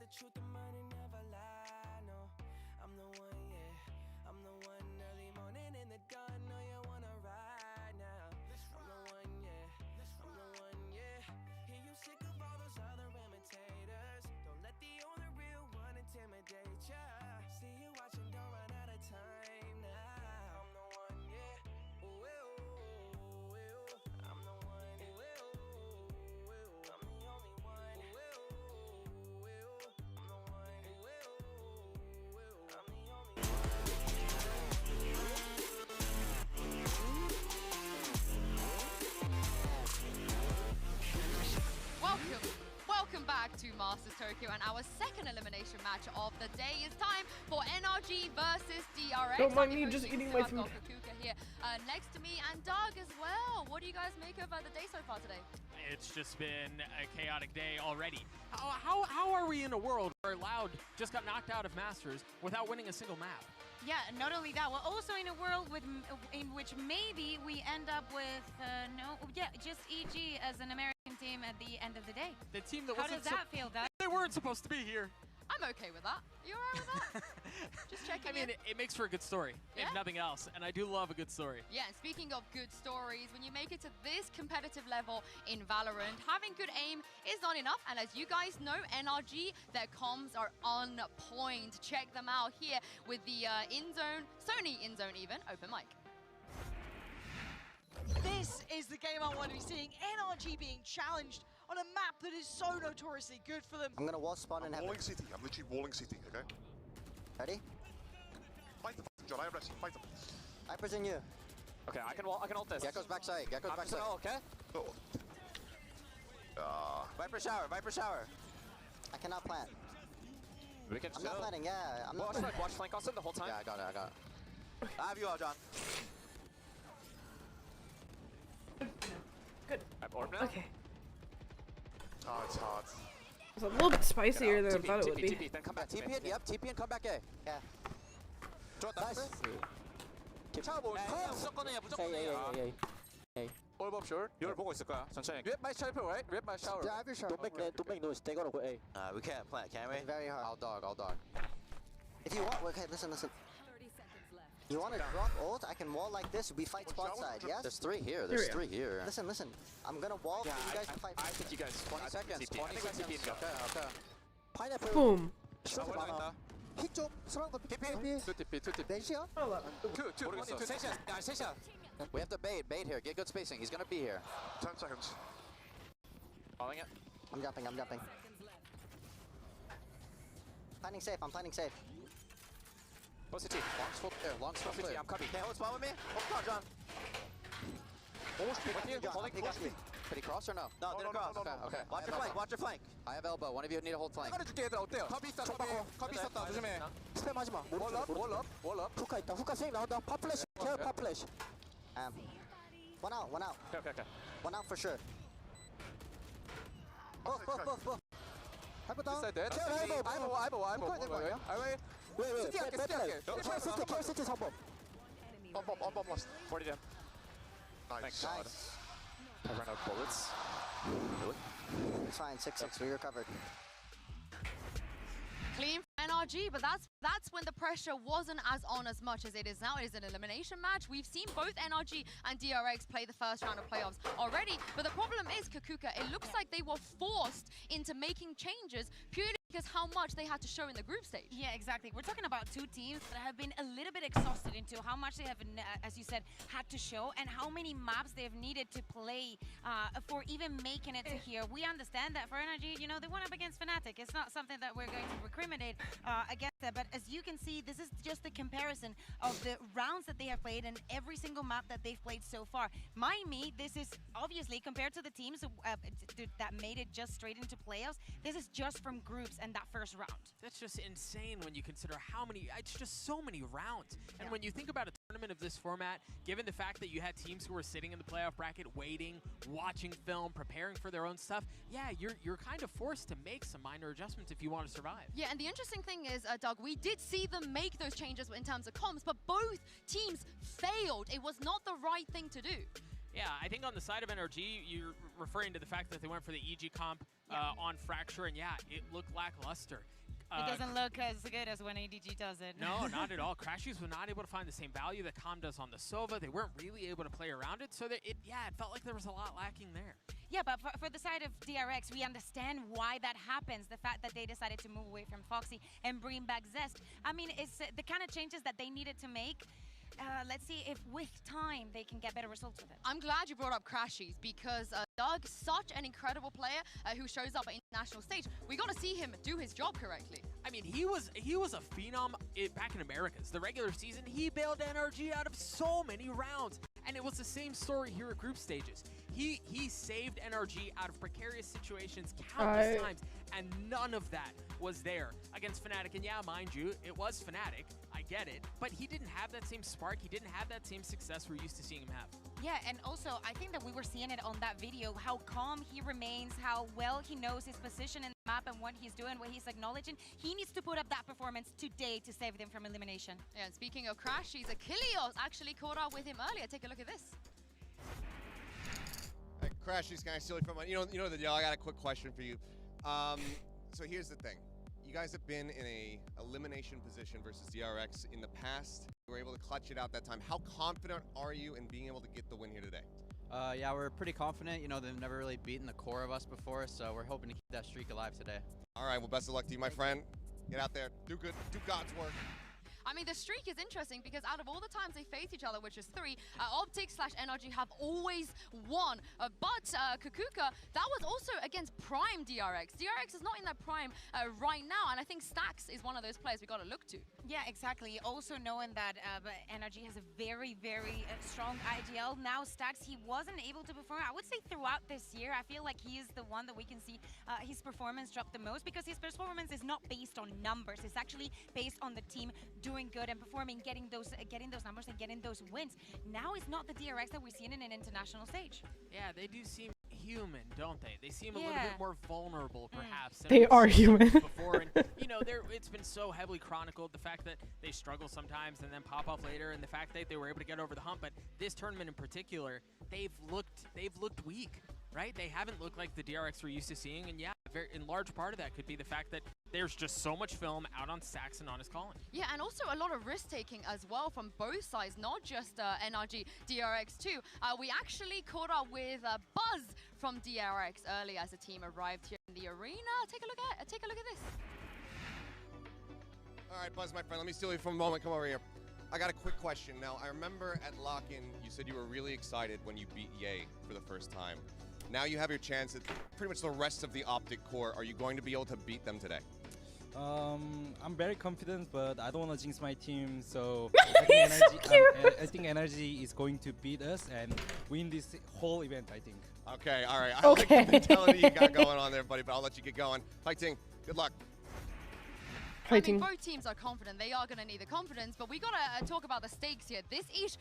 the truth, the money never lie, no. I'm the one, yeah. I'm the one early morning in the dawn. Know you wanna ride now. I'm the one, yeah. I'm the one, yeah. Hear you sick of all those other imitators. Don't let the only real one intimidate ya. See you watching, don't run out of time now. I'm the one, yeah. Ooh, ooh, ooh, ooh. I'm the one, ooh, ooh, ooh, ooh. I'm the only one, ooh, ooh, ooh, ooh. I'm the one, ooh, ooh, ooh, ooh. I'm the only one. Welcome back to Masters Tokyo, and our second elimination match of the day is time for NRG versus DRX. Don't mind me just eating my food. I've got Kakuka here next to me, and Doug as well. What do you guys make of the day so far today? It's just been a chaotic day already. How are we in a world where Loud just got knocked out of Masters without winning a single map? Yeah, not only that, we're also in a world in which maybe we end up with just EG as an American team at the end of the day. The team that How does that feel, Doug? They weren't supposed to be here. I'm okay with that. You alright with that? Just checking. I mean, it makes for a good story, yeah? if nothing else, and I do love a good story. Yeah, and speaking of good stories, when you make it to this competitive level in Valorant, having good aim is not enough, and as you guys know, NRG, their comms are on point. Check them out here with the in-zone, Sony in-zone even, open mic. This is the game I want to be seeing. NRG being challenged on a map that is so notoriously good for them. I'm gonna wall spawn in heaven. Walling city. I'm literally walling city, okay? Ready? Fight them, John. I am ready. Fight them. I present you. Okay, I can ult this. Gecko's backside. Gecko's backside. Okay. Viper shower. I cannot plant. We can I'm not planting, yeah. I'm not planting. Watch flank also the whole time. Yeah, I got it. I have you all, John. Good. I'm orb now. Okay. Oh, it's hard. It's a little bit spicier than I thought it would be. TP, then come back. TP, yep, TP and come back A. Yeah. Nice. Orb up short. you're 보고 있을 거야. 천천히. Rip my shower, right? Rip my shower. Yeah, I have your shower. Don't make noise. They gotta go A. We can't plant, can we? It's very hard. I'll dog. If you want, okay, listen. 30 seconds left. You want to drop ult? I can wall like this. We fight spot side, yes? There's three here. There's three here. Listen. I'm gonna wall for you guys to fight. I think you guys. 20 seconds. 20 seconds. Okay. Pineapple. Boom. Hit 좀. surround the TP. 2TP. 넷이야? Hold up. 모르겠어. 셋이야. We have to bait here. Get good spacing. He's gonna be here. 10 seconds. Calling it. I'm jumping. Seconds left. I'm planning safe. Close CT. Long smoke there. Long smoke clear. I'm copy. Can you hold spawn with me? Hold John. Holding close me. Did he cross or no? No, didn't cross. Okay. Watch your flank. I have elbow. One of you need to hold flank. 컵이 있다, 조심해. 스팸하지 마. 월 업. 후카 세임 나온다. 팝 플래시. 팝 플래시. One out. Okay. One out for sure. Buff. Hyper down. I have a wait. City 3번. Bomb lost. 40 down. Nice. I ran out of bullets. Really? It's fine. 6-6. We recovered. Clean for NRG, but that's when the pressure wasn't as on as much as it is now. It is an elimination match. We've seen both NRG and DRX play the first round of playoffs already, but the problem is, Kakuka, it looks like they were forced into making changes purely because how much they had to show in the group stage. Yeah, exactly. We're talking about two teams that have been a little bit exhausted into how much they have, as you said, had to show and how many maps they've needed to play for even making it to here. We understand that for NRG, they went up against Fnatic. It's not something that we're going to recriminate against that, but as you can see, this is just the comparison of the rounds that they have played and every single map that they've played so far. Miami, this is obviously compared to the teams that made it just straight into playoffs, this is just from groups and that first round. That's just insane when you consider how many, it's just so many rounds. And when you think about a tournament of this format, given the fact that you had teams who were sitting in the playoff bracket, waiting, watching film, preparing for their own stuff, yeah, you're kind of forced to make some minor adjustments if you want to survive. Yeah, and the interesting thing is, Doug, we did see them make those changes in terms of comms, but both teams failed. It was not the right thing to do. Yeah, I think on the side of NRG, you're referring to the fact that they went for the EG comp on Fracture, and yeah, it looked lackluster. It doesn't look as good as when ADG does it. No, not at all. Crashies were not able to find the same value that Calm does on the Sova. They weren't really able to play around it, so that it felt like there was a lot lacking there. Yeah, but for the side of DRX, we understand why that happens. The fact that they decided to move away from Foxy and bring back Zest. I mean, it's the kind of changes that they needed to make. Let's see if with time they can get better results with it. I'm glad you brought up Crashies because Doug, such an incredible player who shows up at international stage. We got to see him do his job correctly. I mean, he was a phenom back in Americas. The regular season, he bailed NRG out of so many rounds. And it was the same story here at group stages. He saved NRG out of precarious situations countless times, and none of that was there against Fnatic. And yeah, mind you, it was Fnatic. I get it. But he didn't have that same spark. He didn't have that same success we're used to seeing him have. Yeah, and also, I think that we were seeing it on that video, how calm he remains, how well he knows his position in the map and what he's doing, what he's acknowledging. He needs to put up that performance today to save them from elimination. Yeah, and speaking of Crashies, Achilles actually caught up with him earlier. Take a look at this. Hey, Crashies, can I steal you from one? You know the deal. I got a quick question for you. So here's the thing. You guys have been in a elimination position versus DRX in the past. You were able to clutch it out that time. How confident are you in being able to get the win here today? Yeah, we're pretty confident. You know, they've never really beaten the core of us before, so we're hoping to keep that streak alive today. All right, well, best of luck to you, my friend. Get out there, do good, do God's work. I mean, the streak is interesting because out of all the times they face each other, which is 3, Optic/NRG have always won. But Kukuka, that was also against Prime DRX. DRX is not in that Prime right now, and I think Stax is one of those players we got to look to. Yeah, exactly. Also knowing that NRG has a very, very strong IGL. Now Stax, he wasn't able to perform, I would say throughout this year. I feel like he is the one that we can see his performance drop the most because his performance is not based on numbers. It's actually based on the team doing good and performing, getting those numbers and getting those wins. Now it's not the DRX that we're seeing in an international stage. Yeah, they do seem human, don't they? They seem a little bit more vulnerable, perhaps. They are human. Before, and you know, it's been so heavily chronicled, the fact that they struggle sometimes and then pop off later, and the fact that they were able to get over the hump. But this tournament in particular, they've looked weak, right? They haven't looked like the DRX we're used to seeing, and yeah, in large part of that could be the fact that there's just so much film out on Stax and on his calling. Yeah, and also a lot of risk-taking as well from both sides, not just NRG, DRX too. We actually caught up with Buzz from DRX early as the team arrived here in the arena. Take a look at this. All right, Buzz, my friend, let me steal you for a moment. Come over here. I got a quick question. Now, I remember at lock-in, you said you were really excited when you beat Ye for the first time. Now you have your chance at pretty much the rest of the Optic core. Are you going to be able to beat them today? I'm very confident, but I don't want to jinx my team, so I think NRG is going to beat us and win this whole event, I think. Okay, all right. I like the mentality you got going on there, buddy, but I'll let you get going. Fighting, good luck. I mean, both teams are confident. They are going to need the confidence, but we got to talk about the stakes here. This is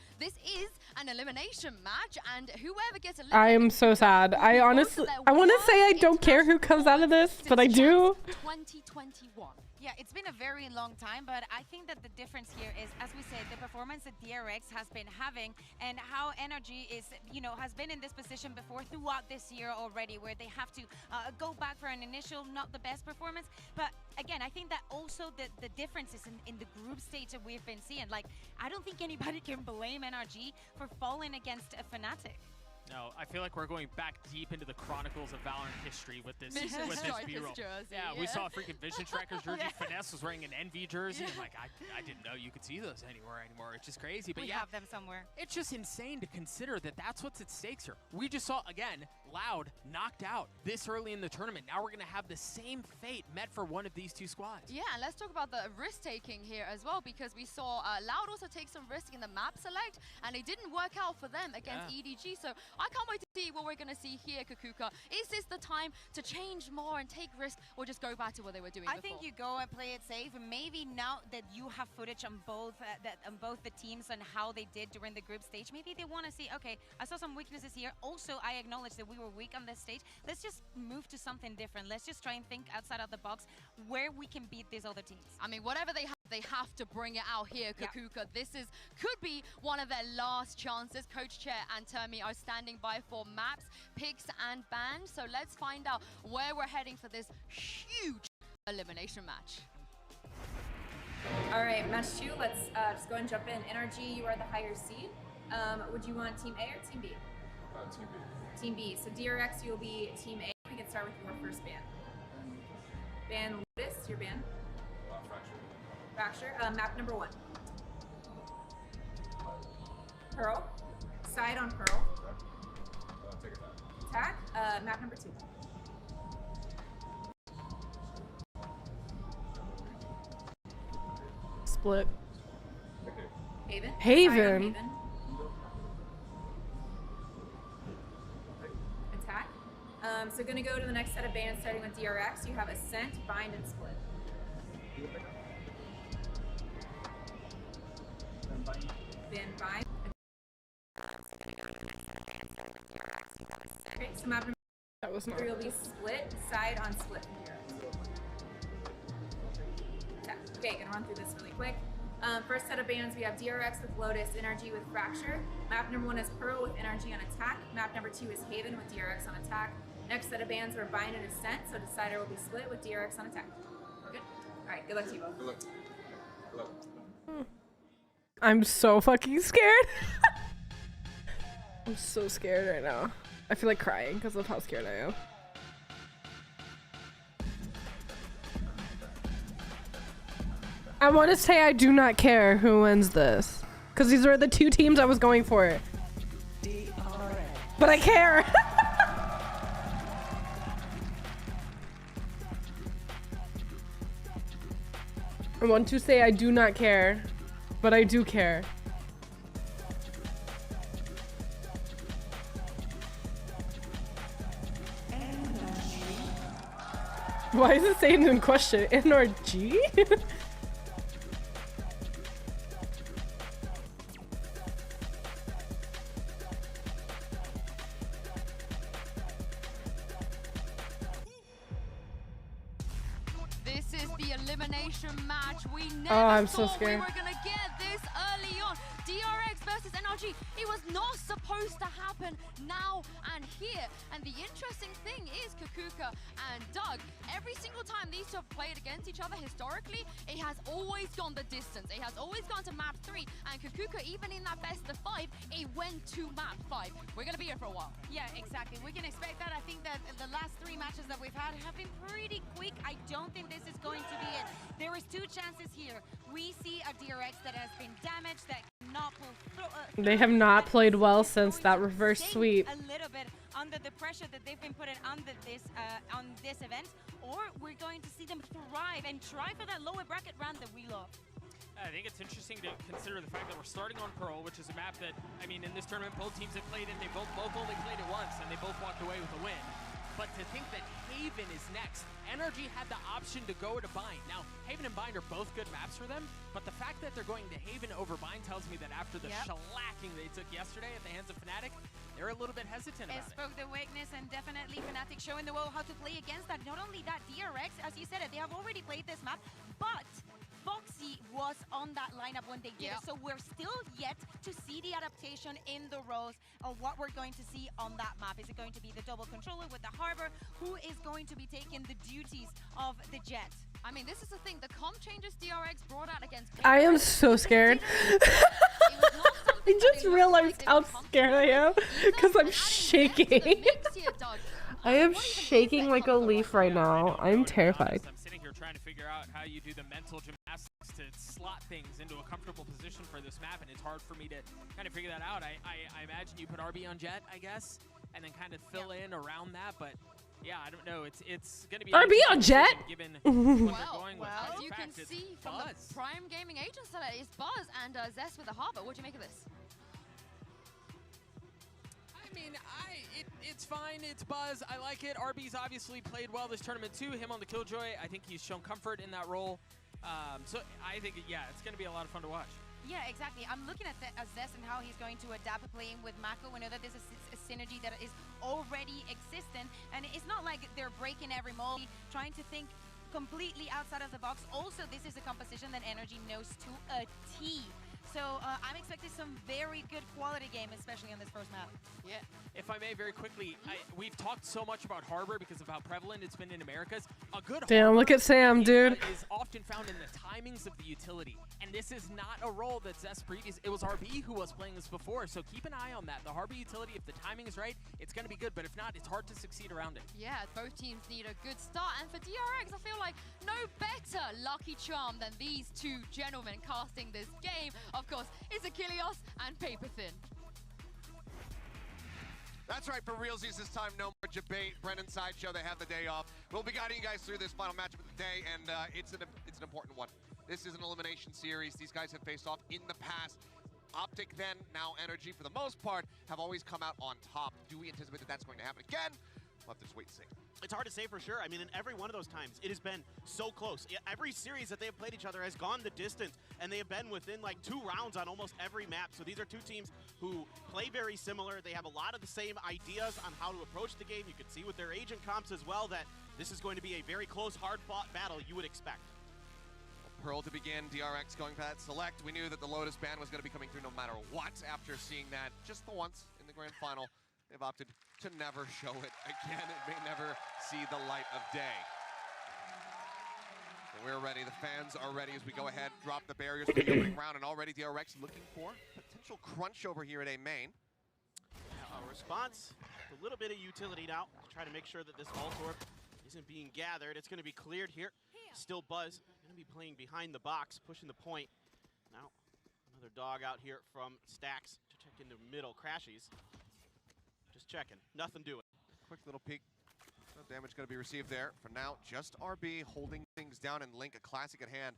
an elimination match, and whoever gets eliminated... I am so sad. I honestly, I want to say I don't care who comes out of this, but I do. 2021. Yeah, it's been a very long time, but I think that the difference here is, as we said, the performance that DRX has been having and how NRG is, has been in this position before throughout this year already, where they have to go back for an initial, not the best performance. But again, I think that also the differences in the group stage that we've been seeing, like, I don't think anybody can blame NRG for falling against a Fnatic. No, I feel like we're going back deep into the chronicles of Valorant history with this B-roll. Yeah, we saw a freaking Vision Strikers jersey. Finesse was wearing an Envy jersey. I'm like, I didn't know you could see those anywhere anymore. It's just crazy. But we have them somewhere. It's just insane to consider that that's what's at stakes here. We just saw, again, Loud knocked out this early in the tournament. Now we're going to have the same fate met for one of these two squads. Yeah, and let's talk about the risk-taking here as well, because we saw Loud also take some risk in the map select, and it didn't work out for them against EDG. So I can't wait to see what we're going to see here, Kukuka. Is this the time to change more and take risk, or just go back to what they were doing before? I think you go and play it safe, and maybe now that you have footage on both the teams and how they did during the group stage, maybe they want to see, okay, I saw some weaknesses here. Also, I acknowledge that we were weak on this stage. Let's just move to something different. Let's just try and think outside of the box where we can beat these other teams. I mean, whatever they They have to bring it out here, Kakuka. This could be one of their last chances. Coach Chair and Termi are standing by for maps, picks, and bans. So let's find out where we're heading for this huge elimination match. All right, match 2. Let's just go and jump in. NRG, you are the higher seed. Would you want Team A or Team B? Team B. Team B. So DRX, you'll be Team A. We can start with your first ban. Ban Lotus, your ban. Fracture. Map number 1. Pearl. Side on Pearl. Take Attack. Map number 2. Split. Haven. Haven. Side on Haven. Attack. So gonna go to the next set of bans starting with DRX. You have Ascent, Bind, and Split. Then Bind. Okay, so map number That was not. 3 will be Split, side on Split from DRX. Attack. Okay, gonna run through this really quick. First set of bans, we have DRX with Lotus, NRG with Fracture. Map number 1 is Pearl with NRG on attack. Map number 2 is Haven with DRX on attack. Next set of bans are Bind and Ascent, so Decider will be Split with DRX on attack. Good? Alright, good luck to you both. Good luck. Good luck. I'm so fucking scared. I'm so scared right now. I feel like crying because of how scared I am. I want to say I do not care who wins this. Because these are the 2 teams I was going for. But I care. I want to say I do not care. But I do care. Why is it saying in question? NRG? This is the elimination match. We never I'm so thought scared. we were gonna get this early on. DRX versus NRG. It was not supposed to happen now and here. And the interesting thing is Kakuka and Doug, every single time these two have played against each other historically, it has always gone the distance. It has always gone to map 3. And Kakuka, even in that best of 5, it went to map 5. We're gonna be here for a while. Yeah, exactly. We can expect that. I think that the last 3 matches that we've had have been pretty quick. I don't think this is going to be it. There is 2 chances here. We see a DRX that has been damaged, that cannot pull through. They have not played well since that reverse sweep. A little bit under the pressure that they've been putting under this on this event, or we're going to see them thrive and try for that lower bracket run that we love. I think it's interesting to consider the fact that we're starting on Pearl, which is a map that, I mean, in this tournament, both teams have played it. They both only played it once, and they both walked away with a win. But to think that Haven is next, NRG had the option to go to Bind. Now, Haven and Bind are both good maps for them, but the fact that they're going to Haven over Bind tells me that after the shellacking they took yesterday at the hands of Fnatic, they're a little bit hesitant about it. Spoke the weakness, and definitely Fnatic showing the world how to play against that. Not only that, DRX, as you said it, they have already played this map, but Foxy was on that lineup when they did it, so we're still yet to see the adaptation in the roles of what we're going to see on that map. Is it going to be the double controller with the Harbor? Who is going to be taking the duties of the Jet? I mean, this is the thing. The comp changes DRX brought out against I am so scared. I just realized how scared I am because I'm shaking. I am shaking like a leaf right now. I'm terrified. I'm sitting here trying to figure out how you do the mental gymnastics to slot things into a comfortable position for this map, and it's hard for me to kind of figure that out. I imagine you put RB on Jet, I guess, and then kind of fill in around that, but yeah, I don't know. It's going to be RB on Jet. Given what they're going with. As you can see from the Prime Gaming agents, that is Buzz and Zest with the Harbor. What do you make of this? I mean, it's fine. It's Buzz. I like it. RB's obviously played well this tournament too. Him on the Killjoy. I think he's shown comfort in that role. So I think, yeah, it's going to be a lot of fun to watch. Yeah, exactly. I'm looking at Zest and how he's going to adapt playing with Mako. We know that this is a synergy that is already existent, and it's not like they're breaking every mold, trying to think completely outside of the box. Also, this is a composition that NRG knows to a T. So I'm expecting some very good quality game, especially on this first map. Yeah, if I may, very quickly, we've talked so much about Harbor because of how prevalent it's been in Americas. A good Damn, Harbor look at Sam, dude. is often found in the timings of the utility. And this is not a role that Zest previous. It was RB who was playing this before, so keep an eye on that. The Harbor utility, if the timing is right, it's going to be good. But if not, it's hard to succeed around it. Yeah, both teams need a good start. And for DRX, I feel like no better lucky charm than these two gentlemen casting this game. Of course, it's Achilles and Paper Thin. That's right, for realsies this time, no more debate. Brennan Sideshow, they have the day off. We'll be guiding you guys through this final matchup of the day, and it's an important one. This is an elimination series. These guys have faced off in the past. Optic then, now NRG for the most part, have always come out on top. Do we anticipate that that's going to happen again? We'll have to just wait and see. It's hard to say for sure. I mean, in every one of those times, it has been so close. Every series that they have played each other has gone the distance, and they have been within like 2 rounds on almost every map. So these are two teams who play very similar. They have a lot of the same ideas on how to approach the game. You can see with their agent comps as well that this is going to be a very close, hard-fought battle you would expect. Pearl to begin, DRX going for that select. We knew that the Lotus ban was going to be coming through no matter what after seeing that just the once in the grand final. They've opted to never show it again. It may never see the light of day. So we're ready. The fans are ready as we go ahead, drop the barriers for the opening round, and already DRX looking for potential crunch over here at A main. A response, a little bit of utility now to try to make sure that this Vault Orb isn't being gathered. It's going to be cleared here. Still Buzz going to be playing behind the box, pushing the point. Now, another dog out here from Stacks to check into middle. Crashies. Just checking. Nothing doing. Quick little peek. No damage going to be received there. For now, just RB holding things down, and Link, a classic at hand.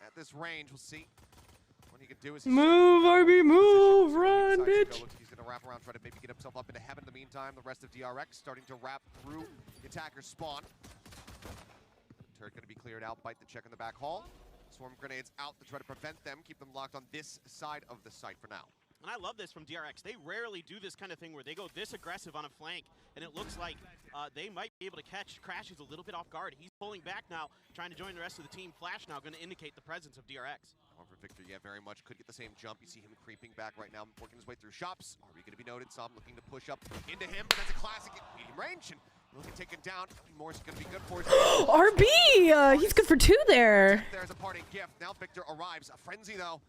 At this range, we'll see what he can do. As move, RB, move, run, bitch. He's going to wrap around, try to maybe get himself up into heaven. In the meantime, the rest of DRX starting to wrap through the attacker's spawn. Turret going to be cleared out. Bite the check in the back hall. Swarm grenades out to try to prevent them. Keep them locked on this side of the site for now. And I love this from DRX. They rarely do this kind of thing where they go this aggressive on a flank, and it looks like they might be able to catch Crashies a little bit off guard. He's pulling back now, trying to join the rest of the team. Flash now going to indicate the presence of DRX. However, Victor, yeah, very much could get the same jump. You see him creeping back right now, working his way through shops. Are we going to be noted? Some looking to push up into him, but that's a classic at medium range, and looking taken down. Morris is going to be good for his RB! He's good for 2 there. There's a parting gift. Now Victor arrives. A frenzy, though.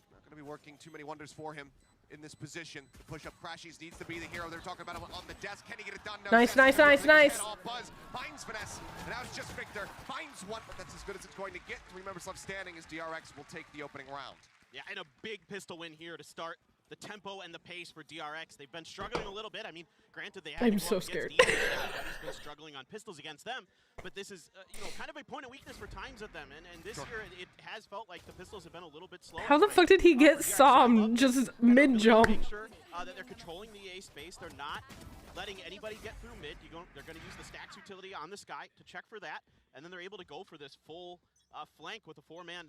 Not going to be working too many wonders for him in this position. The push-up Crashies needs to be the hero. They're talking about him on the desk. Can he get it done? No. Nice, nice, nice, nice. Buzz finds Finesse, and now it's just Victor. Finds one, but that's as good as it's going to get. 3 members left standing as DRX will take the opening round. Yeah, and a big pistol win here to start the tempo and the pace for DRX. They've been struggling a little bit. I mean, granted, they have I'm so scared. Everybody's been struggling on pistols against them, but this is kind of a point of weakness for times of them. And this year, it has felt like the pistols have been a little bit slow. How the fuck did he get Som just mid-jump? Make sure that they're controlling the A space. They're not letting anybody get through mid. They're going to use the Stacks utility on the Sky to check for that, and then they're able to go for this full flank with a 4-man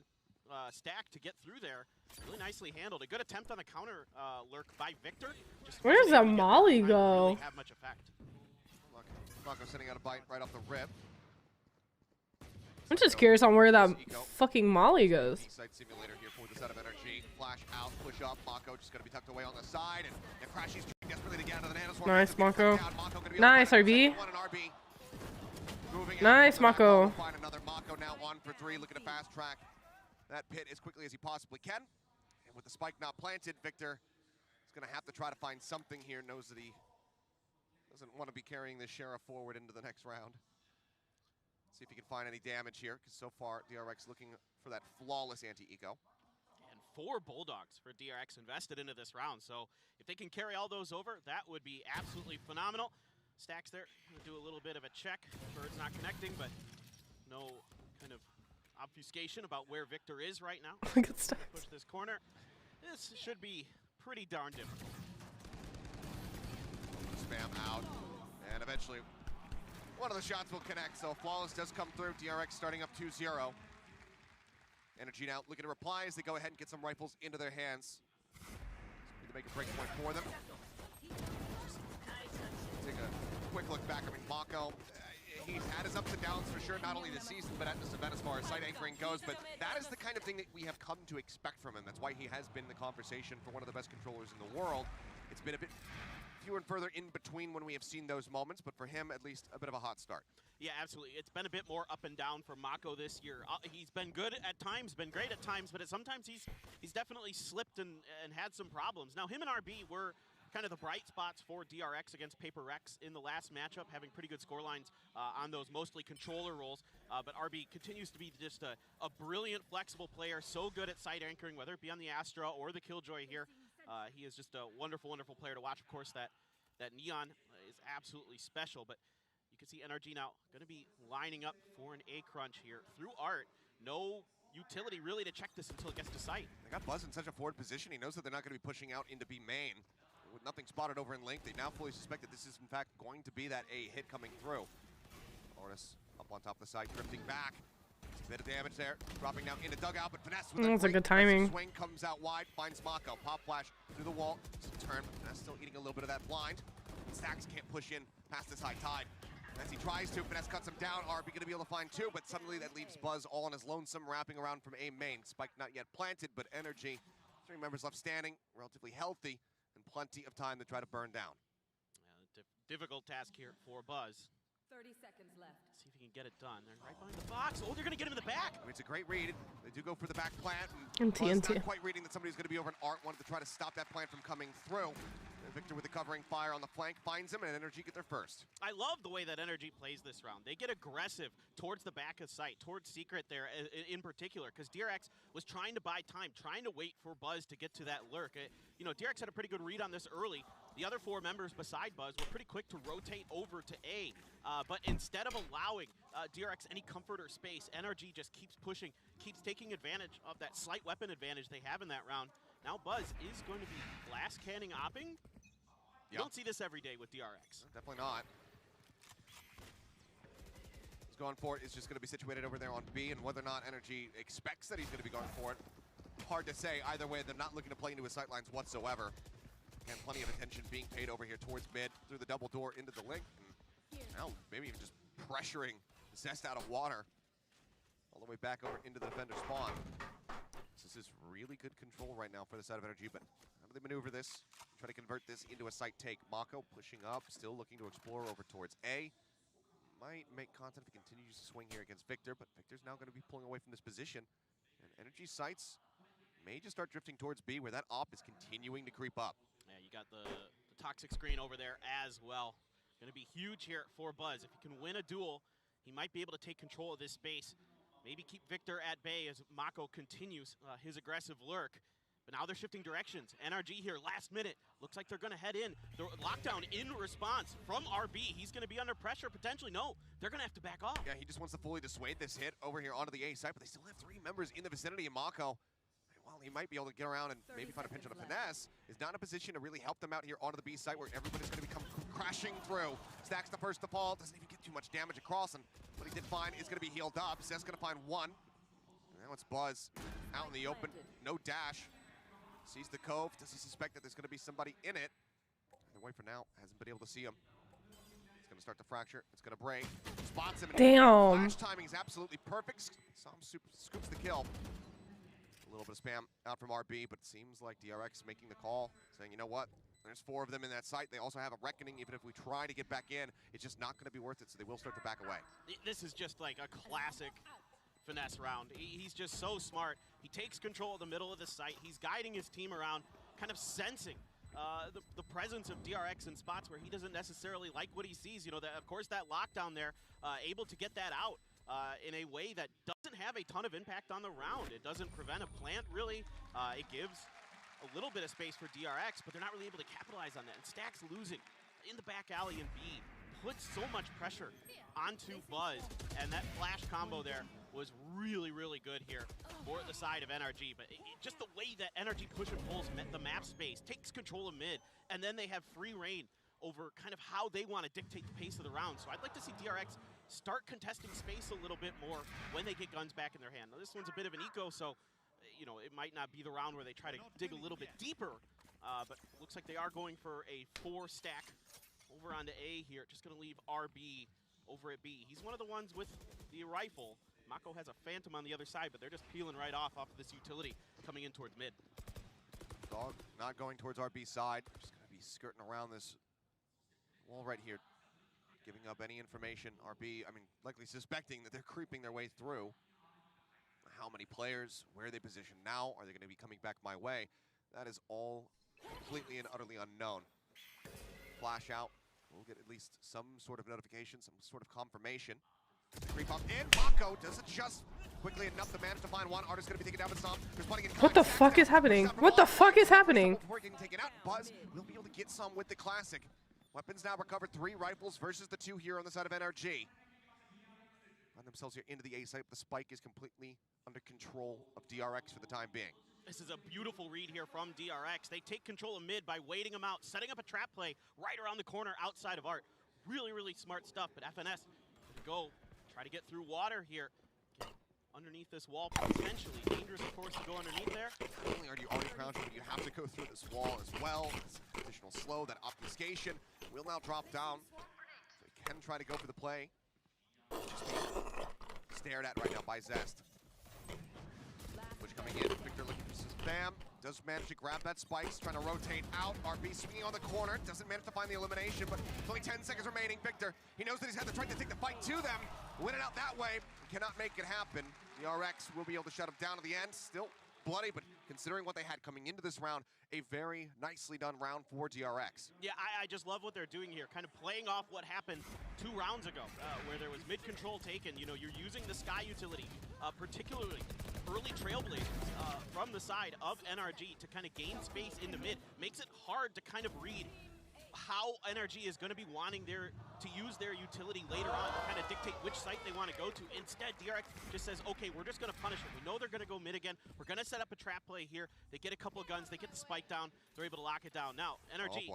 stack to get through there. Really nicely handled. A good attempt on the counter lurk by Victor. Where does that Molly go? Really have much effect. Blanco sending out a bite right off the rip. I'm just curious on where that fucking Molly goes. Site simulator here for the set of NRG. Flash out, push up. Mako just going to be tucked away on the side, and Crashies trying desperately to get out of the nanoswarm. Nice, Mako. Nice, RB. Nice, Mako. Find another Mako now on for 3, looking to fast track that pit as quickly as he possibly can. And with the spike not planted, Victor is going to have to try to find something here. Knows that he doesn't want to be carrying this Sheriff forward into the next round. See if he can find any damage here, because so far DRX looking for that flawless anti-eco. And 4 Bulldogs for DRX invested into this round. So if they can carry all those over, that would be absolutely phenomenal. Stacks there, gonna do a little bit of a check. Bird's not connecting, but no kind of obfuscation about where Victor is right now. Look at Stacks. Push this corner. This should be pretty darn difficult. Spam out, and eventually one of the shots will connect, so Flawless does come through. DRX starting up 2-0. NRG now looking to reply as they go ahead and get some rifles into their hands. Need to make a break point for them. Just take a quick look back. I mean, Mako, he's had his ups and downs for sure, not only this season, but at this event as far as site anchoring goes. But that is the kind of thing that we have come to expect from him. That's why he has been the conversation for one of the best controllers in the world. It's been a bit fewer and further in between when we have seen those moments, but for him, at least a bit of a hot start. Yeah, absolutely. It's been a bit more up and down for Mako this year. He's been good at times, been great at times, but sometimes he's definitely slipped and had some problems. Now, him and RB were kind of the bright spots for DRX against Paper Rex in the last matchup, having pretty good score lines on those mostly controller roles. But RB continues to be just a brilliant, flexible player, so good at side anchoring, whether it be on the Astra or the Killjoy here. He is just a wonderful, wonderful player to watch. Of course, that Neon is absolutely special, but you can see NRG now going to be lining up for an A crunch here through Art. No utility really to check this until it gets to site. They got Buzz in such a forward position. He knows that they're not going to be pushing out into B main. With nothing spotted over in link, they now fully suspect that this is in fact going to be that A hit coming through. Ornis up on top of the side, drifting back. Just a bit of damage there. Dropping now into dugout, but Finesse with That's a good timing. Swing comes out wide, finds Mako. Pop flash through the wall. Just a turn, but Finesse still eating a little bit of that blind. Stacks can't push in past this high tide. As he tries to, Finesse cuts him down. RB going to be able to find two, but suddenly that leaves Buzz all on his lonesome, wrapping around from A main. Spike not yet planted, but NRG, 3 members left standing, relatively healthy, and plenty of time to try to burn down. Yeah, difficult task here for Buzz. 30 seconds left. See if he can get it done. They're right behind the box. Oh, they're going to get him in the back. It's a great read. They do go for the back plant. And Buzz TNT. not quite reading that somebody's going to be over an Art. Wanted to try to stop that plant from coming through. And Victor with the covering fire on the flank finds him, and NRG get their first. I love the way that NRG plays this round. They get aggressive towards the back of site, towards Secret there in particular, because DRX was trying to buy time, trying to wait for Buzz to get to that lurk. You know, DRX had a pretty good read on this early. The other 4 members beside Buzz were pretty quick to rotate over to A, but instead of allowing DRX any comfort or space, NRG just keeps pushing, keeps taking advantage of that slight weapon advantage they have in that round. Now Buzz is going to be glass canning opping. You don't see this every day with DRX. Definitely not. He's going for it. It's just going to be situated over there on B, and whether or not NRG expects that he's going to be going for it, hard to say. Either way, they're not looking to play into his sightlines whatsoever. And plenty of attention being paid over here towards mid, through the double door into the link. And now maybe even just pressuring Zest out of water all the way back over into the defender spawn. This is really good control right now for the side of NRG, but how do they maneuver this? Try to convert this into a site take. Mako pushing up, still looking to explore over towards A. Might make content if he continues to swing here against Victor, but Victor's now going to be pulling away from this position. And NRG sights may just start drifting towards B, where that op is continuing to creep up. Yeah, you got the toxic screen over there as well. Going to be huge here for Buzz. If he can win a duel, he might be able to take control of this space. Maybe keep Victor at bay as Mako continues his aggressive lurk. But now they're shifting directions. NRG here, last minute. Looks like they're going to head in. The lockdown in response from RB. He's going to be under pressure potentially. No, they're going to have to back off. Yeah, he just wants to fully dissuade this hit over here onto the A side, but they still have 3 members in the vicinity of Mako. Well, he might be able to get around and maybe find a pinch on a Finesse. Is not in a position to really help them out here onto the B site, where everybody's going to come crashing through. Stacks the first to fall, doesn't even get too much damage across, and what he did find is going to be healed up. Zest's going to find 1. And now it's Buzz out in the open, no dash. Sees the cove, does he suspect that there's going to be somebody in it? Either way for now, hasn't been able to see him. It's going to start to fracture, it's going to break. Spots him. Damn. Flash timing is absolutely perfect. Sam scoops the kill. A little bit of spam out from RB, but it seems like DRX making the call, saying, you know what? There's 4 of them in that site. They also have a reckoning. Even if we try to get back in, it's just not going to be worth it, so they will start to back away. This is just like a classic Finesse round. He's just so smart. He takes control of the middle of the site. He's guiding his team around, kind of sensing the presence of DRX in spots where he doesn't necessarily like what he sees. You know, of course, that lockdown there, able to get that out in a way that doesn't have a ton of impact on the round. It doesn't prevent a plant, really. It gives a little bit of space for DRX, but they're not really able to capitalize on that. And Stack's losing in the back alley in B. Puts so much pressure onto Buzz, and that flash combo there was really, really good here for the side of NRG. But just the way that NRG push and pulls the map space, takes control of mid, and then they have free reign over kind of how they want to dictate the pace of the round. So I'd like to see DRX start contesting space a little bit more when they get guns back in their hand. Now this one's a bit of an eco, so you know, it might not be the round where they try to dig a little bit deeper, but looks like they are going for a 4 stack over onto A here. Just going to leave RB over at B. He's one of the ones with the rifle. Mako has a Phantom on the other side, but they're just peeling right off of this utility coming in towards mid. Dog not going towards our B side. Just going to be skirting around this wall right here, giving up any information. RB, I mean, likely suspecting that they're creeping their way through. How many players, where are they positioned now? Are they going to be coming back my way? That is all completely and utterly unknown. Flash out. We'll get at least some sort of notification, some sort of confirmation. Creep up in. Mako does adjust quickly enough to manage to find one. Artist going to be taken down with some. What the fuck is happening? What the fuck is happening? Before getting taken out, Buzz will be able to get some with the classic. Weapons now recovered. 3 rifles versus the 2 here on the side of NRG. Find themselves here into the A site. The spike is completely under control of DRX for the time being. This is a beautiful read here from DRX. They take control of mid by waiting them out, setting up a trap play right around the corner outside of Art. Really, really smart stuff, but FNS go try to get through water here. Underneath this wall, potentially dangerous, of course, to go underneath there. Not only are you already crouching, but you have to go through this wall as well. This additional slow, that obfuscation will now drop down. So he can try to go for the play. Just being stared at right now by Zest. Which coming in, Victor looking for Bam. Does manage to grab that spikes, trying to rotate out. RB swinging on the corner, doesn't manage to find the elimination, but with only 10 seconds remaining. Victor, he knows that he's had to try to take the fight to them. Win it out that way, cannot make it happen. DRX will be able to shut him down at the end. Still bloody, but considering what they had coming into this round, a very nicely done round for DRX. Yeah, I just love what they're doing here, kind of playing off what happened 2 rounds ago, where there was mid-control taken. You know, you're using the Sky utility, particularly early Trailblazers from the side of NRG to kind of gain space into mid. Makes it hard to kind of read how NRG is going to be wanting to use their utility later on to kind of dictate which site they want to go to. Instead, DRX just says, okay, we're just going to punish it. We know they're going to go mid again. We're going to set up a trap play here. They get a couple of guns. They get the spike down. They're able to lock it down. Now, NRG,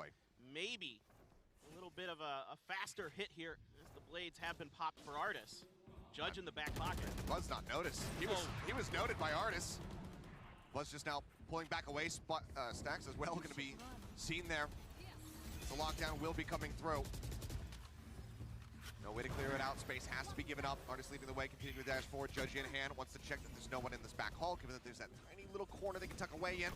maybe a little bit of a faster hit here as the blades have been popped for Artis. Judge in the back pocket. Buzz not noticed. He was noted by Artis. Buzz just now pulling back away. Stacks as well going to be seen there. The lockdown will be coming through. No way to clear it out. Space has to be given up. Artist leading the way, continuing to dash forward. Judge in hand, wants to check that there's no one in this back hall, given that there's that tiny little corner they can tuck away in.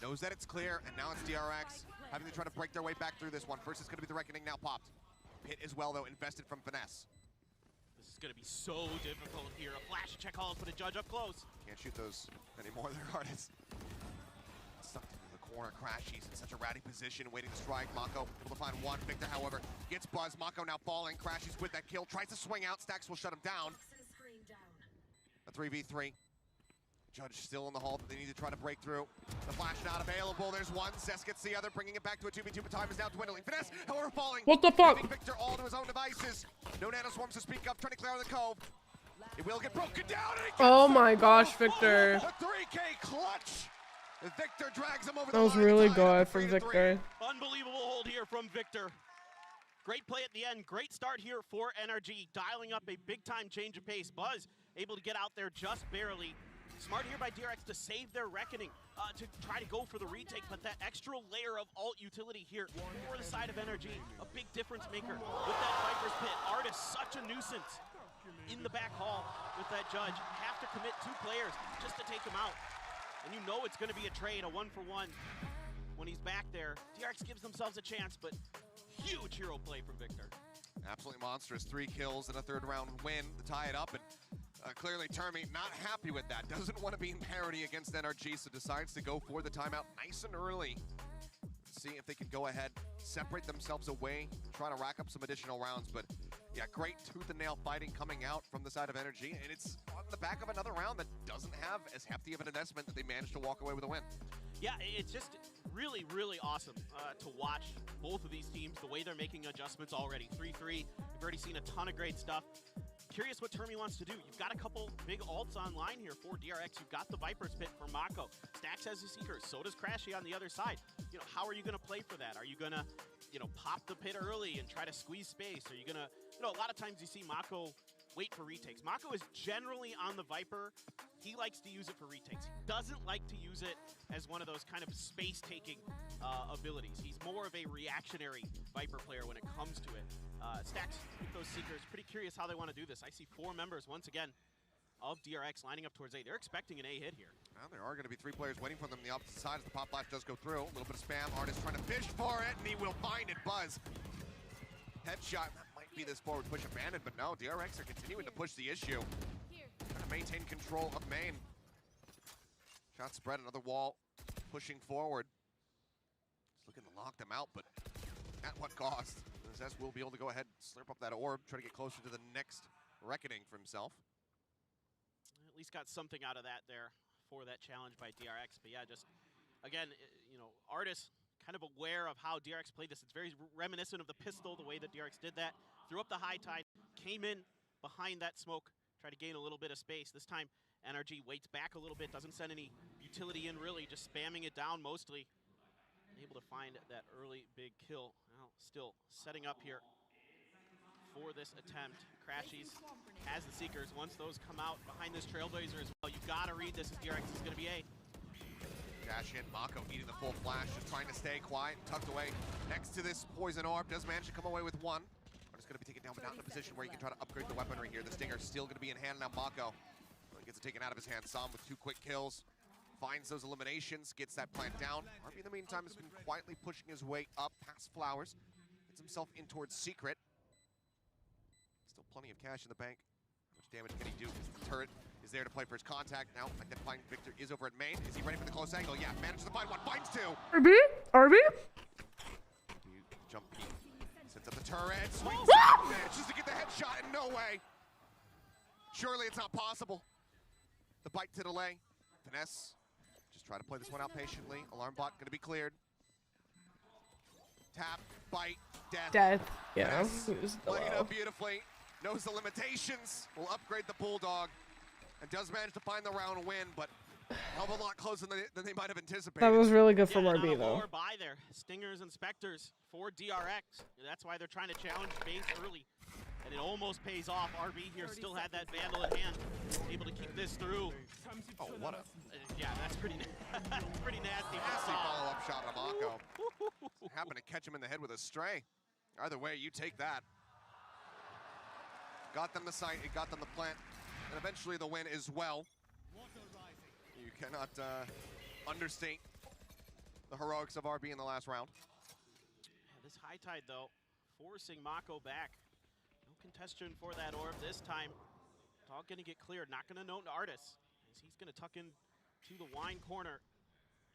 Knows that it's clear, and now it's DRX having to try to break their way back through this one. First, it's going to be the Reckoning now popped. Pit as well, though, invested from Finesse. This is going to be so difficult here. A flash check hall, put a Judge up close. Can't shoot those anymore, they're Artists. Sucked into the corner, Crash. He's in such a ratty position, waiting to strike. Mako able to find one. Victor, however, gets Buzz. Mako now falling. Crash, he's with that kill. Tries to swing out. Stacks will shut him down. A 3v3. Judge still in the hall, but they need to try to break through. The flash not available. There's one. Zest gets the other, bringing it back to a 2v2, but time is now dwindling. Finesse, however, falling. What the fuck? Victor all to his own devices. No nano swarms to speak of, trying to clear out the cove. It will get broken down. Oh my gosh, Victor. A 3K clutch. Victor drags him over that was really good from Victor. Unbelievable hold here from Victor. Great play at the end. Great start here for NRG, dialing up a big-time change of pace. Buzz able to get out there just barely. Smart here by DRX to save their Reckoning, to try to go for the retake, but that extra layer of alt utility here for the side of NRG, a big difference maker with that Viper's Pit. Artist, such a nuisance in the back hall with that Judge. Have to commit 2 players just to take him out. And you know it's going to be a trade, a 1-for-1 when he's back there. DRX gives themselves a chance, but huge hero play from Victor. Absolutely monstrous. 3 kills and a 3rd round win to tie it up. And clearly Termy not happy with that. Doesn't want to be in parity against NRG, so decides to go for the timeout nice and early. See if they can go ahead, separate themselves away, try to rack up some additional rounds. But yeah, great tooth and nail fighting coming out from the side of NRG, and it's on the back of another round that doesn't have as hefty of an investment that they managed to walk away with a win. Yeah, it's just really, really awesome to watch both of these teams, the way they're making adjustments already. 3-3, you've already seen a ton of great stuff. Curious what Termy wants to do. You've got a couple big ults online here for DRX. You've got the Viper's Pit for Mako. Stacks has a Seeker, so does Crashy on the other side. You know, how are you going to play for that? Are you going to, you know, pop the pit early and try to squeeze space? Are you going to, you know, a lot of times you see Mako wait for retakes. Mako is generally on the Viper. He likes to use it for retakes. He doesn't like to use it as one of those kind of space-taking abilities. He's more of a reactionary Viper player when it comes to it. Stacks with those Seekers, pretty curious how they want to do this. I see 4 members, once again, of DRX lining up towards A. They're expecting an A hit here. Well, there are going to be 3 players waiting for them on the opposite side as the pop flash does go through. A little bit of spam. Artist trying to fish for it, and he will find it. Buzz. Headshot. That might be this forward push abandoned, but no, DRX are continuing to push the issue. Trying to maintain control of main. Shot spread, another wall pushing forward. Just looking to lock them out, but at what cost? Zest will be able to go ahead and slurp up that orb, try to get closer to the next reckoning for himself. At least got something out of that there for that challenge by DRX. But yeah, just, again, you know, Artis kind of aware of how DRX played this. It's very reminiscent of the pistol, the way that DRX did that. Threw up the high tide, came in behind that smoke, tried to gain a little bit of space. This time, NRG waits back a little bit, doesn't send any utility in really, just spamming it down mostly. Able to find that early big kill. Now still setting up here for this attempt. Crashies has the Seekers. Once those come out behind this Trailblazer as well, you gotta read this as DRX is gonna be A. Dash in, Mako eating the full flash, just trying to stay quiet, tucked away next to this poison orb. Does manage to come away with 1. Artist gonna be taken down, but not in a position where he can try to upgrade the weaponry here. The Stinger's still gonna be in hand now. Mako gets it taken out of his hand. Sam with 2 quick kills. Finds those eliminations, gets that plant down. RB in the meantime has been quietly pushing his way up past Flowers. Gets himself in towards Secret. Still plenty of cash in the bank. How much damage can he do? The turret is there to play for his contact. Now identifying Victor is over at main. Is he ready for the close angle? Yeah, manages to find 1, finds 2. RB? Jump peek. Sets up the turret. Swings. Manages to get the headshot in no way. Surely it's not possible. The bite to delay. Finesse. Just try to play this one out patiently. Alarm bot gonna be cleared. Tap, bite, death. Death. Yeah. Playing it up beautifully. Knows the limitations. Will upgrade the Bulldog. And does manage to find the round win, but a hell of a lot closer than they might have anticipated. That was really good from RB though. Lower by there. Stingers and Spectres for DRX. That's why they're trying to challenge base early. And it almost pays off. RB here still had that Vandal in hand. Able to keep this through. Oh, what a... yeah, that's pretty pretty nasty. Nasty follow-up shot on Mako. Happened to catch him in the head with a stray. Either way, you take that. Got them the site, it got them the plant, and eventually the win as well. You cannot understate the heroics of RB in the last round. Yeah, this high tide, though, forcing Mako back. No contestation for that orb this time. Dog gonna get cleared, not gonna note to Artis, as he's gonna tuck in to the wine corner.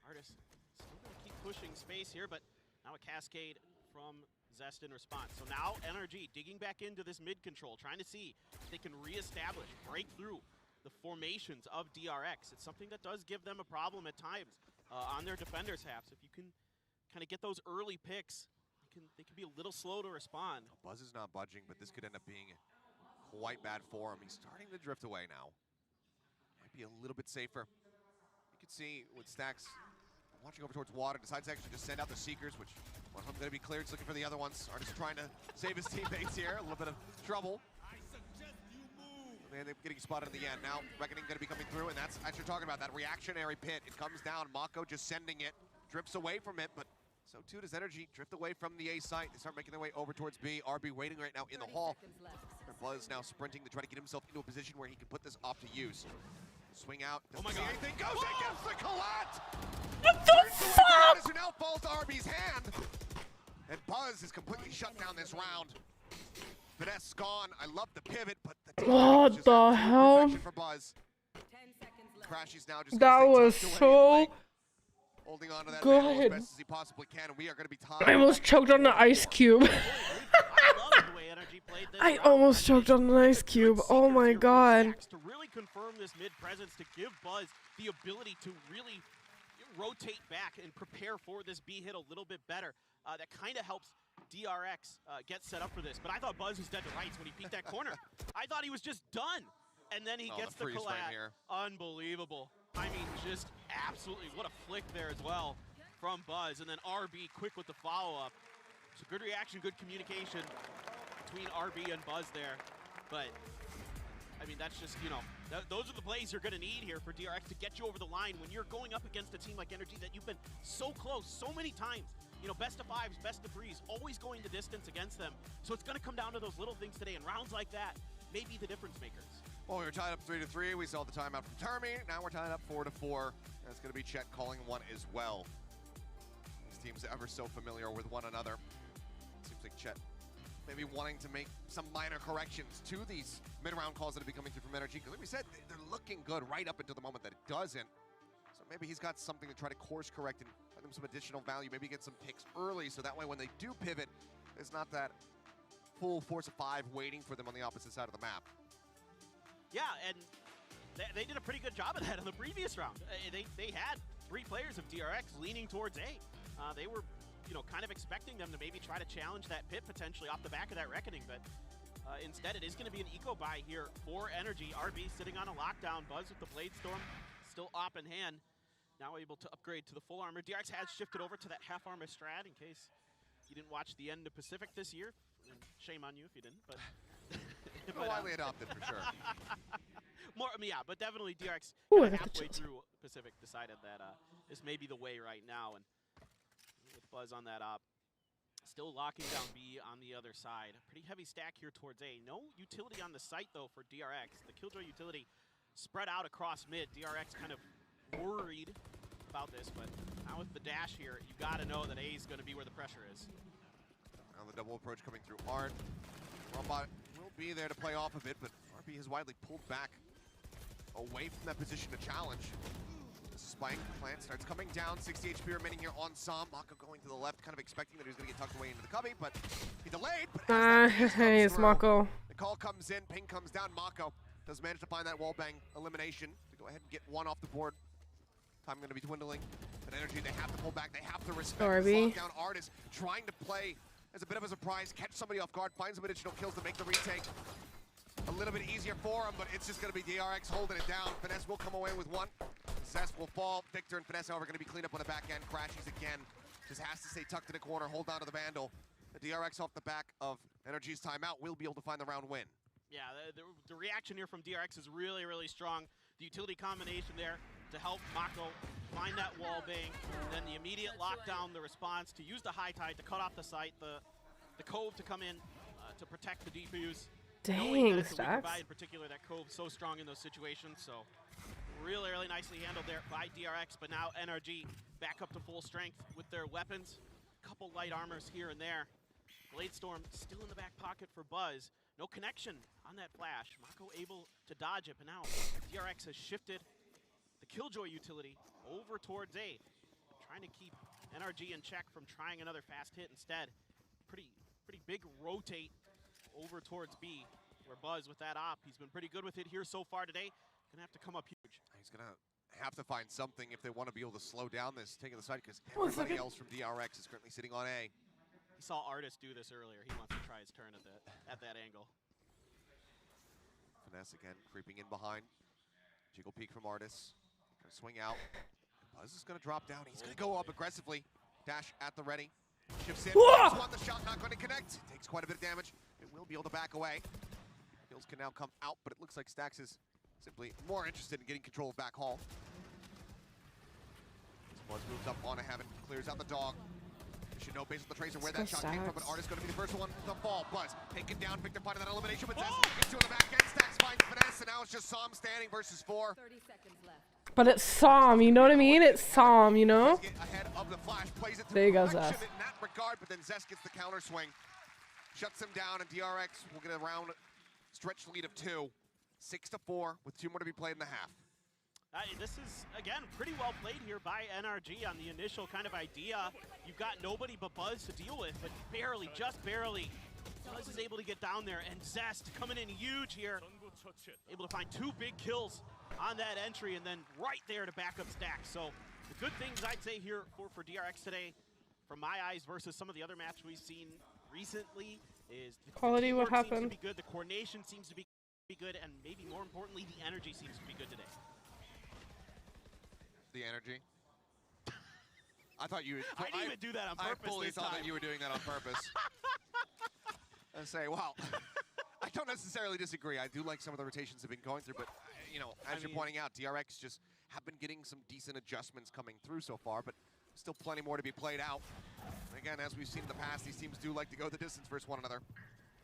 Artis still gonna keep pushing space here, but now a cascade from Zest in response. So now NRG digging back into this mid control, trying to see if they can reestablish, break through the formations of DRX. It's something that does give them a problem at times on their defenders' halves. If you can kind of get those early picks, they can be a little slow to respond. Buzz is not budging, but this could end up being quite bad for him. He's starting to drift away now. Might be a little bit safer. You can see with Stacks watching over towards water, decides to actually just send out the Seekers, which one of them going to be cleared. He's looking for the other ones. Artist trying to save his teammates here. A little bit of trouble. And they're getting spotted in the end. Now Reckoning going to be coming through, and that's as you're talking about, that reactionary pit. It comes down. Mako just sending it, drifts away from it, but so too does NRG drift away from the A site. They start making their way over towards B. RB waiting right now in the hall. Buzz now sprinting to try to get himself into a position where he can put this off to use. Swing out. Oh my God! Anything goes against the collat. What the fuck? Who now falls to RB's hand, and Buzz is completely shut down this round. Finesse gone. I love the pivot, but the what the hell? For Buzz. Crashies now just that was so holding on to that good. as best as he possibly can, and we are going to be tied. I almost choked on the ice cube. I almost choked on an ice cube. Oh my God. To really confirm this mid presence, to give Buzz the ability to really rotate back and prepare for this B hit a little bit better. That kind of helps DRX get set up for this. But I thought Buzz was dead to rights when he peeked that corner. I thought he was just done. And then he gets the collat. Unbelievable. I mean, just absolutely, what a flick there as well from Buzz. And then RB quick with the follow-up. So good reaction, good communication between RB and Buzz there. But, I mean, that's just, you know, Those are the plays you're going to need here for DRX to get you over the line when you're going up against a team like NRG that you've been so close so many times. You know, best of fives, best of threes, always going the distance against them. So it's going to come down to those little things today, and rounds like that may be the difference makers. Well, we were tied up 3-3. We saw the timeout from Termi. Now we're tied up 4-4. That's going to be Chet calling one as well. These teams ever so familiar with one another. Seems like Chet maybe wanting to make some minor corrections to these mid-round calls that have been coming through from NRG. Because like we said, they're looking good right up until the moment that it doesn't. So maybe he's got something to try to course correct and let them some additional value. Maybe get some picks early so that way when they do pivot, there's not that full force of 5 waiting for them on the opposite side of the map. Yeah, and they did a pretty good job of that in the previous round. They had 3 players of DRX leaning towards A. They were, you know, kind of expecting them to maybe try to challenge that pit potentially off the back of that reckoning, but instead it is going to be an eco buy here for NRG. RB sitting on a lockdown. Buzz with the Blade Storm still op in hand. Now able to upgrade to the full armor. DRX has shifted over to that half armor strat in case you didn't watch the end of Pacific this year. And shame on you if you didn't, but widely adopted for sure. More, yeah, but definitely DRX halfway through Pacific decided that this may be the way right now, and with Buzz on that op, still locking down B on the other side. Pretty heavy stack here towards A. No utility on the site though for DRX. The Killjoy utility spread out across mid. DRX kind of worried about this, but now with the dash here, you got to know that A is going to be where the pressure is. Now the double approach coming through Art. Robot will be there to play off of it, but RB has widely pulled back away from that position to challenge. The spike plant starts coming down. 60 HP remaining here on Sam. Mako going to the left, kind of expecting that he was going to get tucked away into the cubby, but he delayed. But hey, it's Mako. The call comes in, ping comes down. Mako does manage to find that wallbang elimination to go ahead and get one off the board. Time going to be dwindling, but NRG, they have to pull back. They have to respect the lockdown. Artist trying to play as a bit of a surprise, catch somebody off guard, find some additional kills to make the retake a little bit easier for him, but it's just going to be DRX holding it down. Finesse will come away with one. Zest will fall. Victor and Finesse, however, going to be cleaned up on the back end. Crashes again. Just has to stay tucked in the corner, hold on to the Vandal. The DRX off the back of NRG's timeout will be able to find the round win. Yeah, the reaction here from DRX is really, really strong. The utility combination there to help Mako find that wall bang, then the immediate lockdown, the response to use the high tide to cut off the site, the cove to come in to protect the defuse. Dang, Stacks. In particular, that cove so strong in those situations, so really, really nicely handled there by DRX, but now NRG back up to full strength with their weapons. Couple light armors here and there. Blade Storm still in the back pocket for Buzz. No connection on that flash. Mako able to dodge it, but now DRX has shifted the Killjoy utility over towards A. Trying to keep NRG in check from trying another fast hit instead. Pretty big rotate over towards B, where Buzz with that op, he's been pretty good with it here so far today. Gonna have to come up huge. He's gonna have to find something if they want to be able to slow down this taking the side, because everybody else from DRX is currently sitting on A. He saw Artist do this earlier. He wants to try his turn at that angle. Finesse again, creeping in behind. Jiggle peek from Artist. Gonna swing out. Buzz is gonna drop down. He's gonna go up aggressively. Dash at the ready. Shifts in. One, the shot not going to connect. Takes quite a bit of damage. It will be able to back away. Kills can now come out, but it looks like Stax is simply more interested in getting control of back hall. Buzz moves up on a Heaven, clears out the dog. You should know based on the tracer where that shot came from, but Artist going to be the first one to fall. Buzz taken down, Victor finding that elimination, but Zest gets to the back end. Stax finds Finesse, and now it's just Sam standing versus 4. 30 seconds left. But it's Sam, you know what I mean? It's Sam, you know? Ahead of the flash, plays it There you go, perfection Zest. in that regard, but then Zest gets the counter swing. Shuts him down, and DRX will get a round stretch lead of 2. 6-4, with 2 more to be played in the half. This is, again, pretty well played here by NRG on the initial kind of idea. You've got nobody but Buzz to deal with, but barely, just barely. Buzz is able to get down there, and Zest coming in huge here. Able to find 2 big kills on that entry, and then right there to back up Stack. So the good things I'd say here for DRX today, from my eyes versus some of the other matches we've seen recently, is the quality what teamwork seems happened. to be good, the coordination seems to be good, and maybe more importantly, the energy seems to be good today. The energy. I thought you would. I didn't even do that on purpose. I fully this thought time. that you were doing that on purpose. And say, wow. I don't necessarily disagree. I do like some of the rotations they've been going through, but you know, as you're pointing out, DRX just have been getting some decent adjustments coming through so far, but still plenty more to be played out. And again, as we've seen in the past, these teams do like to go the distance versus one another.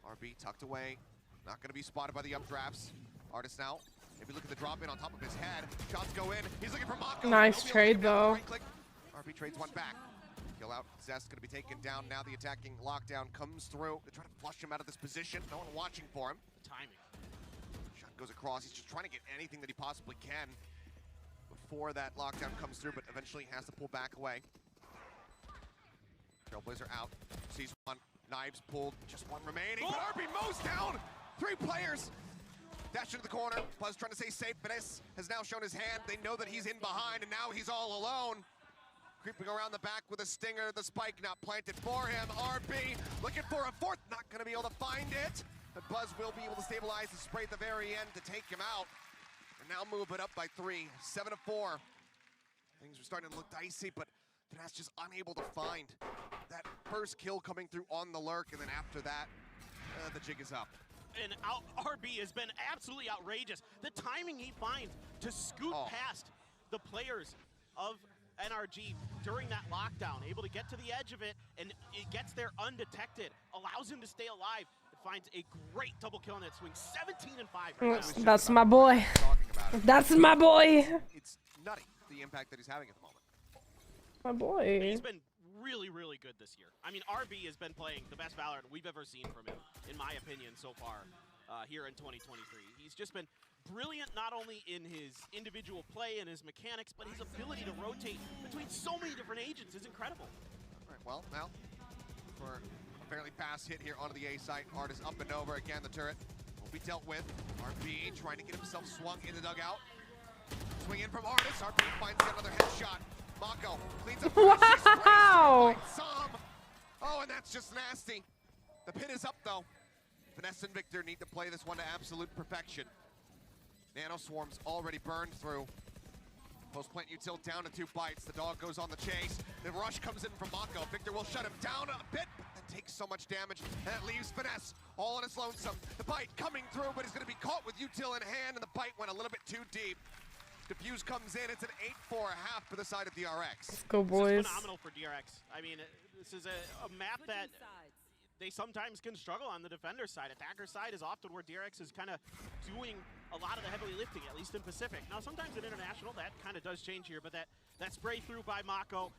RB tucked away, not going to be spotted by the updrafts. Artist now, maybe look at the drop in on top of his head. Shots go in, he's looking for Mako. Nice trade though. RB trades one back. Kill out, Zest gonna be taken down. Now the attacking lockdown comes through. They try to flush him out of this position. No one watching for him. The timing. Shot goes across, he's just trying to get anything that he possibly can before that lockdown comes through, but eventually has to pull back away. Trailblazer out, sees one, knives pulled, just one remaining, but RB mows down 3 players. Dash into the corner, Buzz trying to stay safe. Finesse has now shown his hand. They know that he's in behind, and now he's all alone. Creeping around the back with a stinger, the spike not planted for him. RB looking for a fourth, not gonna be able to find it. But Buzz will be able to stabilize the spray at the very end to take him out. And now move it up by 3, 7-4. Things are starting to look dicey, but Finesse just unable to find that first kill coming through on the lurk, and then after that, the jig is up. And RB has been absolutely outrageous. The timing he finds to scoot past the players of NRG during that lockdown, able to get to the edge of it, and it gets there undetected, allows him to stay alive. It finds a great double kill in that swing, 17-5 right now. That's my boy. That's my boy. It's nutty, the impact that he's having at the moment. My boy. He's been really, really good this year. I mean, RB has been playing the best Valorant we've ever seen from him, in my opinion, so far here in 2023. He's just been brilliant, not only in his individual play and his mechanics, but his ability to rotate between so many different agents is incredible. All right, well, now for a fairly fast hit here onto the A site. Artist up and over again. The turret will be dealt with. RB trying to get himself swung in the dugout. Swing in from Artist. RB finds another headshot. Mako cleans up. Wow! Oh, and that's just nasty. The pit is up though. Finesse and Victor need to play this one to absolute perfection. Nano Swarm's already burned through. Post plant util down to 2 bites. The dog goes on the chase. The rush comes in from Mako. Victor will shut him down a bit, but then takes so much damage. And it leaves Finesse all on his lonesome. The bite coming through, but he's going to be caught with util in hand, and the bite went a little bit too deep. Diffuse comes in. It's an 8-4.5 for the side of DRX. Let's go, boys. This is phenomenal for DRX. I mean, this is a map that they sometimes can struggle on the defender side. Attacker side is often where DRX is kind of doing a lot of the heavily lifting, at least in Pacific. Now, sometimes in International, that kind of does change here, but that spray through by Mako,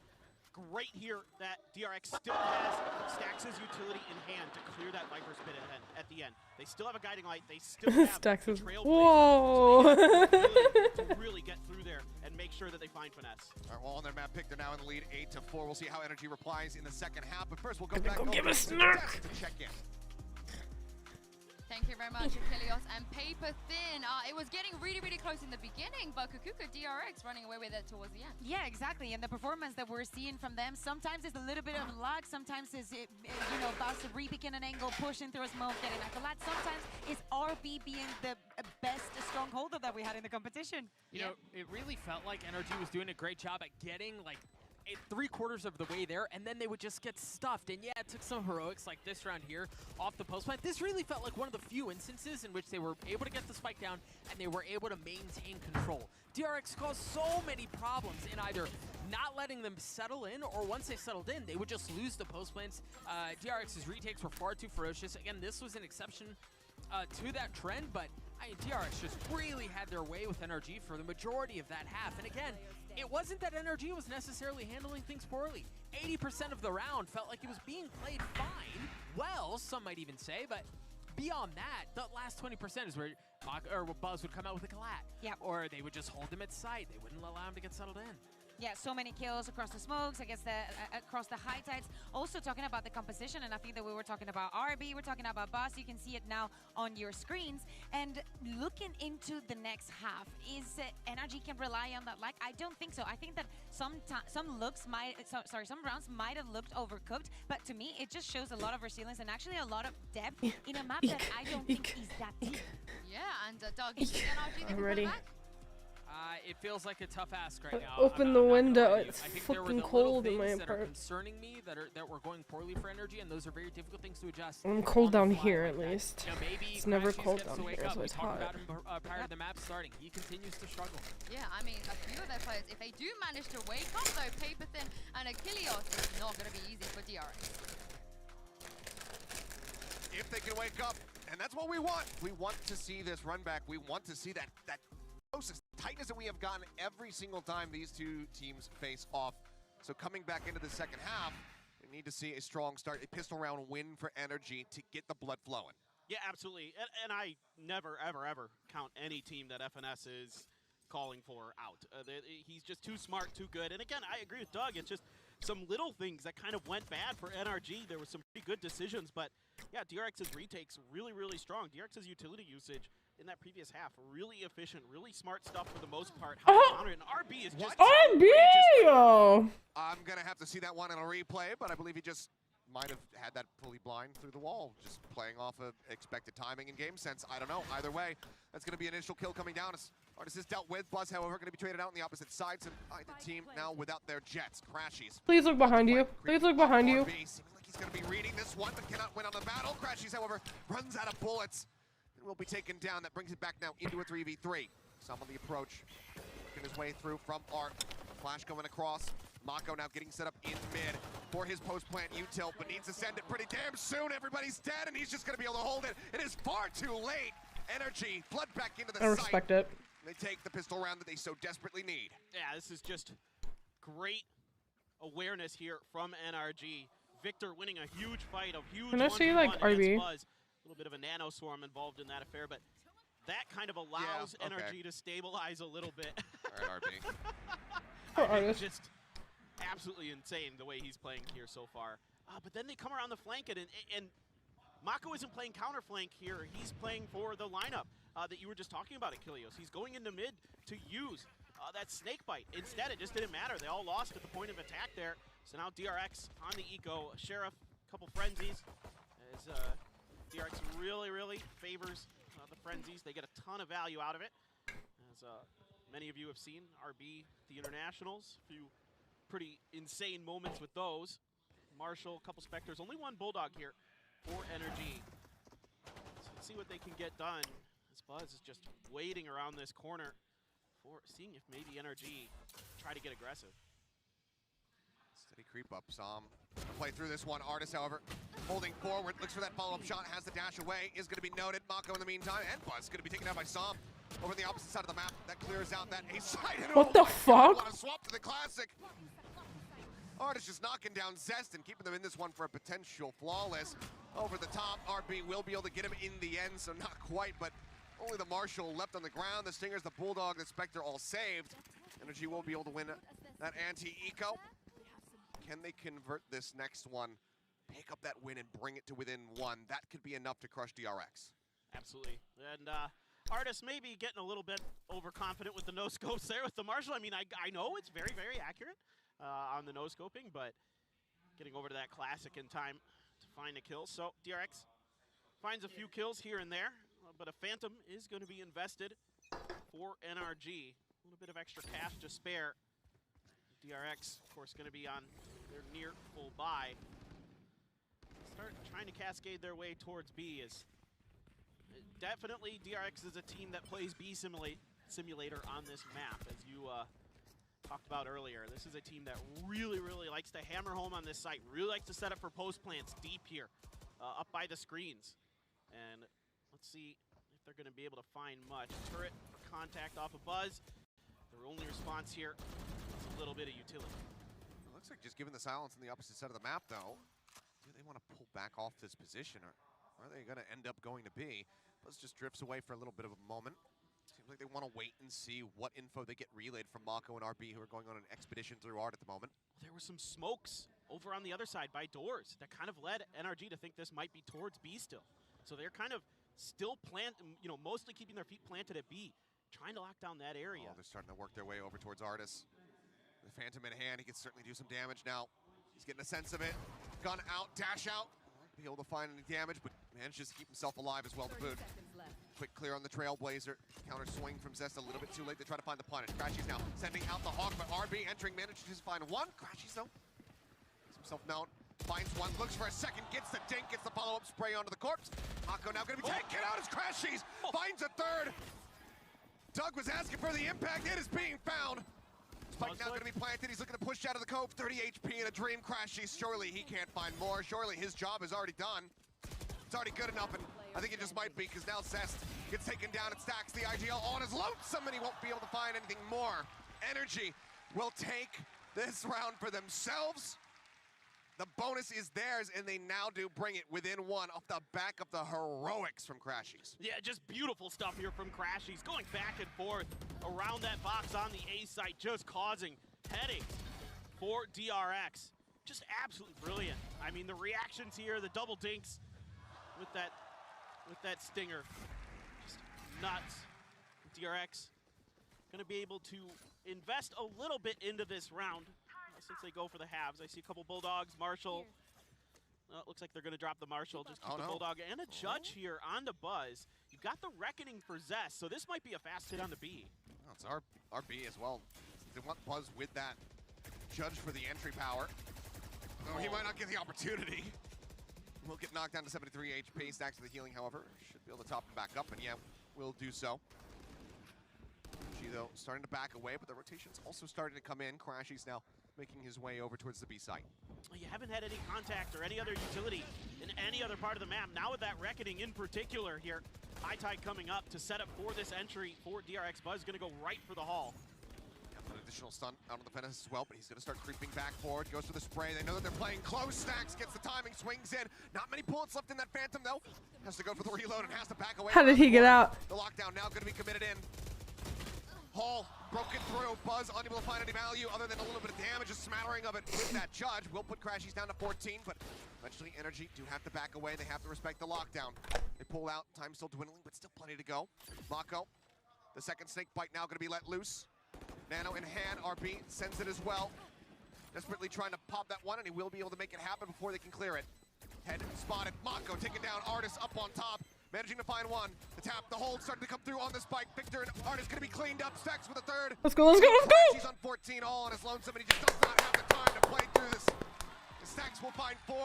great here that DRX still has Stax's utility in hand to clear that Viper's pit at the end. They still have a guiding light. They still have Stax's. Trailblazer. Whoa! So they have the ability to really get through there and make sure that they find Finesse. All right, well, on their map pick, they're now in the lead 8-4. We'll see how NRG replies in the second half, but first we'll go back over give to a snack. to check in. Thank you very much, Achilles and Paper Thin. It was getting really, really close in the beginning, but Kukuka DRX running away with it towards the end. Yeah, exactly. And the performance that we're seeing from them, sometimes it's a little bit of luck, sometimes it's, Buzz re-picking an angle, pushing through a smoke, getting a collapse. Sometimes it's RB being the best strongholder that we had in the competition. You know, it really felt like NRG was doing a great job at getting, like, 3/4 of the way there, and then they would just get stuffed. And yeah, it took some heroics like this round here off the post plant. This really felt like one of the few instances in which they were able to get the spike down and they were able to maintain control. DRX caused so many problems in either not letting them settle in, or once they settled in, they would just lose the post plants. DRX's retakes were far too ferocious. Again, this was an exception to that trend, but DRX just really had their way with NRG for the majority of that half. And again, it wasn't that NRG was necessarily handling things poorly. 80% of the round felt like it was being played fine. Well, some might even say, but beyond that, the last 20% is where Buzz would come out with a collat. Yeah. Or they would just hold him at sight. They wouldn't allow him to get settled in. Yeah, so many kills across the smokes, across the high tides. Also talking about the composition, and I think that we were talking about RB, we're talking about Buzz. You can see it now on your screens. And looking into the next half, is NRG can rely on that? Like, I don't think so. I think that some rounds might have looked overcooked, but to me, it just shows a lot of resilience and actually a lot of depth in a map that I don't think is that deep. Yeah, and Doug, you think NRG they can ready. come back? It feels like a tough ask right now. Open the window. It's I think there were fucking the cold little in my things that are apartment. concerning me that were going poorly for NRG, and those are very difficult things to adjust. I'm cold on down the fly here like at that. least. You know, maybe It's never Crashies cold gets down to wake here, up. so We it's talked hot. about him prior to the map starting. He continues to struggle. Yeah, I mean, a few of their players, if they do manage to wake up though, Paperthin and Achilles, it's not going to be easy for DRX. If they can wake up, and that's what we want. We want to see this run back. We want to see that closest tightness that we have gotten every single time these two teams face off. So coming back into the second half, we need to see a strong start, a pistol round win for NRG to get the blood flowing. Yeah, absolutely. And I never, ever, ever count any team that FNS is calling for out. He's just too smart, too good. And again, I agree with Doug. It's just some little things that kind of went bad for NRG. There were some pretty good decisions, but yeah, DRX's retakes really, really strong. DRX's utility usage in that previous half, really efficient, really smart stuff for the most part. How to counter it, and RB is just RB! I'm gonna have to see that one in a replay, but I believe he just might have had that fully blind through the wall, just playing off of expected timing and game sense. I don't know. Either way, that's going to be an initial kill coming down. Artis is dealt with. Buzz, however, going to be traded out on the opposite side. So the team now without their jets. Crashies. Please look behind you. Please look behind you. Seeming like he's going to be reading this one, but cannot win on the battle. Crashies, however, runs out of bullets and will be taken down. That brings it back now into a 3v3. Some on the approach. Working his way through from Art. Flash going across. Mako now getting set up in mid for his post-plant util, but needs to send it pretty damn soon. Everybody's dead, and he's just going to be able to hold it. It is far too late. NRG flood back into the I respect it. They take the pistol round that they so desperately need. Yeah, this is just great awareness here from NRG. Victor winning a huge fight, a huge Can I see, like, RB? Buzz. A little bit of a nano swarm involved in that affair, but that kind of allows NRG to stabilize a little bit. All right, RB. Poor Artis. Just absolutely insane the way he's playing here so far. But then they come around the flank, and Mako isn't playing counter flank here. He's playing for the lineup that you were just talking about, Achilles. He's going into mid to use that snake bite. Instead, it just didn't matter. They all lost at the point of attack there. So now DRX on the eco. Sheriff, a couple frenzies. As DRX really, really favors the frenzies. They get a ton of value out of it. As many of you have seen, RB, the internationals, a few pretty insane moments with those. Marshall, a couple Spectres, only one Bulldog here for NRG. So let's see what they can get done. This Buzz is just waiting around this corner for seeing if maybe NRG try to get aggressive. Steady creep up, Som. Play through this one. Artis, however, holding forward, looks for that follow-up shot, has the dash away, is going to be noted. Mako in the meantime, and Buzz going to be taken out by Som. Over the opposite side of the map, that clears out that A side. What the fuck? Swap to the classic. Artis just knocking down Zest and keeping them in this one for a potential flawless. Over the top, RB will be able to get him in the end, so not quite, but only the Marshall left on the ground. The Stingers, the Bulldog, the Spectre all saved. NRG will be able to win that anti-eco. Can they convert this next one, pick up that win and bring it to within one? That could be enough to crush DRX. Absolutely. And Artis may be getting a little bit overconfident with the no-scopes there with the Marshall. I mean, I know it's very, very accurate on the no-scoping, but getting over to that classic in time to find a kill. So DRX finds a few kills here and there, but a Phantom is going to be invested for NRG. A little bit of extra cash to spare. DRX, of course, going to be on their near full buy. Start trying to cascade their way towards B. Is definitely DRX is a team that plays B simulator on this map, as you talked about earlier. This is a team that really, really likes to hammer home on this site, really likes to set up for post plants deep here, up by the screens. And let's see if they're going to be able to find much. Turret for contact off of Buzz. Their only response here is a little bit of utility. It looks like just given the silence on the opposite side of the map, though, do they want to pull back off this position, or are they going to end up going to B? Buzz just drifts away for a little bit of a moment. Seems like they want to wait and see what info they get relayed from Mako and RB, who are going on an expedition through Art at the moment. There were some smokes over on the other side by doors that kind of led NRG to think this might be towards B still. So they're kind of still mostly keeping their feet planted at B, trying to lock down that area. Oh, they're starting to work their way over towards Artis. The Phantom in hand, he can certainly do some damage now. He's getting a sense of it. Gun out, dash out. Won't be able to find any damage, but Manages to keep himself alive as well to boot. Quick clear on the Trailblazer. Counter swing from Zest a little bit too late to try to find the punish. Crashy's now sending out the Hawk, but RB entering, manages to find one. Crashy's though, makes himself known. Finds one, looks for a second, gets the dink, gets the follow-up spray onto the corpse. Mako now gonna be taken out as Crashies finds a third. Doug was asking for the impact, it is being found. Spike now gonna be planted, he's looking to push out of the cove. 30 HP in a dream. Crashies, surely he can't find more. Surely his job is already done. It's already good enough, and I think it just might be, because now Zest gets taken down and stacks the IGL on his lonesome, and he won't be able to find anything more. NRG will take this round for themselves. The bonus is theirs, and they now do bring it within one off the back of the heroics from Crashies. Yeah, just beautiful stuff here from Crashies, going back and forth around that box on the A site, just causing headaches for DRX. Just absolutely brilliant. I mean, the reactions here, the double dinks with that stinger, just nuts. DRX gonna be able to invest a little bit into this round. Since they go for the halves. I see a couple Bulldogs, Marshall. It looks like they're going to drop the Marshall. Just keep the Bulldog and a Judge here on the Buzz. You got the Reckoning for Zest, so this might be a fast hit on the B. Well, it's our B as well. They want Buzz with that Judge for the entry power. Oh, he might not get the opportunity. Will get knocked down to 73 HP. Stacks to the healing, however. Should be able to top him back up, and yeah, will do so. She, though, starting to back away, but the rotation's also starting to come in. Crashy's now making his way over towards the B site. You haven't had any contact or any other utility in any other part of the map. Now with that Reckoning in particular here, High Tide coming up to set up for this entry for DRX. Buzz going to go right for the Hall. An additional stun out on the fence as well, but he's going to start creeping back forward. Goes for the spray. They know that they're playing close. Stacks gets the timing, swings in. Not many bullets left in that Phantom, though. Has to go for the reload and has to back away. How did he get out? The lockdown now going to be committed in. Hall broken through. Buzz unable to find any value other than a little bit of damage, a smattering of it with that Judge. Will put Crashies down to 14, but eventually NRG do have to back away. They have to respect the lockdown. They pull out. Time still dwindling, but still plenty to go. Mako, the second snake bite now going to be let loose. Nano in hand. RB sends it as well. Desperately trying to pop that one, and he will be able to make it happen before they can clear it. Head spotted. Mako taking down Artis up on top. Managing to find one. The tap, the hold starting to come through on the spike. Victor and Artis going to be cleaned up. Stacks with a third. Let's go, let's go, let's go! She's on 14 all on his lonesome, and he just does not have the time to play through this. Stacks will find 4.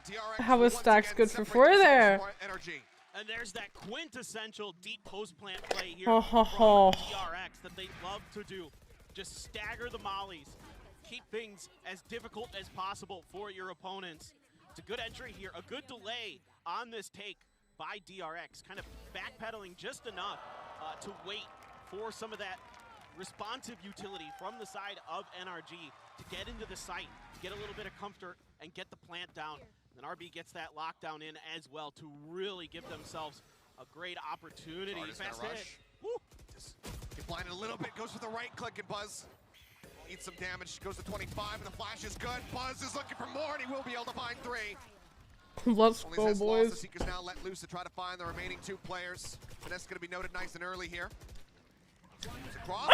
DRX How was Stacks good for 4 there? NRG. And there's that quintessential deep post plant play here Oh, from DRX that they love to do. Just stagger the mollies. Keep things as difficult as possible for your opponents. It's a good entry here, a good delay on this take by DRX, kind of backpedaling just enough to wait for some of that responsive utility from the side of NRG to get into the site, get a little bit of comfort, and get the plant down. And then RB gets that lockdown in as well to really give themselves a great opportunity. Fast hit. Woo. Just get blinded a little bit, goes for the right click, and Buzz eats some damage, goes to 25, and the flash is good. Buzz is looking for more, and he will be able to find 3. Let's Only go, Zest lost. boys. The Seekers now let loose to try to find the remaining 2 players. Finesse going to be noted nice and early here. Across.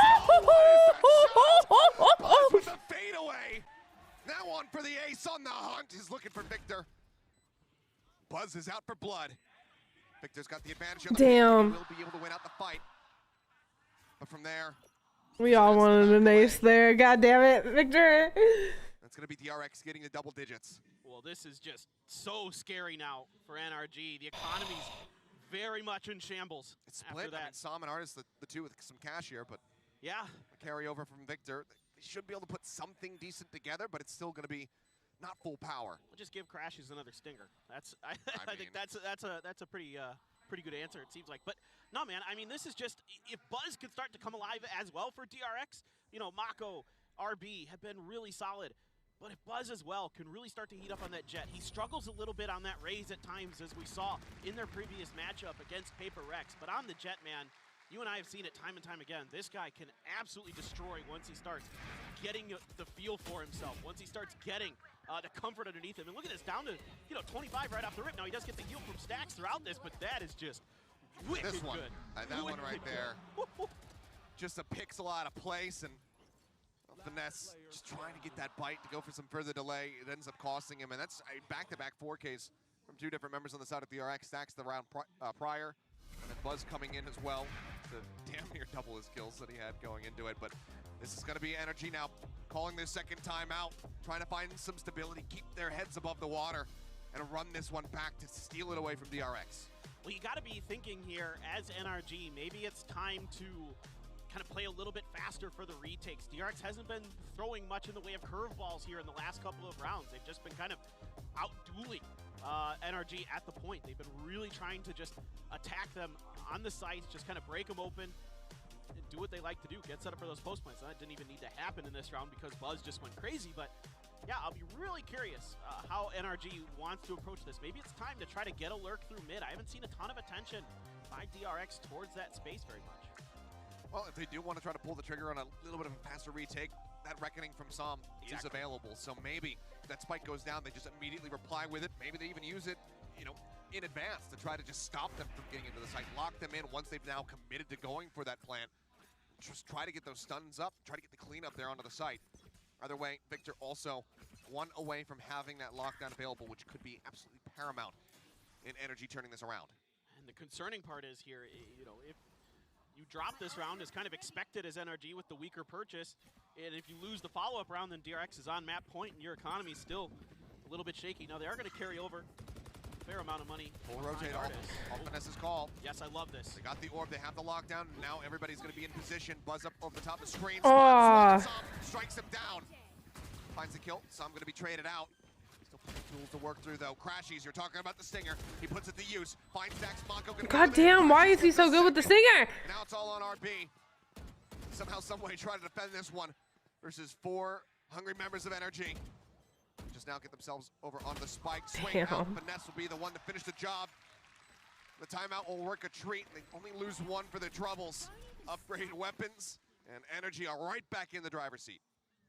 Buzz with a fadeaway. That one for the ace on the hunt. He's looking for Victor. Buzz is out for blood. Victor's got the advantage. Damn. He will be able to win out the fight. But from there, We all wanted an ace there. God damn it, Victor. that's going to be DRX getting the double digits. Well, this is just so scary now for NRG. The economy's very much in shambles. It's split. After that. I mean, Sam and Artis, the 2 with some cash here, but yeah, a carry over from Victor. They should be able to put something decent together, but it's still going to be not full power. we'll just give Crashies another stinger. I think that's a pretty good answer, it seems like. But no, man, I mean, this is just, if Buzz could start to come alive as well for DRX, you know, Mako, RB have been really solid. But if Buzz as well can really start to heat up on that Jet, he struggles a little bit on that Raze at times, as we saw in their previous matchup against Paper Rex. But on the Jet, man, you and I have seen it time and time again. This guy can absolutely destroy once he starts getting the feel for himself, once he starts getting the comfort underneath him. And look at this, down to 25 right off the rip. Now he does get the heal from Stacks throughout this, but that is just wicked This one, good. that one right there, just a pixel out of place, and Finesse just trying to get that bite to go for some further delay. It ends up costing him, and that's back-to-back 4Ks from two different members on the side of the DRX. Stacks the round prior, and then Buzz coming in as well to damn near double his kills that he had going into it. But this is going to be NRG now calling their second time out, trying to find some stability, keep their heads above the water, and run this one back to steal it away from DRX. Well, you got to be thinking here as NRG, maybe it's time to kind of play a little bit faster for the retakes. DRX hasn't been throwing much in the way of curveballs here in the last couple of rounds. They've just been kind of out-dueling NRG at the point. They've been really trying to just attack them on the sites, just kind of break them open, and do what they like to do, get set up for those post plants. That didn't even need to happen in this round because Buzz just went crazy, but yeah, I'll be really curious how NRG wants to approach this. Maybe it's time to try to get a lurk through mid. I haven't seen a ton of attention by DRX towards that space very much. Well, if they do want to try to pull the trigger on a little bit of a faster retake, that Reckoning from Som is available. So maybe if that spike goes down, they just immediately reply with it. Maybe they even use it, you know, in advance to try to just stop them from getting into the site, lock them in once they've now committed to going for that plant. Just try to get those stuns up, try to get the cleanup there onto the site. Either way, Victor also one away from having that lockdown available, which could be absolutely paramount in NRG turning this around. And the concerning part is here, you know, if you drop this round as kind of expected as NRG with the weaker purchase, and if you lose the follow-up round, then DRX is on map point and your economy is still a little bit shaky. Now they are going to carry over a fair amount of money. Full rotate off Vanessa's call. Yes, I love this. They got the orb, they have the lockdown, and now everybody's going to be in position. Buzz up over the top of the screen. Strikes him down. Finds the kill. Some going to be traded out. Still plenty of tools to work through, though. Crashies, you're talking about the Stinger. He puts it to use. Finds Dax. Mako. God damn, why is he so good with the Stinger? Now it's all on RB. Somehow, someway, try to defend this one versus 4 hungry members of NRG. Just now get themselves over on the spike. Swing out. Finesse will be the one to finish the job. The timeout will work a treat. They only lose 1 for their troubles. Upgraded weapons, and NRG are right back in the driver's seat.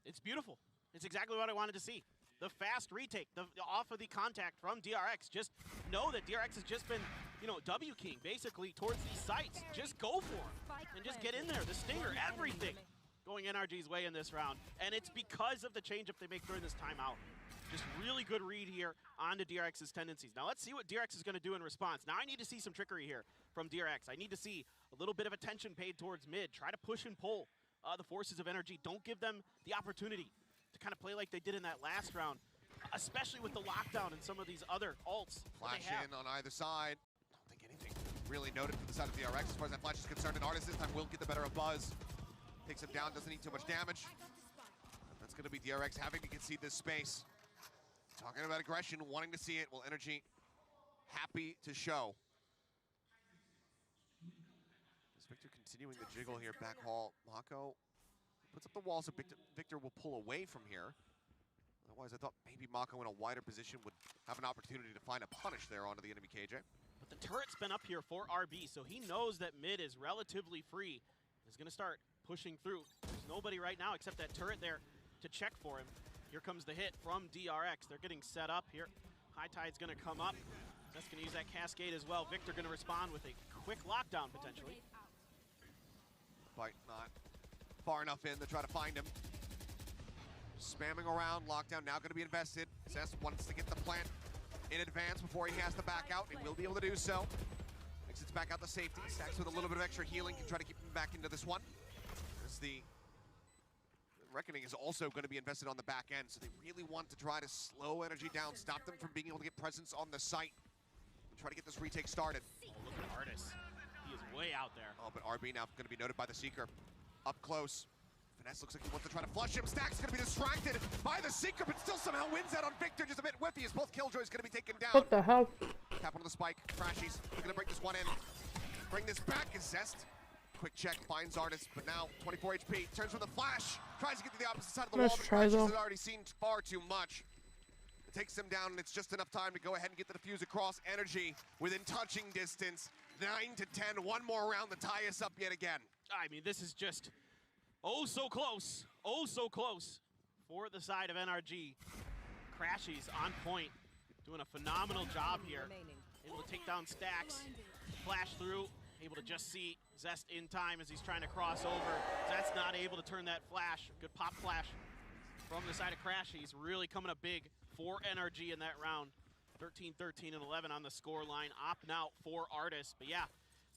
It's beautiful. It's exactly what I wanted to see. The fast retake, off of the contact from DRX. Just know that DRX has just been, you know, W-king basically towards these sites. Just go for them and just get in there. The Stinger, everything going NRG's way in this round. And it's because of the changeup they make during this timeout. Just really good read here onto DRX's tendencies. Now let's see what DRX is going to do in response. Now I need to see some trickery here from DRX. I need to see a little bit of attention paid towards mid. Try to push and pull the forces of NRG. Don't give them the opportunity to kind of play like they did in that last round, especially with the lockdown and some of these other ults. Flash in on either side. Don't think anything really noted from the side of DRX as far as that flash is concerned. And Artist this time will get the better of Buzz. Takes him down, doesn't need too much damage. That's going to be DRX having to concede this space. Talking about aggression, wanting to see it. Well, NRG happy to show. Is Victor continuing the jiggle here, back hall. Mako puts up the wall so Victor will pull away from here. Otherwise, I thought maybe Mako in a wider position would have an opportunity to find a punish there onto the enemy KJ. But the turret's been up here for RB, so he knows that mid is relatively free. He's going to start pushing through. There's nobody right now except that turret there to check for him. Here comes the hit from DRX. They're getting set up here. High Tide's going to come up. That's going to use that cascade as well. Victor going to respond with a quick lockdown potentially. Fight not far enough in to try to find him. Spamming around, lockdown now going to be invested. Zest wants to get the plant in advance before he has to back out. He will be able to do so. Exits back out the safety. Stacks with a little bit of extra healing, can try to keep him back into this one. As the Reckoning is also going to be invested on the back end, so they really want to try to slow NRG down, stop them from being able to get presence on the site, and try to get this retake started. Oh, look at Artis. He is way out there. Oh, but RB now going to be noted by the Seeker. Up close. Finesse looks like he wants to try to flush him. Stack's going to be distracted by the Seeker, but still somehow wins out on Victor. Just a bit whiffy as both Killjoys going to be taken down. What the hell? Tap onto the spike. Crashies. They're going to break this one in. Bring this back is Zest. Quick check, finds Artist, but now 24 HP. Turns from the flash. Tries to get to the opposite side of the wall, but Crashies has already seen far too much. It takes him down, and it's just enough time to go ahead and get the defuse across. NRG within touching distance. 9 to 10. One more round to tie us up yet again. I mean, this is just oh so close. Oh so close for the side of NRG. Crashies on point. Doing a phenomenal job here. Able to take down Stacks. Flash through. Able to just see Zest in time as he's trying to cross over. Zest not able to turn that flash. Good pop flash from the side of Crashies. Really coming up big for NRG in that round. 13, 13, and 11 on the score line. Op now for Artis. But yeah,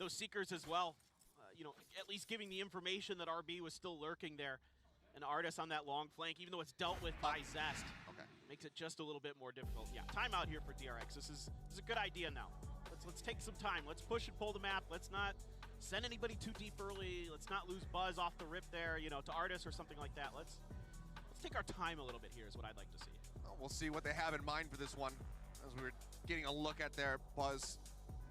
those Seekers as well, you know, at least giving the information that RB was still lurking there. And Artis on that long flank, even though it's dealt with by Zest, makes it just a little bit more difficult. Yeah, timeout here for DRX. This is a good idea now. Let's take some time. Let's push and pull the map. Let's not send anybody too deep early. Let's not lose Buzz off the rip there, you know, to Artis or something like that. Let's take our time a little bit here is what I'd like to see. Well, we'll see what they have in mind for this one. As we were getting a look at their Buzz,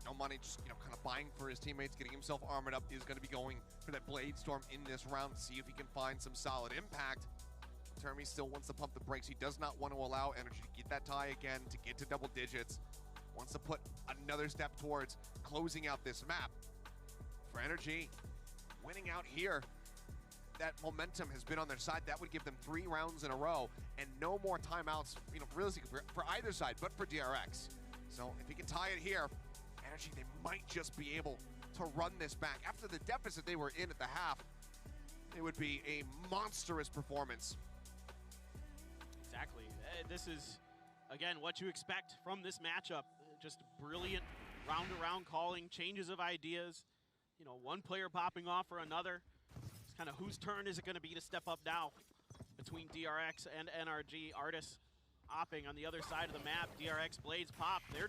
no money, just, you know, kind of buying for his teammates, getting himself armored up. He's going to be going for that Blade Storm in this round, see if he can find some solid impact. Termy still wants to pump the brakes. He does not want to allow NRG to get that tie again, to get to double digits. Wants to put another step towards closing out this map. For NRG, winning out here, that momentum has been on their side. That would give them 3 rounds in a row and no more timeouts, you know, realistically for either side, but for DRX. So if he can tie it here, NRG, they might just be able to run this back. After the deficit they were in at the half, it would be a monstrous performance. Exactly. This is, again, what you expect from this matchup. Just brilliant round-to-round calling, changes of ideas. You know, one player popping off for another. It's kind of whose turn is it going to be to step up now between DRX and NRG. Artis opping on the other side of the map. DRX Blades pop. They're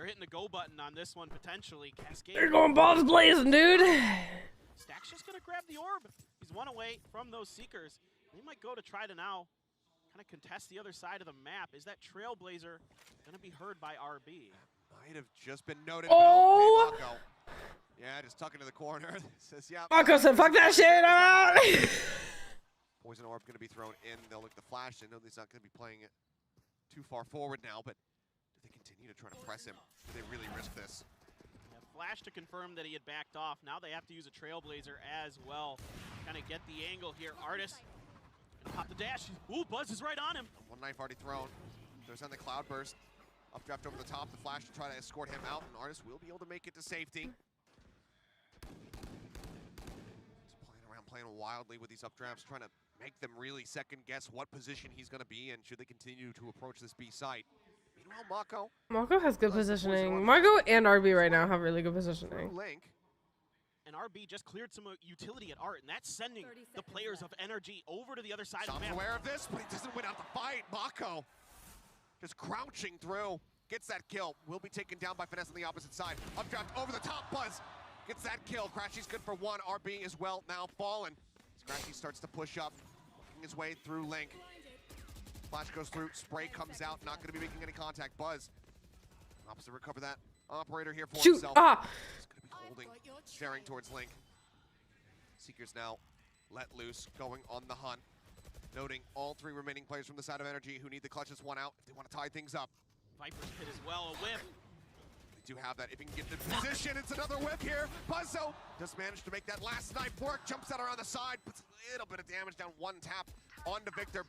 hitting the go button on this one potentially. Cascade. They're going balls blazing, dude. Stack's just going to grab the orb. He's one away from those Seekers. They might go to try to now kind of contest the other side of the map. Is that Trailblazer going to be heard by RB? Might have just been noted. Oh! Okay, Mako. Yeah, just tucking to the corner. Says, yeah. Mako said, fuck that shit, I'm out. Poison Orb going to be thrown in. They'll look to flash. They know he's not going to be playing it too far forward now, but do they continue to try to press him? Do they really risk this? Yeah, flash to confirm that he had backed off. Now they have to use a Trailblazer as well. Kind of get the angle here. Artis pop the dash. Ooh, Buzz is right on him. One knife already thrown. There's on the Cloud Burst. Updraft over the top. The flash to try to escort him out, and Artis will be able to make it to safety. Just playing around, playing wildly with these updrafts, trying to make them really second guess what position he's going to be in should they continue to approach this B site. Meanwhile, Mako has good positioning. Mako and RB right now have really good positioning. Link. And RB just cleared some utility at Art, and that's sending the players of NRG over to the other side of the map. Aware of this, but he doesn't win out the fight. Mako just crouching through, gets that kill. Will be taken down by Finesse on the opposite side. Updraft over the top, Buzz gets that kill. Crashy's good for 1. RB as well now fallen. Crashy starts to push up, making his way through Link. Flash goes through, spray comes out, not gonna be making any contact. Buzz, opposite recover that. Operator here for himself. He's gonna be holding, staring towards Link. Seekers now let loose, going on the hunt. Noting all 3 remaining players from the side of NRG who need the clutch this one out if they want to tie things up. Viper's Pit as well, a whip. We do have that if he can get the position. It's another whip here. Buzzo does manage to make that last knife work. Jumps out around the side, puts a little bit of damage down. 1 tap onto Victor.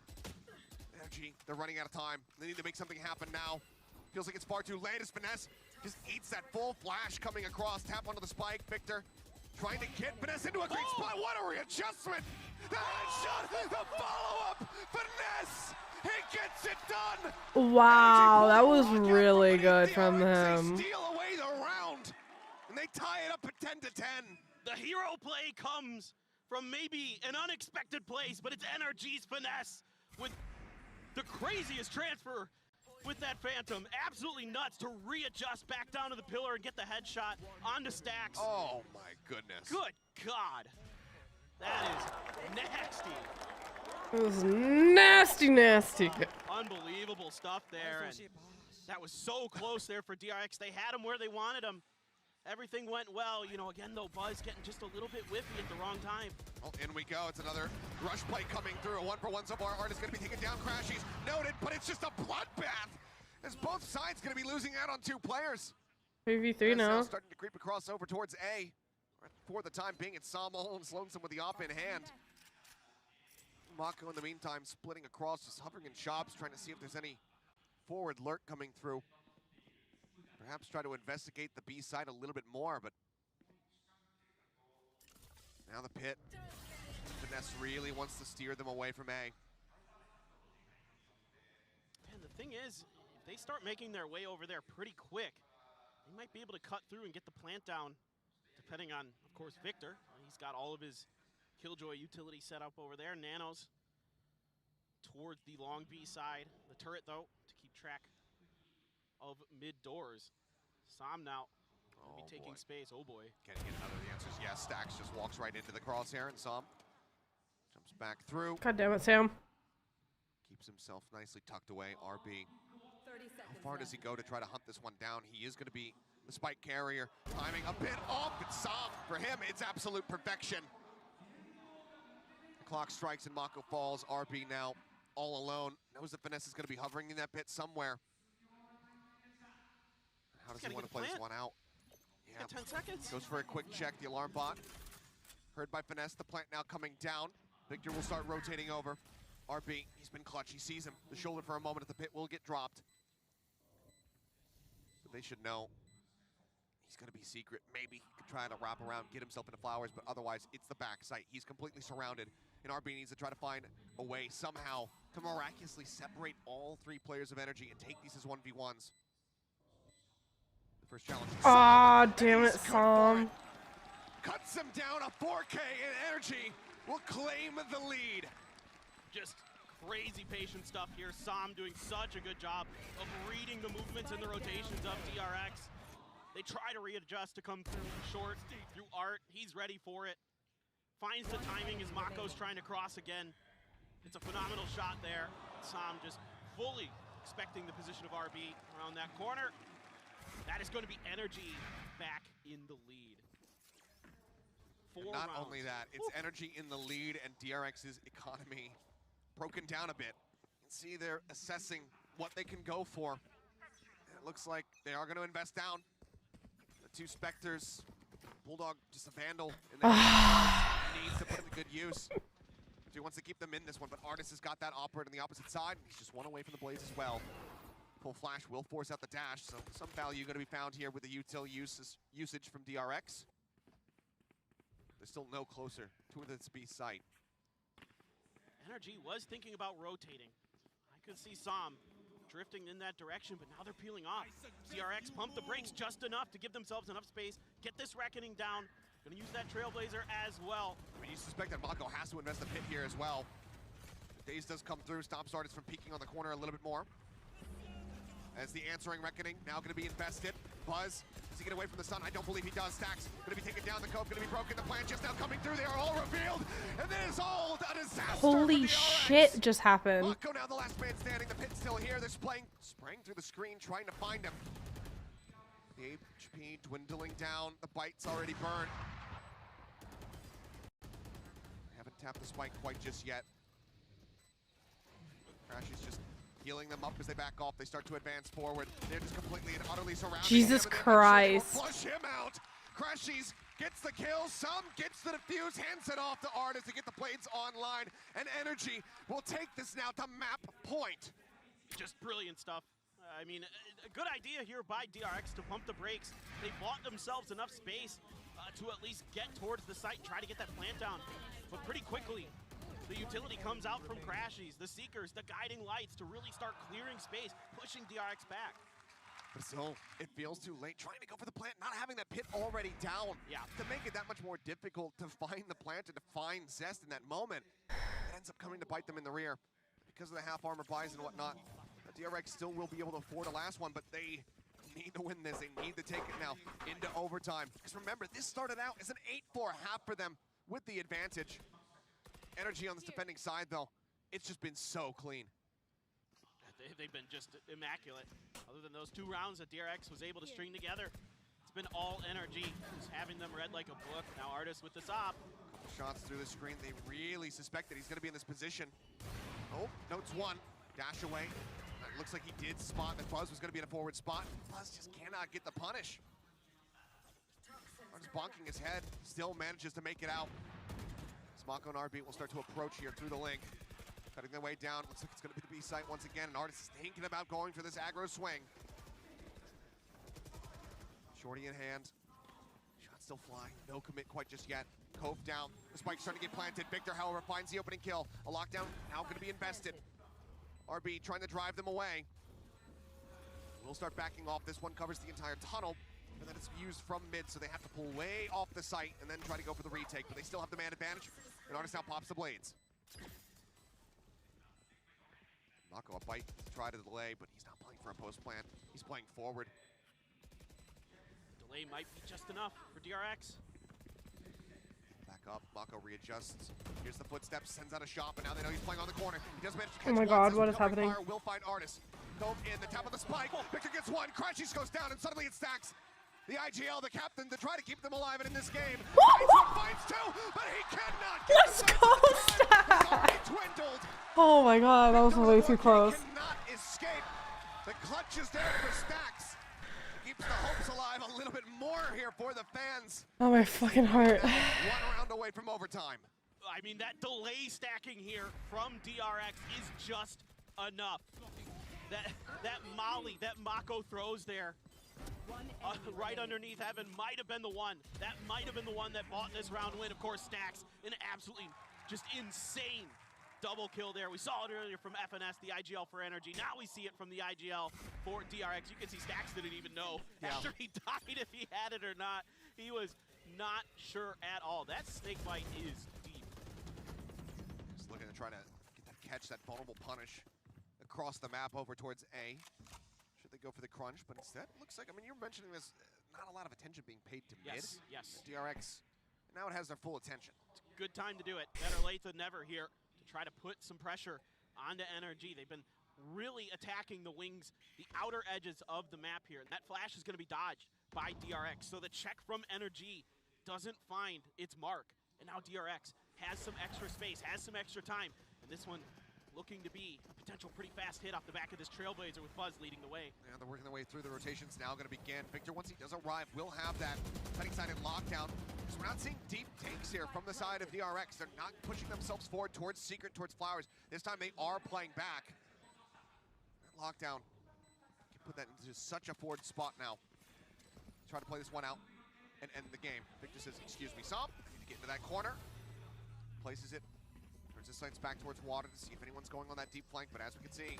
NRG, they're running out of time. They need to make something happen now. Feels like it's far too late as Finesse just eats that full flash coming across. Tap onto the spike. Victor trying to get Finesse into a great spot. What a readjustment! The headshot, the follow-up, Finesse! He gets it done! Wow, that was really good from him. They steal away the round, and they tie it up at 10-10. The hero play comes from maybe an unexpected place, but it's NRG's Finesse with the craziest transfer with that Phantom. Absolutely nuts to readjust back down to the pillar and get the headshot onto Stacks. Oh my goodness. Good God. That is nasty. It was nasty, nasty. Unbelievable stuff there. And that was so close there for DRX. They had him where they wanted him. Everything went well. You know, again, though, Buzz getting just a little bit whiffy at the wrong time. Well, in we go. It's another rush play coming through. A 1-for-1 so far. Art is going to be taken down. Crashy's noted, but it's just a bloodbath. As both sides going to be losing out on 2 players. 3v3 now. Starting to creep across over towards A. For the time being, it's Sawmole and Sloansome with the op in hand. Mako, in the meantime, splitting across, just hovering in shops, trying to see if there's any forward lurk coming through. Perhaps try to investigate the B side a little bit more, but now the pit. Finesse really wants to steer them away from A. And the thing is, if they start making their way over there pretty quick, they might be able to cut through and get the plant down, depending on, of course, Victor. He's got all of his Killjoy utility set up over there. Nanos towards the long B side. The turret, though, to keep track of mid doors. Sam now will be taking space. Oh boy. Can he get another of the answers? Yes, Stax just walks right into the crosshair, and Sam jumps back through. God damn it, Sam. Keeps himself nicely tucked away. RB. 30 seconds How far does he go to try to hunt this one down? He is going to be the spike carrier. Timing a bit off, but Sam, for him, it's absolute perfection. The clock strikes and Mako falls. RB now all alone. Knows that Finesse is going to be hovering in that pit somewhere. How does he want to play this one out? Yeah, 10 seconds. Goes for a quick check. The alarm bot. Heard by Finesse. The plant now coming down. Victor will start rotating over. RB, he's been clutch. He sees him. The shoulder for a moment at the pit will get dropped. But they should know he's going to be secret. Maybe he could try to wrap around, get himself into flowers, but otherwise it's the back site. He's completely surrounded, and RB needs to try to find a way somehow to miraculously separate all three players of Energy and take these as 1v1s. The first challenge. Aw, damn it, Sam. Cuts him down. A 4K in Energy will claim the lead. Just crazy patient stuff here. Sam doing such a good job of reading the movements and the rotations of DRX. They try to readjust to come through short, through Art. He's ready for it. Finds the timing as Mako's trying to cross again. It's a phenomenal shot there. Sam just fully expecting the position of RB around that corner. That is going to be Energy back in the lead. Not only that, it's Energy in the lead and DRX's economy broken down a bit. You can see they're assessing what they can go for. It looks like they are going to invest down. The two Spectres, Bulldog just a vandal, and then needs to put it to good use. So he wants to keep them in this one, but Artis has got that operate on the opposite side. He's just one away from the Blaze as well. Full flash will force out the dash, so some value going to be found here with the util usage from DRX. They're still no closer to the speed site. Energy was thinking about rotating. I could see Sam drifting in that direction, but now they're peeling off. DRX pumped the brakes just enough to give themselves enough space, get this Reckoning down. Gonna use that Trailblazer as well. I mean, you suspect that Mako has to invest a pit here as well. Daze does come through, stops Artis from peeking on the corner a little bit more. As the answering Reckoning now gonna be invested. Buzz, does he get away from the sun? I don't believe he does. Stax gonna be taken down, the Cove gonna be broken, the plant just now coming through, they are all revealed, and then it's all a disaster. Holy shit just happened. Mako now the last man standing, the pit's still here, they're spraying through the screen, trying to find him. The HP dwindling down, the bite's already burned. Haven't tapped the spike quite just yet. Crash is just healing them up as they back off. They start to advance forward. They're just completely and utterly surrounded. Jesus Christ. Flush him out. Crashies gets the kill. Some gets the defuse, hands it off to Artis to get the blades online. And Energy will take this now to map point. Just brilliant stuff. I mean, a good idea here by DRX to pump the brakes. They bought themselves enough space to at least get towards the site and try to get that plant down. But pretty quickly, the utility comes out from Crashies, the Seekers, the Guiding Lights to really start clearing space, pushing DRX back. But still, it feels too late. Trying to go for the plant, not having that pit already down. Yeah. To make it that much more difficult to find the plant and to find Zest in that moment. It ends up coming to bite them in the rear. Because of the half armor buys and whatnot, DRX still will be able to afford a last one, but they need to win this. They need to take it now into overtime. Because remember, this started out as an 8-4 half for them with the advantage. Energy on this defending side, though, it's just been so clean. They've been just immaculate. Other than those 2 rounds that DRX was able to string together, it's been all NRG, just having them read like a book. Now Artis with the SOP. Shots through the screen. They really suspect that he's going to be in this position. Oh, notes 1. Dash away. It looks like he did spot that Buzz was going to be in a forward spot. Buzz just cannot get the punish. Artis bonking his head, still manages to make it out. Mako and RB will start to approach here through the link. Cutting their way down. Looks like it's going to be the B site once again. And Artis is thinking about going for this aggro swing. Shorty in hand. Shot still flying. No commit quite just yet. Cove down. The spike's starting to get planted. Victor, however, finds the opening kill. A lockdown now going to be invested. RB trying to drive them away. They'll start backing off. This one covers the entire tunnel, and then it's used from mid, so they have to pull way off the site and then try to go for the retake, but they still have the man advantage, and Artist now pops the blades. Mako a bite to try to delay, but he's not playing for a post plant. He's playing forward. Delay might be just enough for DRX. Back up, Mako readjusts. Here's the footsteps, sends out a shot, but now they know he's playing on the corner. He does manage to catch Oh my one, god, says what is recovering happening? fire will find Artist. Go in, the tap of the spike. Victor gets one, Crashes goes down, and suddenly it stacks. The IGL, the captain, to try to keep them alive, and in this game, finds two, but he cannot get Let's go, Stack! dwindled. Oh my god, that was way too close. Cannot escape. The clutch is there for Stacks. Keeps the hopes alive a little bit more here for the fans. Oh my fucking heart. 1 round away from overtime. I mean, that delay stacking here from DRX is just enough. That Molly, that Mako throws there, right underneath Evan, might have been the one. That might have been the one that bought this round win. Of course, Stacks, an absolutely just insane double kill there. We saw it earlier from FNS, the IGL for NRG. Now we see it from the IGL for DRX. You can see Stacks didn't even know after he died if he had it or not. He was not sure at all. That snake bite is deep. Just looking to try to get that catch, that vulnerable punish across the map over towards A. Should they go for the crunch? But instead, it looks like, I mean, you're mentioning this, not a lot of attention being paid to mid. Yes. DRX, now it has their full attention. It's a good time to do it. Better late than never here to try to put some pressure onto NRG. They've been really attacking the wings, the outer edges of the map here. And that flash is going to be dodged by DRX. So the check from NRG doesn't find its mark. And now DRX has some extra space, has some extra time. And this one looking to be a potential pretty fast hit off the back of this Trailblazer with Buzz leading the way. Yeah, they're working their way through. The rotation's now going to begin. Victor, once he does arrive, will have that cutting side in lockdown. So we're not seeing deep takes here from the side of DRX. They're not pushing themselves forward towards Secret, towards Flowers. This time they are playing back. That lockdown can put that into such a forward spot now. Try to play this one out and end the game. Victor says, excuse me, Som. I need to get into that corner. Places it. Turns his sights back towards water to see if anyone's going on that deep flank, but as we can see,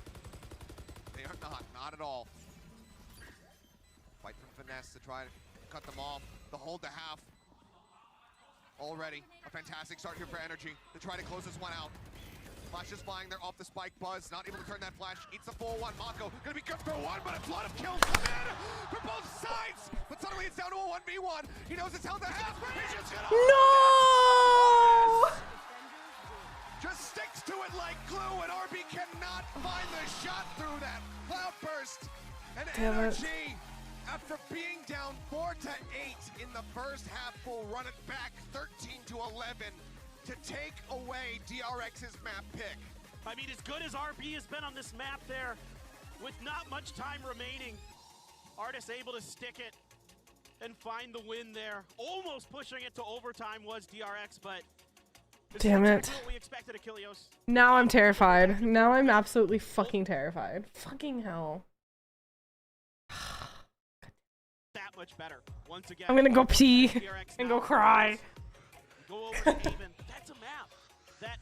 they are not at all. Fight from Finesse to try to cut them off. The hold to half. Already a fantastic start here for NRG to try to close this one out. Flash is flying, they're off the spike. Buzz not able to turn that flash, eats the full one. Mako gonna be good for one, but a flood of kills come in for both sides. But suddenly it's down to a 1v1. He knows it's held to half. He's just gonna No! just sticks to it like glue, and RB cannot find the shot through that cloudburst. And Damn it. NRG, after being down 4-8 in the first half, will run it back 13-11 to take away DRX's map pick. I mean, as good as RB has been on this map there, with not much time remaining, Artis able to stick it and find the win there. Almost pushing it to overtime was DRX, but Damn it. what we expected, Achilleos. Now I'm terrified. Now I'm absolutely fucking terrified. Fucking hell. That much better. Once again, I'm gonna go pee DRX and now go cry. Go over to even. That's a map that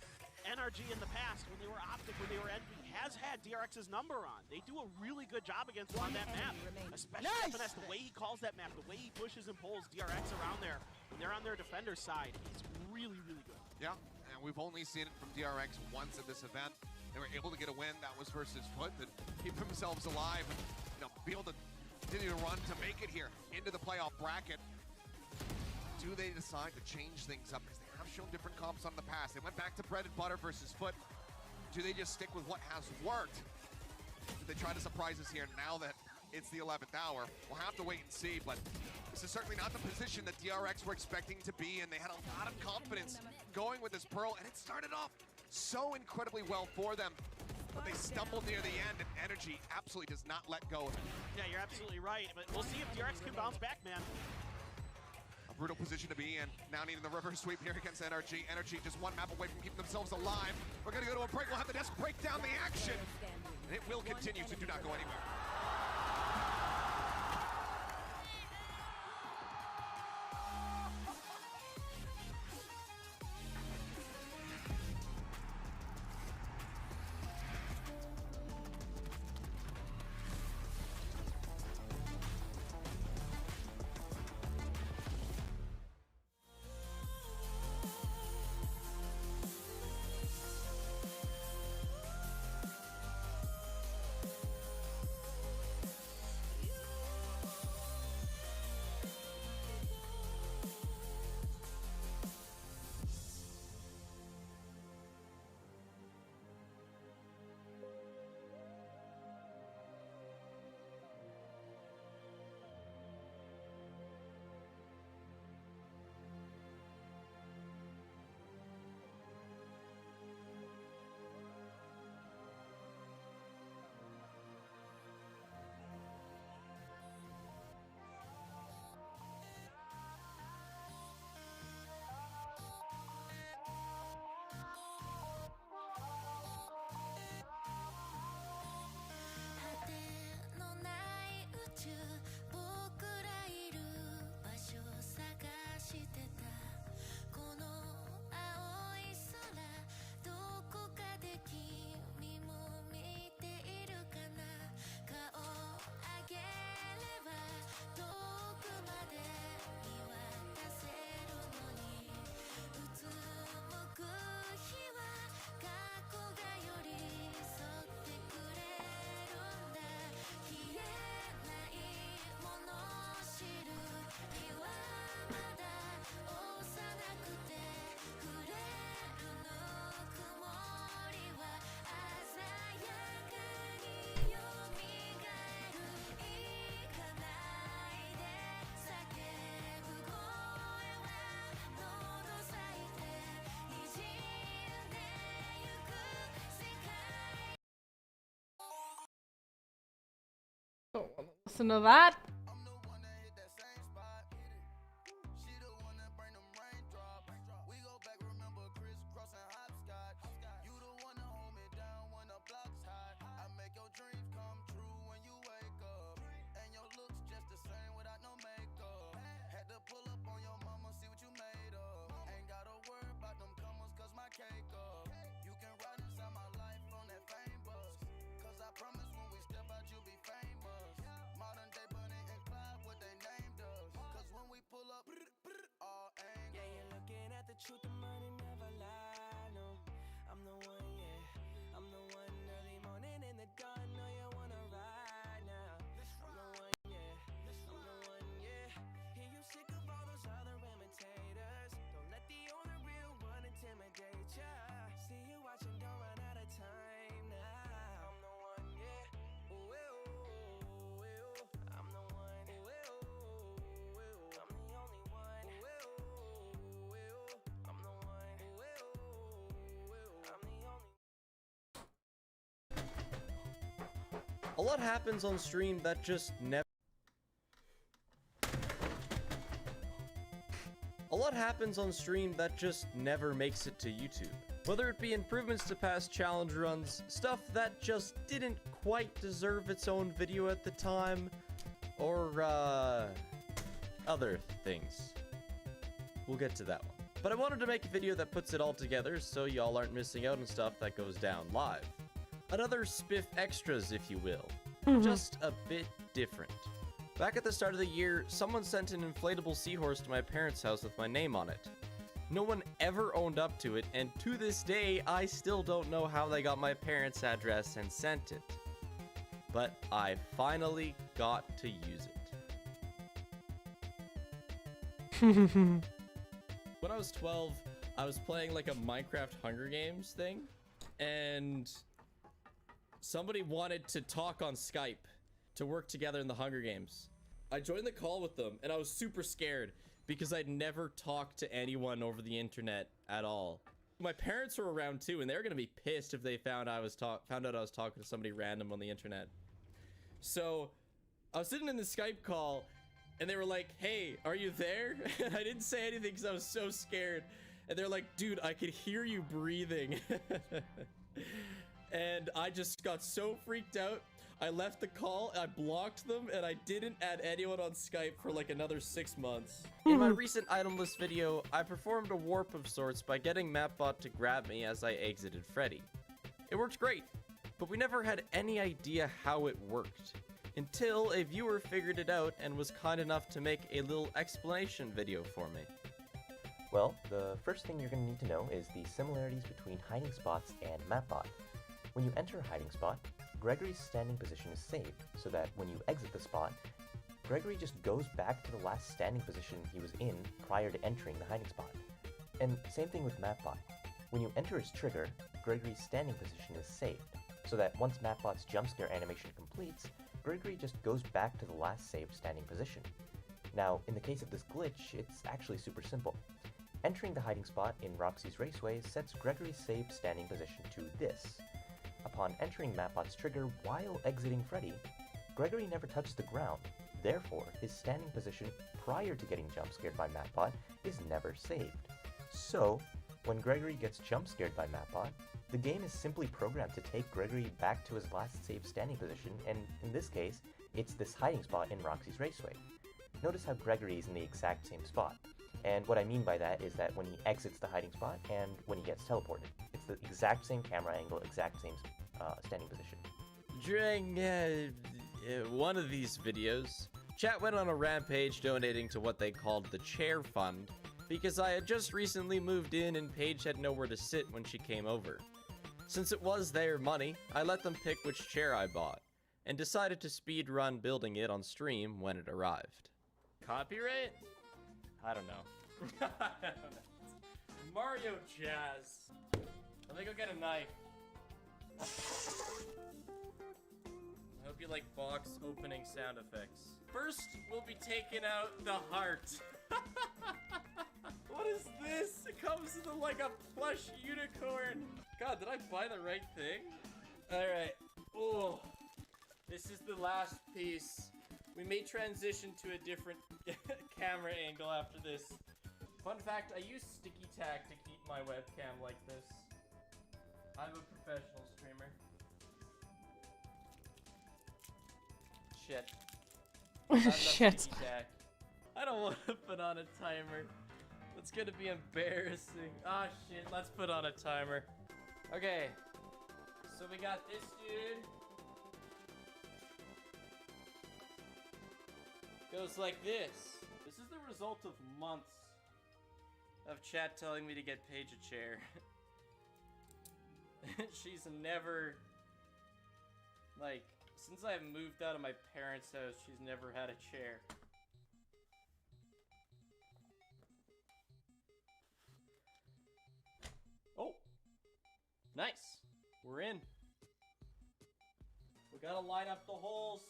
NRG in the past, when they were Optic, when they were Envy, has had DRX's number on. They do a really good job against them on that map. Especially FNS, the way he calls that map, the way he pushes and pulls DRX around there, when they're on their defender side, it's really, really good. Yeah, and we've only seen it from DRX once at this event. They were able to get a win. That was versus Foot, to keep themselves alive and be able to continue to run to make it here into the playoff bracket. Do they decide to change things up? Because they have shown different comps on the past. They went back to bread and butter versus Foot. Do they just stick with what has worked? Do they try to surprise us here now that it's the 11th hour? We'll have to wait and see, but this is certainly not the position that DRX were expecting to be in. They had a lot of confidence going with this Pearl, and it started off so incredibly well for them. But they stumbled near the end, and NRG absolutely does not let go of it. Yeah, you're absolutely right, but we'll see if DRX can bounce back, man. A brutal position to be in. Now needing the reverse sweep here against NRG. NRG just one map away from keeping themselves alive. We're going to go to a break. We'll have the desk break down the action. And it will continue, so do not go anywhere. Don't want to listen to that. Truth, the money never lie, no. I'm the one, yeah. I'm the one early morning in the dawn. Know you wanna ride now. I'm the one, yeah. I'm the one, yeah. Hear you sick of all those other imitators. Don't let the only real one intimidate ya. See you watching, don't run out of time now. I'm the one, yeah. Ooh, ooh, ooh, ooh. I'm the one. Ooh, ooh, ooh, ooh. I'm the only one. Ooh, ooh. A lot happens on stream that just never... A lot happens on stream that just never makes it to YouTube. Whether it be improvements to past challenge runs, stuff that just didn't quite deserve its own video at the time, or, other things. We'll get to that one. But I wanted to make a video that puts it all together so y'all aren't missing out on stuff that goes down live. Another spiff extras, if you will. Just a bit different. Back at the start of the year, someone sent an inflatable seahorse to my parents' house with my name on it. No one ever owned up to it, and to this day, I still don't know how they got my parents' address and sent it. But I finally got to use it. When I was 12, I was playing like a Minecraft Hunger Games thing, and somebody wanted to talk on Skype to work together in the Hunger Games. I joined the call with them, and I was super scared because I'd never talked to anyone over the internet at all. My parents were around too, and they were gonna be pissed if they found out I was talking to somebody random on the internet. So I was sitting in the Skype call, and they were like, "Hey, are you there?" And I didn't say anything because I was so scared. And they're like, "Dude, I could hear you breathing." And I just got so freaked out. I left the call, I blocked them, and I didn't add anyone on Skype for like another 6 months. In my recent item list video, I performed a warp of sorts by getting Mapbot to grab me as I exited Freddy. It worked great, but we never had any idea how it worked, until a viewer figured it out and was kind enough to make a little explanation video for me. Well, the first thing you're going to need to know is the similarities between hiding spots and Mapbot. When you enter a hiding spot, Gregory's standing position is saved, so that when you exit the spot, Gregory just goes back to the last standing position he was in prior to entering the hiding spot. And same thing with Mapbot. When you enter his trigger, Gregory's standing position is saved, so that once Mapbot's jump scare animation completes, Gregory just goes back to the last saved standing position. Now, in the case of this glitch, it's actually super simple. Entering the hiding spot in Roxy's Raceway sets Gregory's saved standing position to this. Upon entering Mapbot's trigger while exiting Freddy, Gregory never touches the ground. Therefore, his standing position prior to getting jump scared by Mapbot is never saved. So, when Gregory gets jump scared by Mapbot, the game is simply programmed to take Gregory back to his last saved standing position, and in this case, it's this hiding spot in Roxy's Raceway. Notice how Gregory is in the exact same spot. And what I mean by that is that when he exits the hiding spot and when he gets teleported, it's the exact same camera angle, exact same standing position. During one of these videos, chat went on a rampage donating to what they called the chair fund because I had just recently moved in and Paige had nowhere to sit when she came over. Since it was their money, I let them pick which chair I bought and decided to speedrun building it on stream when it arrived. Copyright? I don't know. Mario Jazz. Let me go get a knife. I hope you like box opening sound effects. First, we'll be taking out the heart. What is this? It comes in like a plush unicorn. God, did I buy the right thing? Alright. Oh, this This is the last piece. We may transition to a different camera angle after this. Fun fact, I use sticky tack to keep my webcam like this. I'm a professional streamer. Shit. Shit. Sticky tack. I don't want to put on a timer. That's gonna be embarrassing. Ah, shit. Let's put on a timer. Okay. So we got this dude. Goes like this. This is the result of months of chat telling me to get Paige a chair. She's never, like, since I've moved out of my parents' house, she's never had a chair. Oh, nice. We're in. We gotta line up the holes.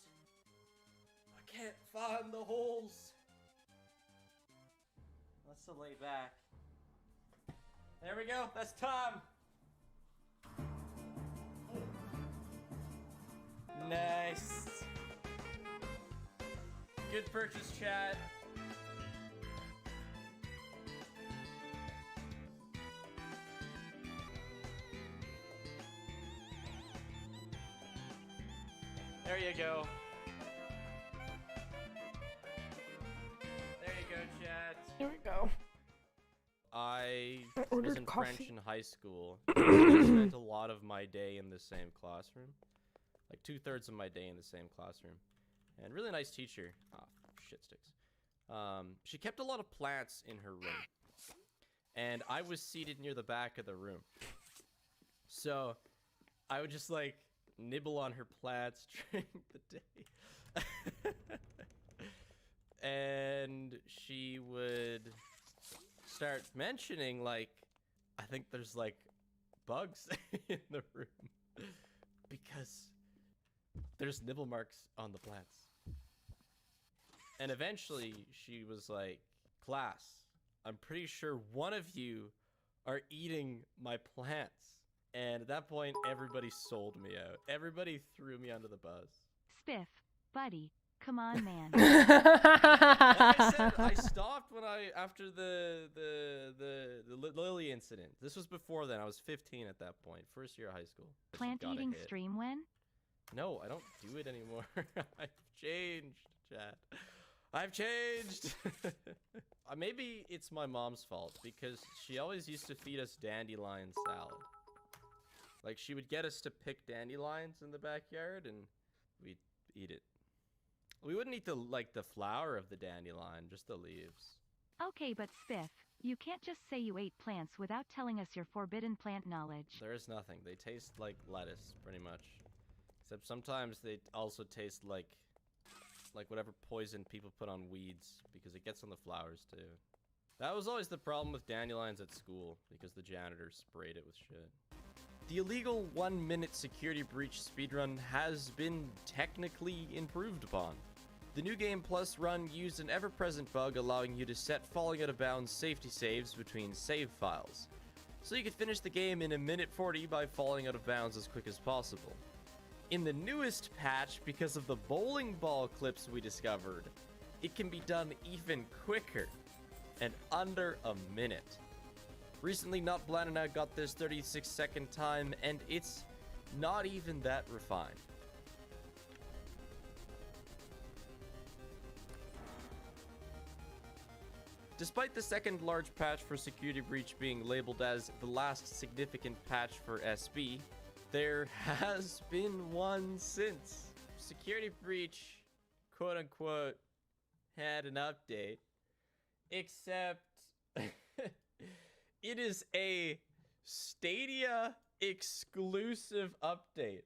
I can't find the holes. Let's lay back. There we go. That's time. Nice. Good purchase, chat. There you go. There you go, chat. There we go. I ordered was in coffee. French in high school. I spent a lot of my day in the same classroom. Like 2/3 of my day in the same classroom. And really nice teacher. Ah, shit sticks. She kept a lot of plants in her room. And I was seated near the back of the room. So I would just like nibble on her plants during the day. And she would start mentioning, like, I think there's like bugs in the room because there's nibble marks on the plants. And eventually she was like, class, I'm pretty sure one of you are eating my plants. And at that point, everybody sold me out. Everybody threw me under the bus. Spiff, buddy, come on, man. Like I said, I stopped when after the Lily incident. This was before then. I was 15 at that point, first year of high school. Plant Got a eating hit. stream when? No, I don't do it anymore. I've changed, chat. I've changed. Maybe it's my mom's fault because she always used to feed us dandelion salad. Like, she would get us to pick dandelions in the backyard and we'd eat it. We wouldn't eat the flower of the dandelion, just the leaves. Okay, but Spiff, you can't just say you ate plants without telling us your forbidden plant knowledge. There is nothing. They taste like lettuce, pretty much. Except sometimes they also taste like whatever poison people put on weeds, because it gets on the flowers too. That was always the problem with dandelions at school, because the janitor sprayed it with shit. The illegal 1-minute security breach speedrun has been technically improved upon. The New Game Plus run used an ever-present bug allowing you to set falling out of bounds safety saves between save files, so you could finish the game in 1:40 by falling out of bounds as quick as possible. In the newest patch, because of the bowling ball clips we discovered, it can be done even quicker, and under a minute. Recently, Not Bland and I got this 36-second time, and it's not even that refined. Despite the second large patch for Security Breach being labeled as the last significant patch for SB, there has been one since. Security Breach, quote-unquote, had an update, except it is a Stadia exclusive update.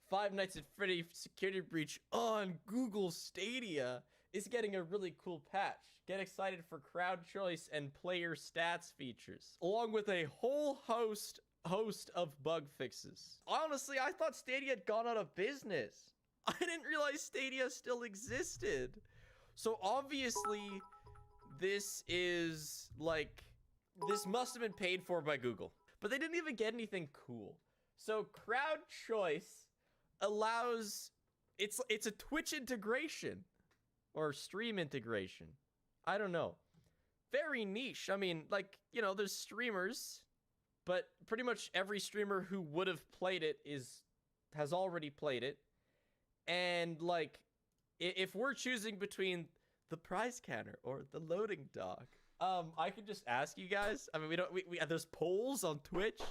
Five Nights at Freddy Security Breach on Google Stadia is getting a really cool patch. Get excited for crowd choice and player stats features, along with a whole host of bug fixes. Honestly, I thought Stadia had gone out of business. I didn't realize Stadia still existed. So obviously, this is like, this must have been paid for by Google. But they didn't even get anything cool. So crowd choice allows it's a Twitch integration or stream integration. I don't know. Very niche. I mean, like, you know, there's streamers, but pretty much every streamer who would have played it has already played it. And like, if we're choosing between the prize counter or the loading dock, I could just ask you guys. I mean, we there's polls on Twitch.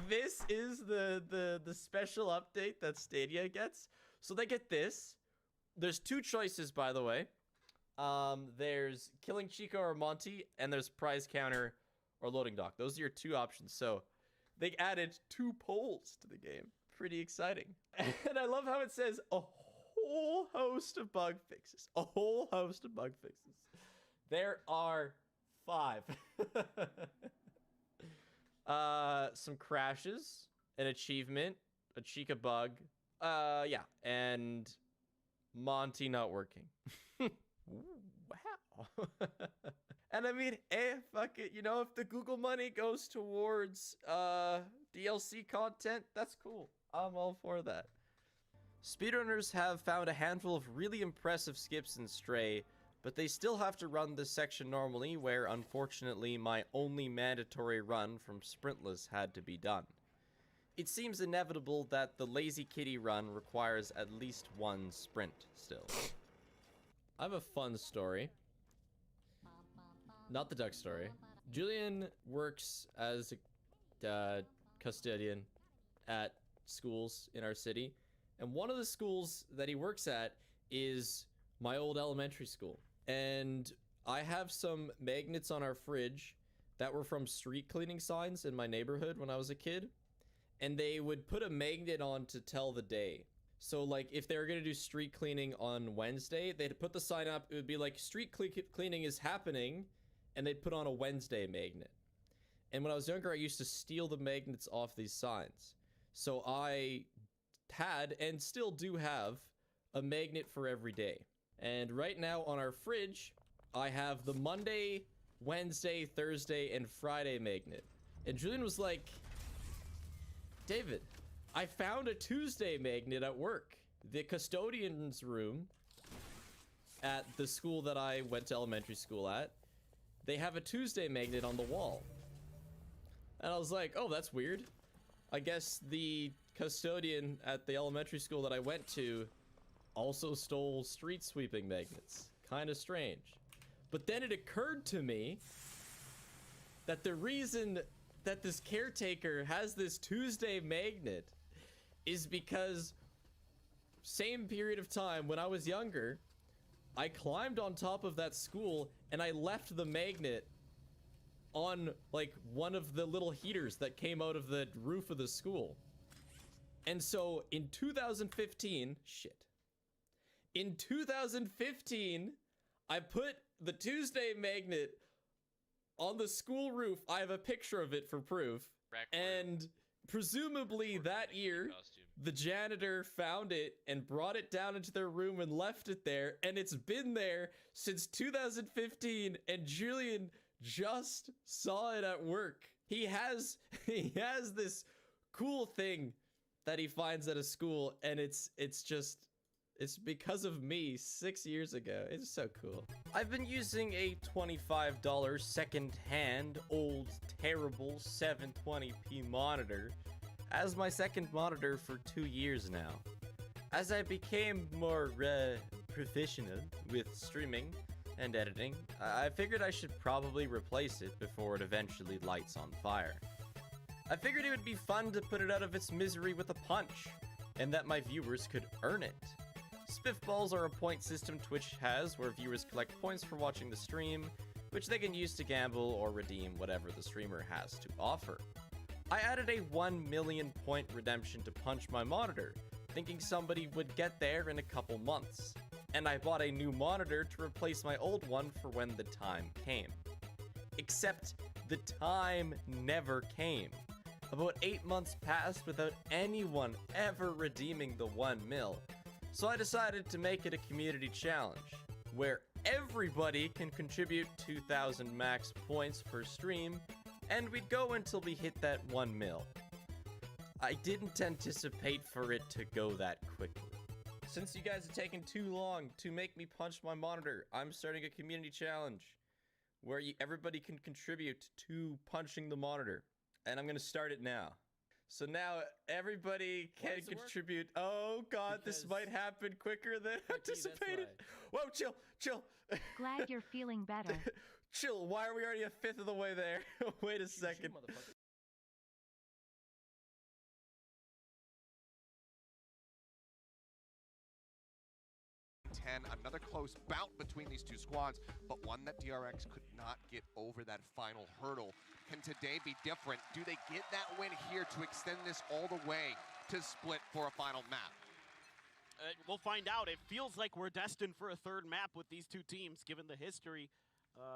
This is the special update that Stadia gets. So they get this. There's two choices, by the way. There's killing Chico or Monty, and there's prize counter or loading dock. Those are your two options. So they added 2 polls to the game. Pretty exciting. And I love how it says a whole host of bug fixes. A whole host of bug fixes. There are 5. Some crashes, an achievement, a Chica bug, yeah, and Monty not working. Wow. And I mean, fuck it, you know, if the Google money goes towards DLC content, that's cool. I'm all for that. Speedrunners have found a handful of really impressive skips in Stray, but they still have to run this section normally, where unfortunately my only mandatory run from Sprintless had to be done. It seems inevitable that the Lazy Kitty run requires at least 1 sprint still. I have a fun story. Not the duck story. Julian works as a custodian at schools in our city, and one of the schools that he works at is my old elementary school. And I have some magnets on our fridge that were from street cleaning signs in my neighborhood when I was a kid. And they would put a magnet on to tell the day. So like if they were going to do street cleaning on Wednesday, they'd put the sign up. It would be like street cleaning is happening. And they'd put on a Wednesday magnet. And when I was younger, I used to steal the magnets off these signs. So I had and still do have a magnet for every day. And right now on our fridge, I have the Monday, Wednesday, Thursday, and Friday magnet. And Julian was like, David, I found a Tuesday magnet at work. The custodian's room at the school that I went to elementary school at, they have a Tuesday magnet on the wall. And I was like, oh, that's weird. I guess the custodian at the elementary school that I went to also stole street sweeping magnets. Kind of strange. But then it occurred to me that the reason that this caretaker has this Tuesday magnet is because same period of time when I was younger, I climbed on top of that school and I left the magnet on like one of the little heaters that came out of the roof of the school. And so in 2015, in 2015, I put the Tuesday magnet on the school roof. I have a picture of it for proof. And presumably that year, the janitor found it and brought it down into their room and left it there. And it's been there since 2015. And Julian just saw it at work. He has this cool thing that he finds at a school, and it's because of me 6 years ago. It's so cool. I've been using a $25 second-hand old terrible 720p monitor as my second monitor for 2 years now. As I became more professional with streaming and editing, I figured I should probably replace it before it eventually lights on fire. I figured it would be fun to put it out of its misery with a punch, and that my viewers could earn it. Spiffballs are a point system Twitch has where viewers collect points for watching the stream, which they can use to gamble or redeem whatever the streamer has to offer. I added a 1 million point redemption to punch my monitor, thinking somebody would get there in a couple months. And I bought a new monitor to replace my old one for when the time came. Except the time never came. About 8 months passed without anyone ever redeeming the 1 mil. So I decided to make it a community challenge, where everybody can contribute 2,000 max points per stream, and we'd go until we hit that 1 mil. I didn't anticipate for it to go that quickly. since you guys are taking too long to make me punch my monitor, I'm starting a community challenge where everybody can contribute to punching the monitor. And I'm going to start it now. So now everybody can contribute. Oh God, this might happen quicker than anticipated. Whoa, chill. Glad you're feeling better. Chill, why are we already a fifth of the way there? Wait a second. 10, another close bout between these two squads, but one that DRX could not get over that final hurdle. Can today be different? Do they get that win here to extend this all the way to split for a final map? We'll find out. It feels like we're destined for a third map with these two teams, given the history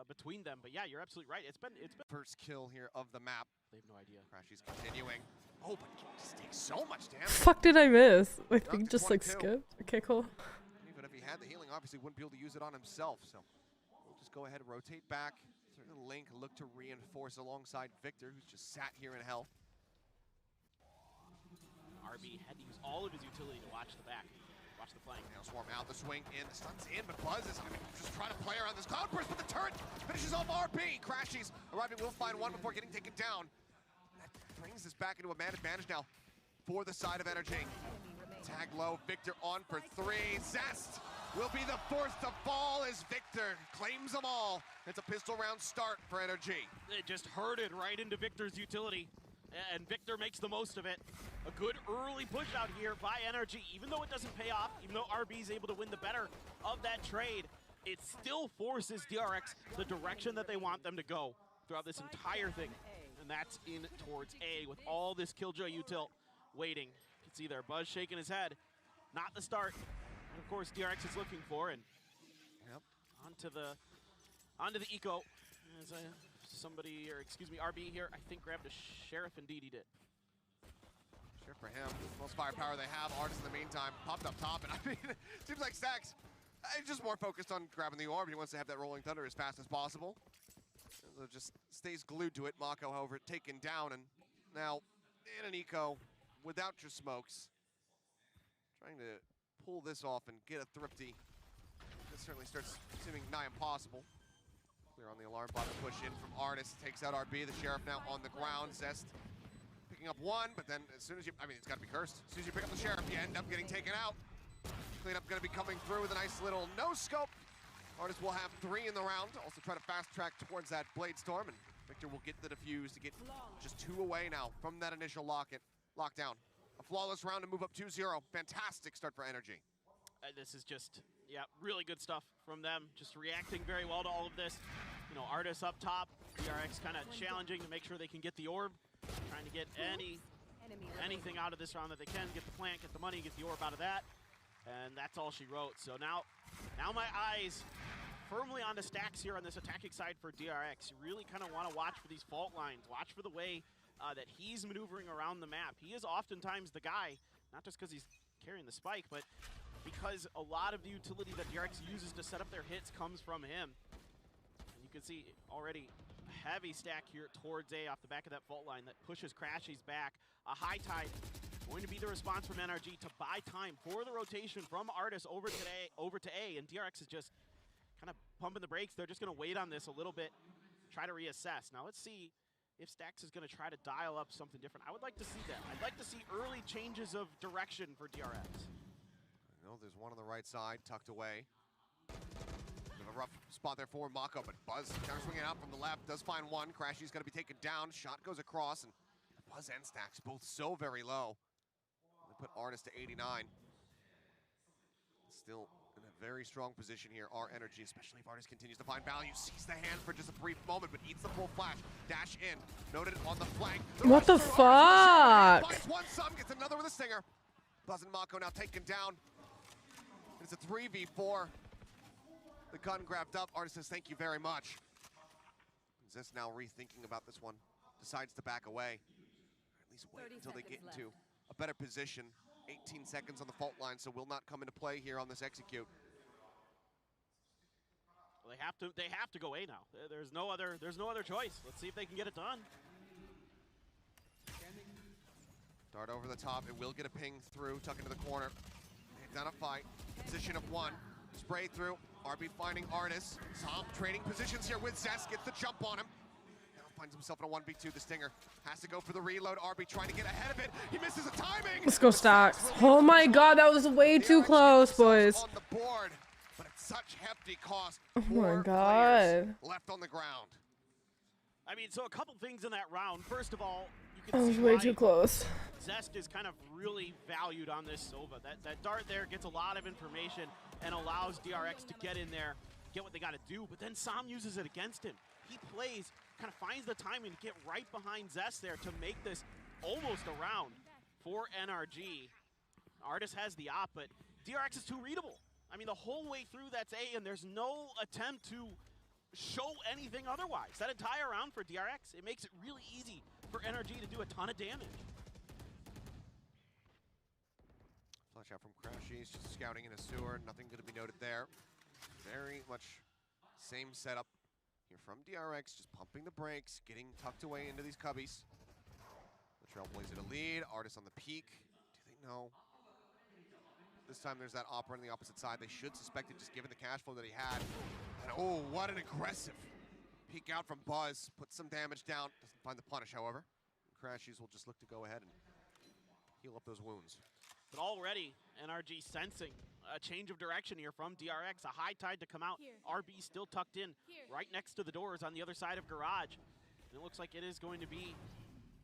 between them. But yeah, you're absolutely right. It's been first kill here of the map. They have no idea. Crashy's continuing. Oh, but just takes so much damage. Fuck did I miss? I think just like skipped. Okay, cool. Even if he had the healing, obviously wouldn't be able to use it on himself. So we'll just go ahead and rotate back. Link look to reinforce alongside Victor, who's just sat here in hell. RB had to use all of his utility to watch the back. Watch the flank. Now Swarm out, the swing in, the stun's in, but Buzz is just trying to play around this cloud burst, but the turret finishes off RB. Crashies arriving, will find one before getting taken down. That brings us back into a man advantage now for the side of NRG. Tag low, Victor on for 3. Zest will be the fourth to fall as Victor claims them all. It's a pistol round start for NRG. It just herded right into Victor's utility, and Victor makes the most of it. A good early push out here by NRG, even though it doesn't pay off, even though RB is able to win the better of that trade, it still forces DRX the direction that they want them to go throughout this entire thing. And that's in towards A with all this Killjoy util waiting. You can see there, Buzz shaking his head. Not the start. And of course, DRX is looking for, and onto the eco. As somebody, or excuse me, RB here, I think grabbed a Sheriff. Indeed, he did. Sure for him, most firepower they have. Artist in the meantime popped up top, and I mean, it seems like Stacks just more focused on grabbing the orb. He wants to have that rolling thunder as fast as possible. So just stays glued to it. Mako, however, taken down, and now in an eco without your smokes. Trying to pull this off and get a thrifty. This certainly starts seeming nigh impossible. Clear on the alarm bot, push in from Artist, takes out RB. The Sheriff now on the ground. Zest picking up one, but then as soon as you, I mean, it's got to be cursed. As soon as you pick up the Sheriff, you end up getting taken out. Cleanup going to be coming through with a nice little no-scope. Artist will have 3 in the round. Also try to fast track towards that Blade Storm, and Victor will get the defuse to get just 2 away now from that initial lockdown. A flawless round to move up 2-0. Fantastic start for NRG. This is just, yeah, really good stuff from them. Just reacting very well to all of this. You know, Artis up top, DRX kind of challenging to make sure they can get the orb. Trying to get anything out of this round that they can. Get the plant, get the money, get the orb out of that. And that's all she wrote. So now my eyes firmly on the Stacks here on this attacking side for DRX. You really kind of want to watch for these fault lines. Watch for the way that he's maneuvering around the map. He is oftentimes the guy, not just because he's carrying the spike, but because a lot of the utility that DRX uses to set up their hits comes from him. And you can see already a heavy stack here towards A off the back of that fault line that pushes Crashies back. A high tide going to be the response from NRG to buy time for the rotation from Artis over to A, and DRX is just kind of pumping the brakes. They're just going to wait on this a little bit, try to reassess. Now let's see if Stacks is going to try to dial up something different. I would like to see that. I'd like to see early changes of direction for DRX. I know there's one on the right side, tucked away. Bit of a rough spot there for Mako, but Buzz counter swinging out from the left, does find one. Crashy's going to be taken down. Shot goes across, and Buzz and Stacks both so very low. They put Artist to 89. Still in a very strong position here, our NRG, especially if Artist continues to find value. Sees the hand for just a brief moment, but eats the full flash. Dash in, noted on the flank. What the fuck? Finds one sum, gets another with a stinger. Buzz and Mako now taken down. It's a 3v4. The gun grabbed up. Artist says, thank you very much. Zest now rethinking about this one. Decides to back away. Or at least wait until they get into a better position. 18 seconds on the fault line, so will not come into play here on this execute. Well, they have to go A now. There's no other choice. Let's see if they can get it done. Dart over the top. It will get a ping through, tuck into the corner. identify position of one. Spray through. RB finding Artis. Sam trading positions here with Zest. Gets the jump on him. Now finds himself in a 1v2. The Stinger has to go for the reload. RB trying to get ahead of it. He misses the timing. Let's go stocks. Oh my god, that was way too close, boys. On the board, but at such hefty cost. Oh my Four god. players left on the ground. I mean, so a couple things in that round. First of all, you That can was see way why too close. Zest is kind of really valued on this Sova. That dart there gets a lot of information and allows DRX to get in there, get what they got to do, but then Sam uses it against him. He plays, kind of finds the timing to get right behind Zest there to make this almost a round for NRG. Artis has the op, but DRX is too readable. I mean, the whole way through that's A, and there's no attempt to show anything otherwise. That entire round for DRX, it makes it really easy for NRG to do a ton of damage. Flash out from Crashies, just scouting in a sewer. Nothing going to be noted there. Very much same setup here from DRX, just pumping the brakes, getting tucked away into these cubbies. The Trailblazer to lead, Artis on the peak. Do they know? This time there's that opera on the opposite side. They should suspect it just given the cash flow that he had. And oh, what an aggressive peek out from Buzz. Puts some damage down. Doesn't find the punish, however. Crashies will just look to go ahead and heal up those wounds. But already, NRG sensing a change of direction here from DRX. A high tide to come out. RB still tucked in right next to the doors on the other side of Garage. And it looks like it is going to be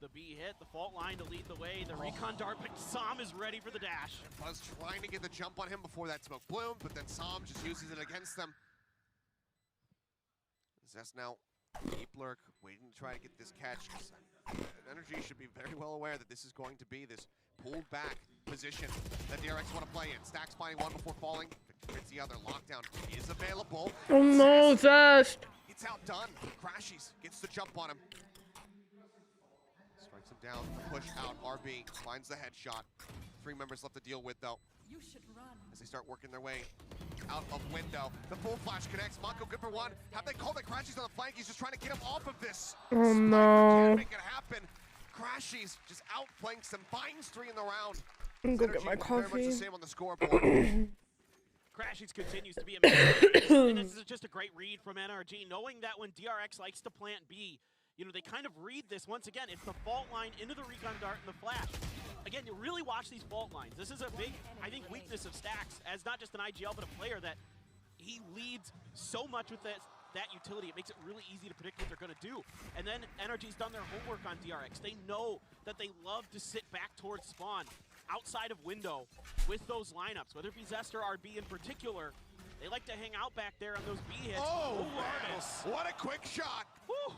the B hit, the fault line to lead the way. The recon dart, but Sam is ready for the dash. Buzz trying to get the jump on him before that smoke bloomed, but then Sam just uses it against them. Zest now deep lurk, waiting to try to get this catch. NRG should be very well aware that this is going to be this pulled back position that DRX want to play in. Stacks finding one before falling. Hits the other. Lockdown is available. Oh no, Zest! It's outdone. Crashies gets the jump on him. Strikes him down. Push out. RB finds the headshot. 3 members left to deal with though. You should run. As they start working their way out of window. The full flash connects. Mako good for one. Have they called it? Crashies on the flank. He's just trying to get him off of this. Oh no. Can't make it happen. Crashies just outflanks them. Finds 3 in the round. I'm gonna get my Very much coffee. the same on the scoreboard. Crashies continues to be amazing. And this is just a great read from NRG, knowing that when DRX likes to plant B, you know, they kind of read this once again. It's the fault line into the recon dart and the flash. Again, you really watch these fault lines. This is a big, I think, weakness of Stacks as not just an IGL, but a player that he leads so much with that utility. It makes it really easy to predict what they're going to do. And then NRG's done their homework on DRX. They know that they love to sit back towards spawn, outside of window, with those lineups, whether it be Zest or RB in particular. They like to hang out back there on those B hits. Oh, Artis. what a quick shot. Woo.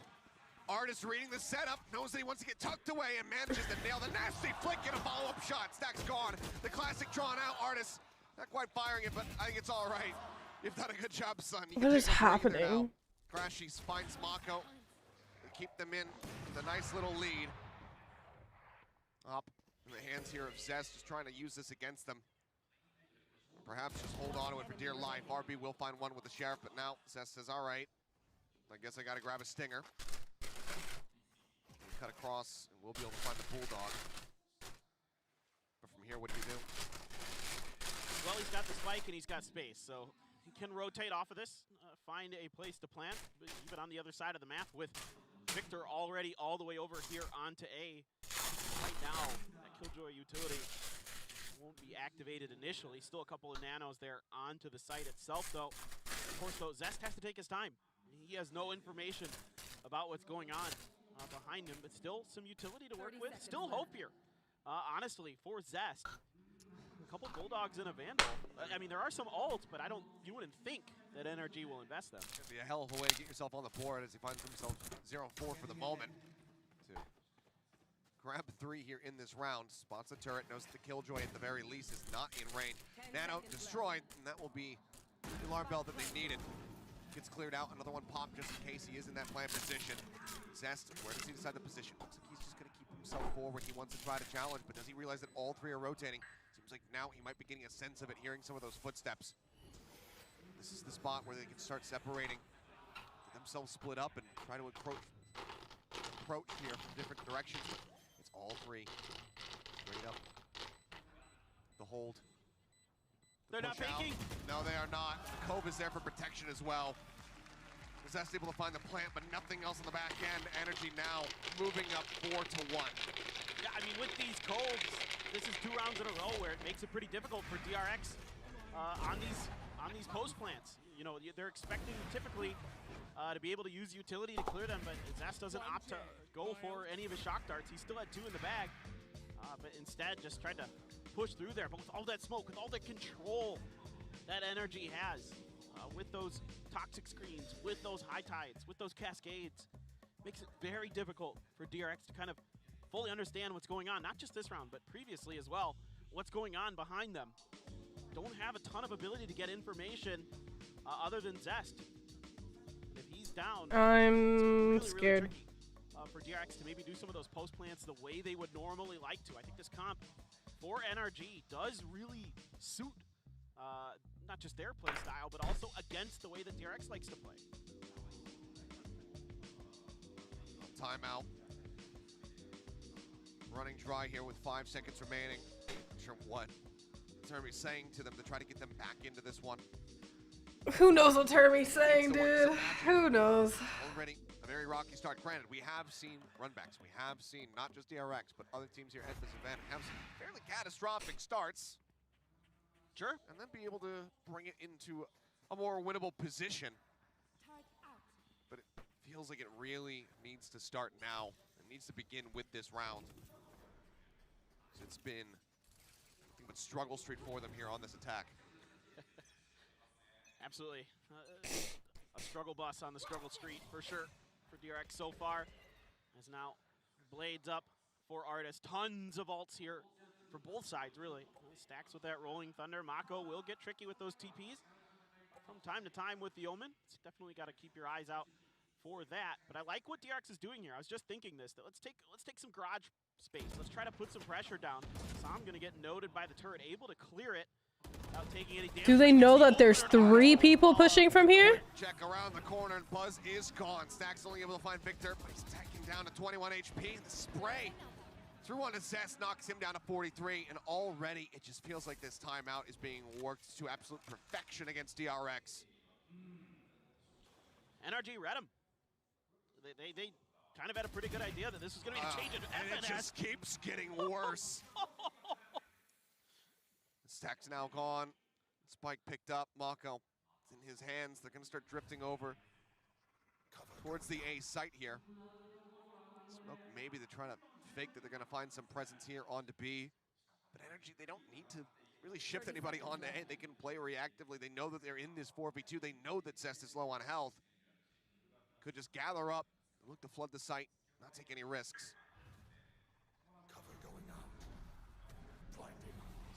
Artis reading the setup, knows that he wants to get tucked away and manages to nail the nasty flick and a follow-up shot. Stack's gone. The classic drawn out. Artis not quite firing it, but I think it's all right. You've done a good job, son. What is happening? Crashies finds Mako. They keep them in with a nice little lead. Up in the hands here of Zest, just trying to use this against them. Perhaps just hold on to it for dear life. RB will find one with the Sheriff, but now Zest says, all right, I guess I got to grab a Stinger. Cut across, and we'll be able to find the Bulldog. But from here, what do you do? Well, he's got the spike and he's got space, so he can rotate off of this, find a place to plant, but even on the other side of the map with Victor already all the way over here onto A. Right now, that Killjoy utility won't be activated initially. Still a couple of nanos there onto the site itself, though. Of course, though, Zest has to take his time. He has no information about what's going on behind him, but still some utility to work with. Still hope here, honestly, for Zest. A couple Bulldogs and a Vandal. I mean, there are some ults, but you wouldn't think that NRG will invest them. It'd be a hell of a way to get yourself on the board as he finds himself 0-4 for the moment. To grab 3 here in this round. Spots the turret, knows that the Killjoy at the very least is not in range. Nano destroyed, and that will be the alarm bell that they needed. Gets cleared out, another one popped just in case he is in that plant position. Zest, where does he decide the position? Looks like he's just going to keep himself forward. He wants to try to challenge, but does he realize that all 3 are rotating? Seems like now he might be getting a sense of it, hearing some of those footsteps. This is the spot where they can start separating, get themselves split up, and try to approach here from different directions. It's all 3. Straight up. The hold. They're not Push out. faking. No, they are not. The Cove is there for protection as well. Zest able to find the plant, but nothing else on the back end. NRG now moving up 4-1. Yeah, I mean, with these Coves, this is 2 rounds in a row where it makes it pretty difficult for DRX on these post plants. You know, they're expecting typically to be able to use utility to clear them, but Zest doesn't opt to go for any of his shock darts. He still had 2 in the bag, but instead just tried to push through there. But with all that smoke, with all the control that NRG has, with those toxic screens, with those high tides, with those cascades, makes it very difficult for DRX to kind of fully understand what's going on, not just this round, but previously as well, what's going on behind them. Don't have a ton of ability to get information other than Zest. If he's down, I'm it's really, scared. really tricky for DRX to maybe do some of those post plants the way they would normally like to. I think this comp for NRG does really suit not just their play style, but also against the way that DRX likes to play. Timeout. Running dry here with 5 seconds remaining. Not sure what Termy's saying to them to try to get them back into this one. Who knows what Termy's saying, dude? Who knows? Already a very rocky start. Granted, we have seen runbacks. We have seen not just DRX, but other teams here at this event have some fairly catastrophic starts. Sure. And then be able to bring it into a more winnable position. But it feels like it really needs to start now. It needs to begin with this round. It's been nothing but struggle street for them here on this attack. Absolutely. A struggle bus on the struggle street for sure for DRX so far. As now blades up for Artis. Tons of ults here for both sides, really. Stacks with that Rolling Thunder. Mako will get tricky with those TPs from time to time with the Omen. It's definitely got to keep your eyes out for that. But I like what DRX is doing here. I was just thinking this, that let's take some garage space. Let's try to put some pressure down. Sam gonna get noted by the turret, able to clear it without taking any damage. Do they know that there's 3 people pushing from here? Check around the corner and Buzz is gone. Stack's only able to find Victor, but he's taking down to 21 HP. The spray through onto Zest knocks him down to 43, and already it just feels like this timeout is being worked to absolute perfection against DRX. NRG read him. They kind of had a pretty good idea that this was going to be a change in and it just keeps getting worse. Stack's now gone. Spike picked up. Mako, it's in his hands. They're going to start drifting over towards the A site here. Smoke, maybe they're trying to fake that they're going to find some presence here onto B. But NRG, they don't need to really shift anybody onto A. They can play reactively. They know that they're in this 4v2. They know that Zest is low on health. Could just gather up, look to flood the site, not take any risks.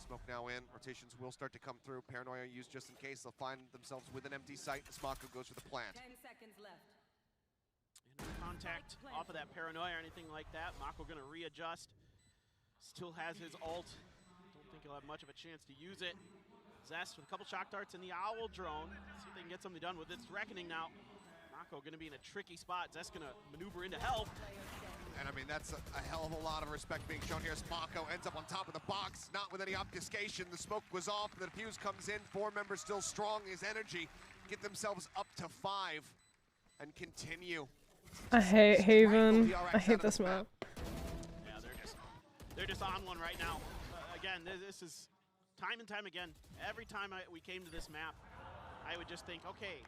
Smoke now in, rotations will start to come through. Paranoia used just in case. They'll find themselves with an empty site. Mako goes for the plant. 10 seconds left. No contact off of that Paranoia or anything like that. Mako gonna readjust. Still has his ult. Don't think he'll have much of a chance to use it. Zest with a couple shock darts in the Owl drone. See if they can get something done with this reckoning now. Mako gonna be in a tricky spot. Zest gonna maneuver into help. And I mean, that's a hell of a lot of respect being shown here as Mako ends up on top of the box, not with any obfuscation. The smoke was off, the defuse comes in. 4 members still strong. His energy get themselves up to 5 and continue. I hate Haven. I hate this map. Yeah, they're just on one right now. Again, this is time and time again. Every time we came to this map, I would just think, okay,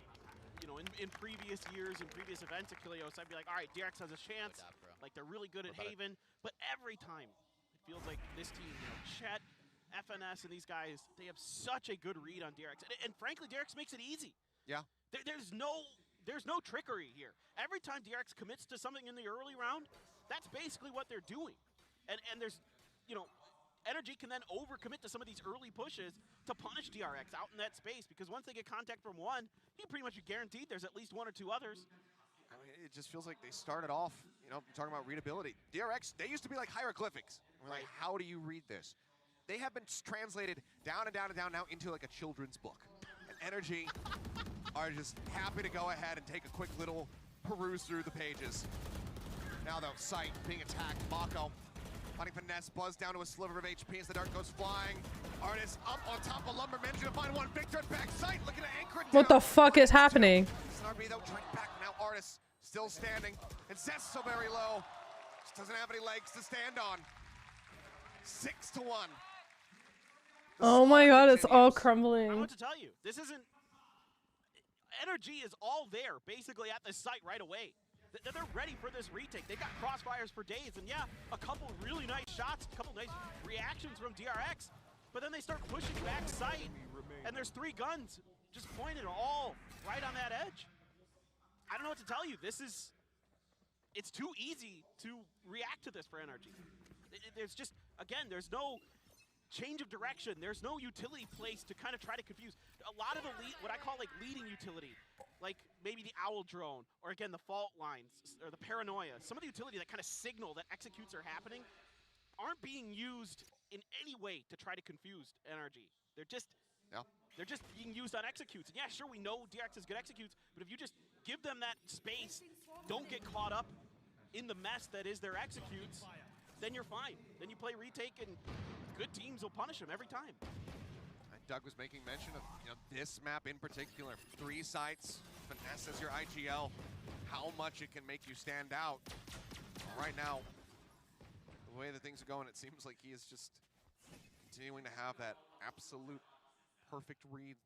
you know, in previous years, in previous events at Kilios, I'd be like, all right, DRX has a chance. Like, they're really good at Haven. But every time, it feels like this team, you know, Chet, FNS, and these guys, they have such a good read on DRX. And frankly, DRX makes it easy. Yeah. There's no trickery here. Every time DRX commits to something in the early round, that's basically what they're doing. And there's, you know, NRG can then overcommit to some of these early pushes to punish DRX out in that space, because once they get contact from one, you pretty much guaranteed there's at least 1 or 2 others. I mean, it just feels like they started off, you know, talking about readability. DRX, they used to be like hieroglyphics. We're like, how do you read this? They have been translated down and down and down now into like a children's book. And NRG are just happy to go ahead and take a quick little peruse through the pages. Now though, site being attacked, Mako Finding finesse, Buzz down to a sliver of HP as the dart goes flying. Artist up on top of Lumber, managing to find one. Victor at backside, looking to anchor it What down. the fuck is happening? NRG though, trying back now. Artist still standing. And Zest so very low. Just doesn't have any legs to stand on. 6-1. Oh my god, it's all I don't crumbling. know what to tell you. This isn't... NRG is all there, basically, at the site right away. They're ready for this retake. They've got crossfires for days, and yeah, a couple really nice shots, a couple nice reactions from DRX, but then they start pushing back site, and there's 3 guns just pointed all right on that edge. I don't know what to tell you. It's too easy to react to this for NRG. There's just, again, there's no change of direction. There's no utility place to kind of try to confuse. A lot of the what I call like leading utility, like maybe the Owl drone, or again the fault lines, or the paranoia. Some of the utility that kind of signal that executes are happening aren't being used in any way to try to confuse NRG. They're just being used on executes. And yeah, sure, we know DRX is good executes, but if you just give them that space, don't get caught up in the mess that is their executes, then you're fine. Then you play retake, and good teams will punish them every time. Doug was making mention of this map in particular. 3 sites, finesse as your IGL, how much it can make you stand out. Well, right now, the way that things are going, it seems like he is just continuing to have that absolute perfect read.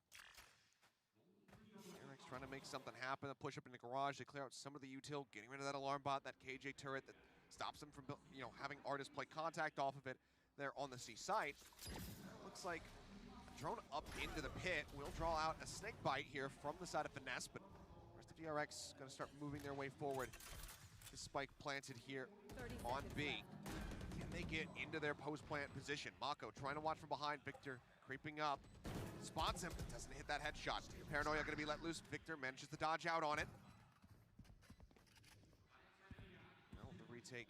DRX trying to make something happen, a push up in the garage, they clear out some of the util, getting rid of that alarm bot, that KJ turret that stops them from having artists play contact off of it there on the C site. Looks like drone up into the pit will draw out a snake bite here from the side of finesse, but the rest of DRX going to start moving their way forward. The spike planted here on B. Can they get into their post-plant position? Mako trying to watch from behind. Victor creeping up. Spots him, doesn't hit that headshot. Paranoia going to be let loose. Victor manages to dodge out on it. Well, the retake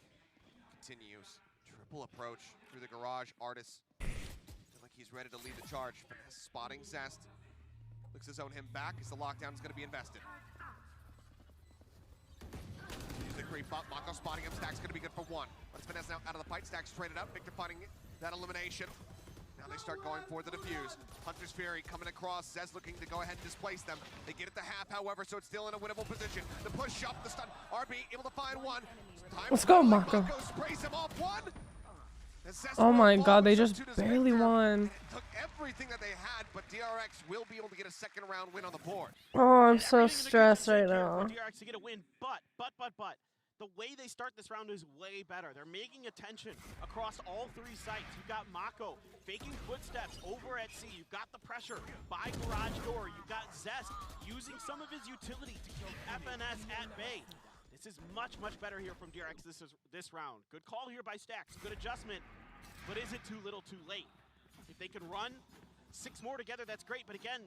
continues. Triple approach through the garage. Artis feel like he's ready to lead the charge. Finesse spotting Zest. Looks to zone him back as the lockdown is going to be invested. Use the creep up. Mako spotting him. Stack's going to be good for 1. Let's Finesse now out of the fight. Stack's traded up. Victor finding that elimination. Now they start going for the defuse. Hunter's Fury coming across. Zez looking to go ahead and displace them. They get it to half, however, so it's still in a winnable position. The push up, the stun. RB able to find 1. Let's go, Mako. Mako sprays him off 1. Oh my god, they just barely won. Took everything that they had, but DRX will be able to get a second round win on the board. Oh, I'm so stressed right now. DRX to get a win, but the way they start this round is way better. They're making attention across all 3 sites. You've got Mako faking footsteps over at C. You've got the pressure by garage door. You've got Zest using some of his utility to keep FNS at bay. This is much, much better here from DRX this round. Good call here by Stacks. Good adjustment, but is it too little too late? If they can run 6 more together, that's great. But again,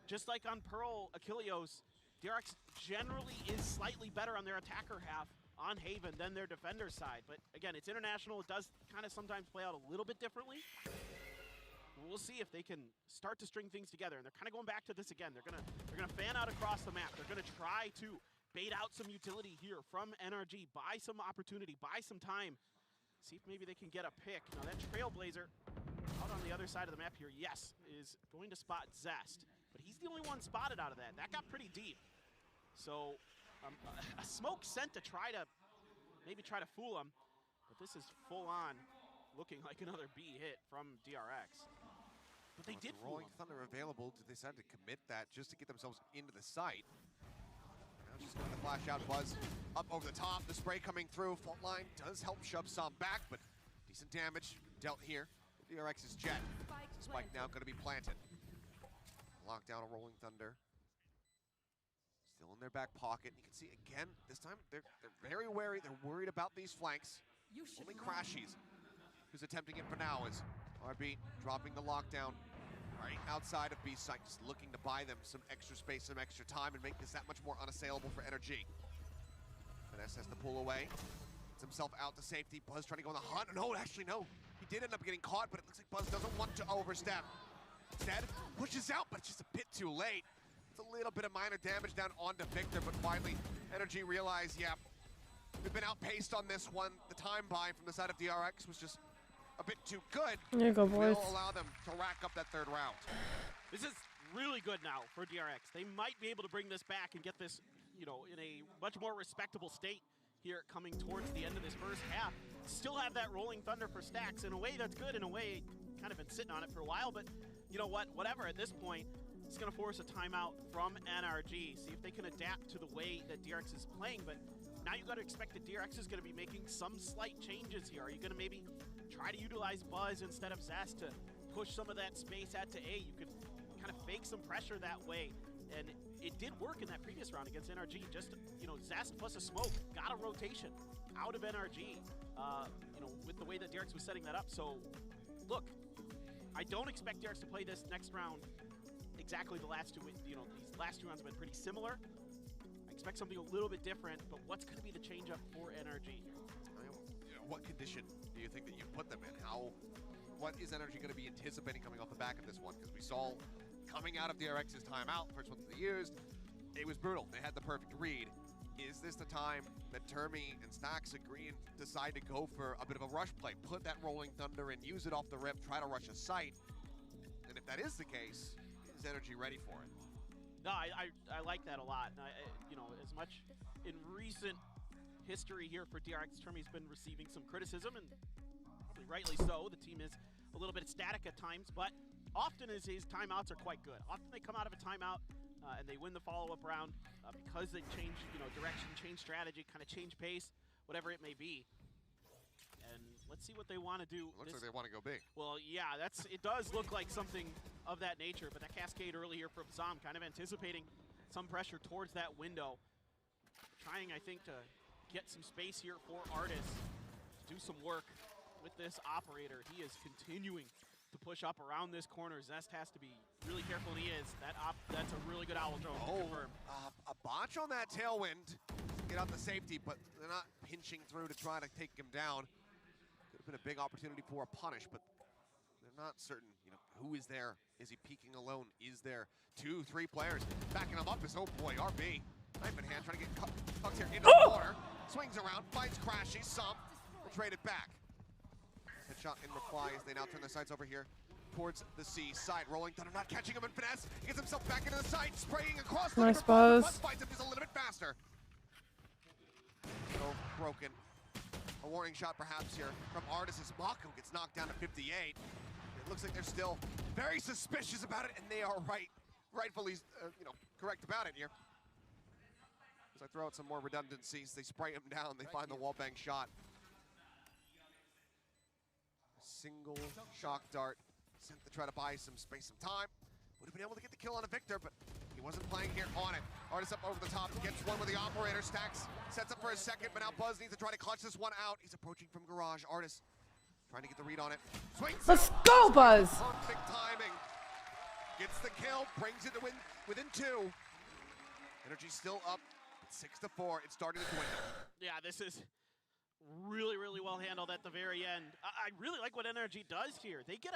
just like on Pearl Achilleos, DRX generally is slightly better on their attacker half on Haven than their defender side. But again, it's international. It does kind of sometimes play out a little bit differently. We'll see if they can start to string things together. And they're kind of going back to this again. They're gonna fan out across the map. They're gonna try to bait out some utility here from NRG. Buy some opportunity, buy some time. See if maybe they can get a pick. Now that Trailblazer out on the other side of the map here, yes, is going to spot Zest. But he's the only one spotted out of that. That got pretty deep. So a smoke sent to try to fool him. But this is full on looking like another B hit from DRX. But they did fool Rolling him. Thunder available. Did they decide to commit that just to get themselves into the site? Now just going to flash out. Buzz up over the top. The spray coming through. Fault line does help shove some back, but decent damage dealt here. DRX's jet. Spike now going to be planted. Lockdown a Rolling Thunder. Still in their back pocket. You can see again, this time they're very wary. They're worried about these flanks. Only Crashies who's attempting it for now is RB dropping the lockdown right outside of B site, just looking to buy them some extra space, some extra time, and make this that much more unassailable for NRG. Finesse has to pull away. Gets himself out to safety. Buzz trying to go on the hunt. No, actually no. He did end up getting caught, but it looks like Buzz doesn't want to overstep. Instead, pushes out, but just a bit too late. It's a little bit of minor damage down onto Victor, but finally NRG realized, yeah, We've been outpaced on this one. The time buy from the side of DRX was just a bit too good. There you go, boys. We'll allow them to rack up that third round. This is really good now for DRX. They might be able to bring this back and get this, you know, in a much more respectable state here coming towards the end of this first half. Still have that rolling thunder for Stacks. In a way, that's good. In a way, kind of been sitting on it for a while, but you know what? Whatever, at this point, it's going to force a timeout from NRG. See if they can adapt to the way that DRX is playing, but now you got to expect that DRX is going to be making some slight changes here. Are you going to maybe try to utilize Buzz instead of Zest to push some of that space out to A? You could kind of fake some pressure that way, and it did work in that previous round against NRG. Just, you know, Zest plus a smoke got a rotation out of NRG, you know, with the way that DRX was setting that up. So, look, I don't expect DRX to play this next round exactly the last two. You know, these last two rounds have been pretty similar. I expect something a little bit different, but what's going to be the change up for NRG? You know, what condition do you think that you put them in? What is NRG going to be anticipating coming off the back of this one? Because we saw coming out of DRX's timeout, first one that they used, it was brutal. They had the perfect read. Is this the time that Termi and Stacks agree and decide to go for a bit of a rush play, put that rolling thunder and use it off the rip, try to rush a site? And if that is the case, is NRG ready for it? No, I like that a lot. You know, as much in recent history here for DRX, Termi's been receiving some criticism, and probably rightly so. The team is a little bit static at times, but often his timeouts are quite good. Often they come out of a timeout and they win the follow-up round because they change, you know, direction, change strategy, kind of change pace, whatever it may be. And let's see what they want to do. Looks like they want to go big. Well, yeah, it does look like something of that nature, but that cascade early here from Zom, kind of anticipating some pressure towards that window. Trying, I think, to get some space here for Artis to do some work with this operator. He is continuing to push up around this corner. Zest has to be really careful, and he is. That's a really good owl drone. A botch on that tailwind. Get out the safety, but they're not pinching through to try to take him down. Could have been a big opportunity for a punish, but they're not certain, you know, who is there? Is he peeking alone? Is there 2, 3 players backing him up? Oh boy, RB. Knife in hand, trying to get tucked here into the corner. Swings around, finds Crashy, Sump, will trade it back. Headshot in reply as they now turn their sights over here towards the C side. Rolling thunder, not catching him in finesse. He gets himself back into the side, spraying across the Nice Buzz. finds him just a little bit faster. So broken. A warning shot perhaps here from Artis as Mako gets knocked down to 58. It looks like they're still very suspicious about it, and they are rightfully you know, correct about it here. As I throw out some more redundancies, they spray him down, they find the wallbang shot. Single shock dart sent to try to buy some space, some time. Would have been able to get the kill on a Victor, but he wasn't playing here on it. Artis up over the top, gets one with the operator. Stacks sets up for a second, but now Buzz needs to try to clutch this one out. He's approaching from garage. Artis trying to get the read on it. Swings. Let's go, Buzz! Perfect timing. Gets the kill, brings it to within 2. NRG still up at 6-4. It's starting to dwindle. Yeah, this is really, really well handled at the very end. I really like what NRG does here. They get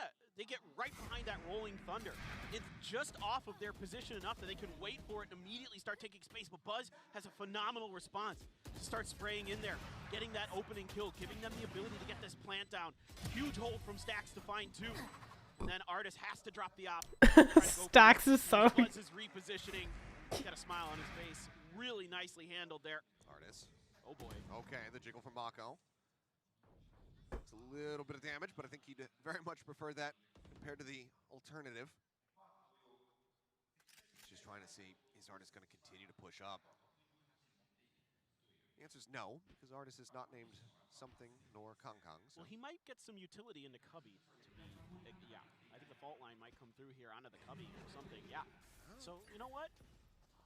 right behind that rolling thunder. It's just off of their position enough that they can wait for it and immediately start taking space. But Buzz has a phenomenal response to start spraying in there, getting that opening kill, giving them the ability to get this plant down. Huge hold from Stacks to find 2. And then Artis has to drop the op. Stacks is so... Buzz is repositioning. He's got a smile on his face. Really nicely handled there. Artis. Oh boy. Okay, the jiggle from Mako. It's a little bit of damage, but I think he'd very much prefer that compared to the alternative. He's just trying to see, is Artis going to continue to push up? The answer is no, because Artis is not named something nor Kong Kong. So. Well, he might get some utility into Cubby. Yeah, I think the fault line might come through here onto the Cubby or something. Yeah. So, you know what?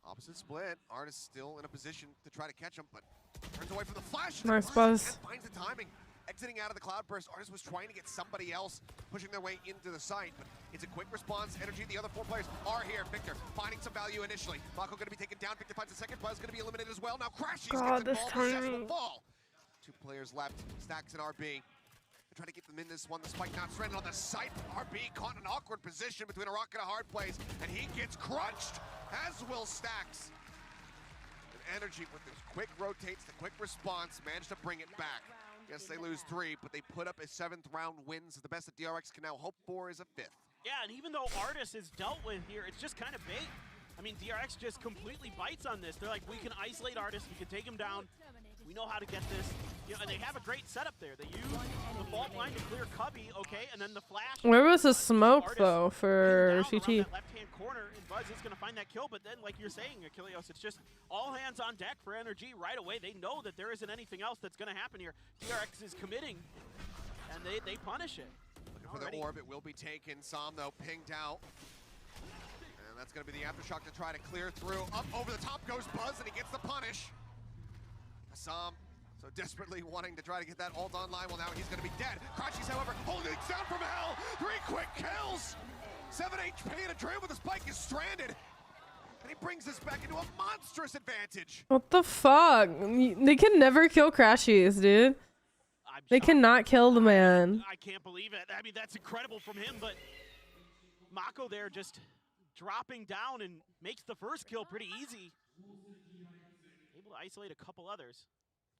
Opposite split. Artis still in a position to try to catch him, but turns away from the flash. Nice Buzz. And finds the timing. Exiting out of the cloudburst, Artis was trying to get somebody else pushing their way into the site, but it's a quick response. NRG, the other 4 players are here. Victor finding some value initially. Mako going to be taken down. Victor finds a second. Buzz going to be eliminated as well. Now Crashies gets involved. Successful fall. 2 players left. Stacks and RB. They're trying to keep them in this one. The spike not stranded on the site. RB caught in an awkward position between a rock and a hard place, and he gets crunched, as will Stacks. NRG with the quick rotates, the quick response, managed to bring it back. Yes, they lose 3, but they put up a 7th round wins. The best that DRX can now hope for is a 5th. Yeah, and even though Artis is dealt with here, it's just kind of bait. I mean, DRX just completely bites on this. They're like, we can isolate Artis, we can take him down. We know how to get this. You know, and they have a great setup there. They use the fault line to clear Cubby, okay, and then the flash. Where was the smoke though for CT? Left-hand corner, and Buzz is going to find that kill. But then, like you're saying, Achilleos, it's just all hands on deck for NRG right away. They know that there isn't anything else that's going to happen here. DRX is committing, and they punish it. Looking for the orb, it will be taken. Som though pinged out. And that's going to be the aftershock to try to clear through. Up over the top goes Buzz, and he gets the punish. Som so desperately wanting to try to get that ult online. Well, now he's going to be dead. Crashies, however, holding down from hell. 3 quick kills. 7 HP and a drain with the spike is stranded. And he brings us back into a monstrous advantage. What the fuck? They can never kill Crashies, dude. They cannot kill the man. I can't believe it. I mean, that's incredible from him, but Mako there just dropping down and makes the first kill pretty easy. Able to isolate a couple others.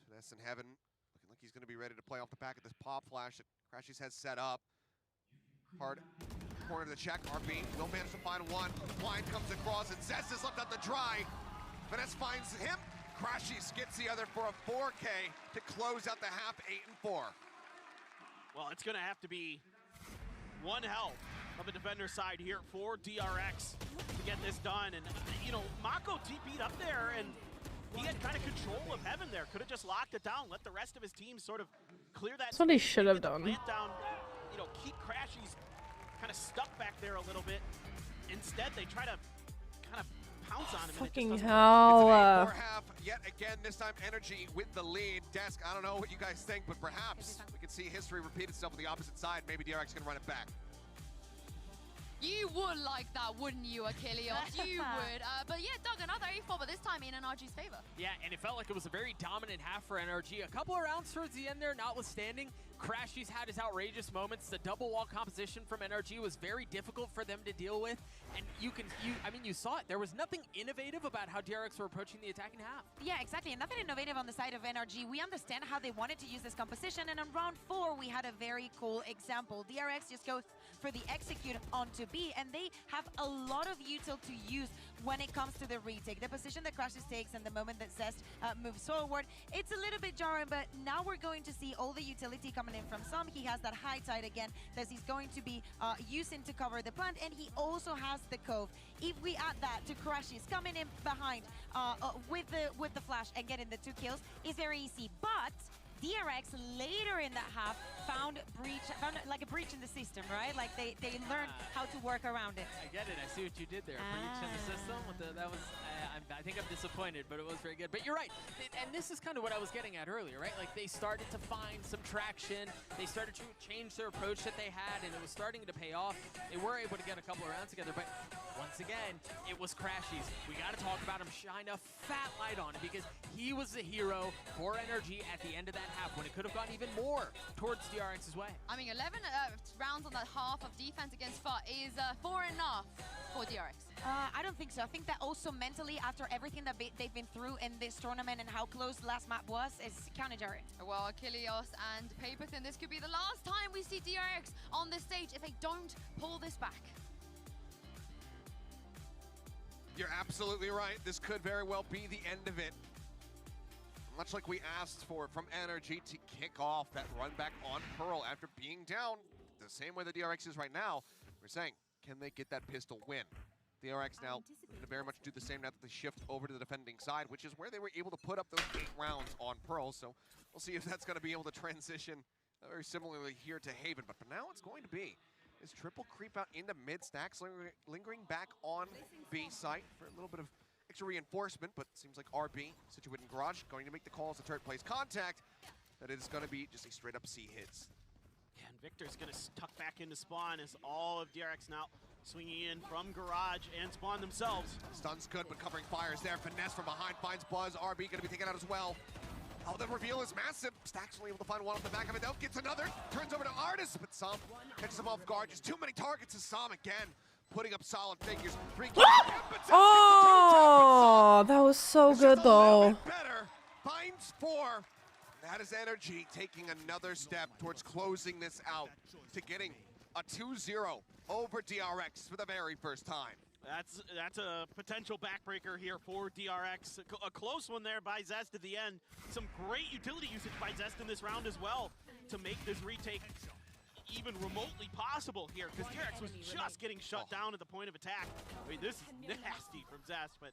Finesse in heaven, looking like he's going to be ready to play off the back of this pop flash that Crashies has set up. Hard corner to check. RB will manage to find one. Blind comes across and Zest is left out to dry. Finesse finds him. Crashies gets the other for a 4K to close out the half 8-4. Well, it's going to have to be one hell of a defender side here for DRX to get this done. And, you know, Mako TP'd up there and he had kind of control of heaven there. Could have just locked it down, let the rest of his team sort of clear that. That's what he should have done. Plant down, you know, keep Crashies kind of stuck back there a little bit. Instead, they try to kind of pounce on him. Fucking and it just hell. It's an 8-4 half yet again. This time, NRG with the lead. Desk, I don't know what you guys think, but perhaps we can see history repeat itself on the opposite side. Maybe DRX can run it back. You would like that, wouldn't you, Achilleos? You would. But yeah, Doug, another 8-4, but this time in NRG's favor. Yeah, and it felt like it was a very dominant half for NRG. A couple of rounds towards the end there, notwithstanding, Crashies had his outrageous moments. The double wall composition from NRG was very difficult for them to deal with. And you saw it. There was nothing innovative about how DRX were approaching the attacking half. Yeah, exactly. And nothing innovative on the side of NRG. We understand how they wanted to use this composition. And on round 4, we had a very cool example. DRX just goes for the execute onto B, and they have a lot of util to use when it comes to the retake. The position that Crashies takes and the moment that Zest moves forward, it's a little bit jarring, but now we're going to see all the utility coming in from Som. He has that high tide again that he's going to be using to cover the plant, and he also has the cove. If we add that to Crashies coming in behind with the flash and getting the 2 kills, it's very easy. But DRX later in that half found like a breach in the system, right? Like they learned how to work around it. I get it. I see what you did there. Breach in the system. That was. I think I'm disappointed, but it was very good. But you're right. And this is kind of what I was getting at earlier, right? Like they started to find some traction. They started to change their approach that they had, and it was starting to pay off. They were able to get a couple of rounds together, but once again, it was Crashies. We got to talk about him. Shine a fat light on it because he was the hero for NRG at the end of that half when it could have gone even more towards DRX's way. I mean, 11 rounds on that half of defense against FUT is 4 enough for DRX. I don't think so. I think that also mentally, after everything that they've been through in this tournament and how close the last map was, is kind of jarring. Well, Achilleos and Paperton, this could be the last time we see DRX on this stage if they don't pull this back. You're absolutely right. This could very well be the end of it. Much like we asked for from NRG to kick off that run back on Pearl after being down the same way the DRX is right now, we're saying, can they get that pistol win? DRX now going to very much do the same now that they shift over to the defending side, which is where they were able to put up those 8 rounds on Pearl. So we'll see if that's going to be able to transition very similarly here to Haven. But for now, it's going to be this triple creep out into mid stacks, lingering back on B site for a little bit of extra reinforcement, but it seems like RB, situated in garage, going to make the call as the turret plays contact. That it is going to be just a straight up C hits. Yeah, and Victor's going to tuck back into spawn as all of DRX now swinging in from garage and spawn themselves. Stun's good, but covering fires there. Finesse from behind finds Buzz. RB going to be taken out as well. Oh, the reveal is massive. Stack's only able to find one off the back of it. Gets another. Turns over to Artis, but Som catches him off guard. Just too many targets to Som again. putting up solid figures. Oh, that was so good though. Better finds 4. That is NRG taking another step towards closing this out to getting a 2-0 over DRX for the very first time. That's a potential backbreaker here for DRX. A close one there by Zest at the end. Some great utility usage by Zest in this round as well to make this retake even remotely possible here, because DRX was just getting shut down at the point of attack. I mean, this is nasty from Zest, but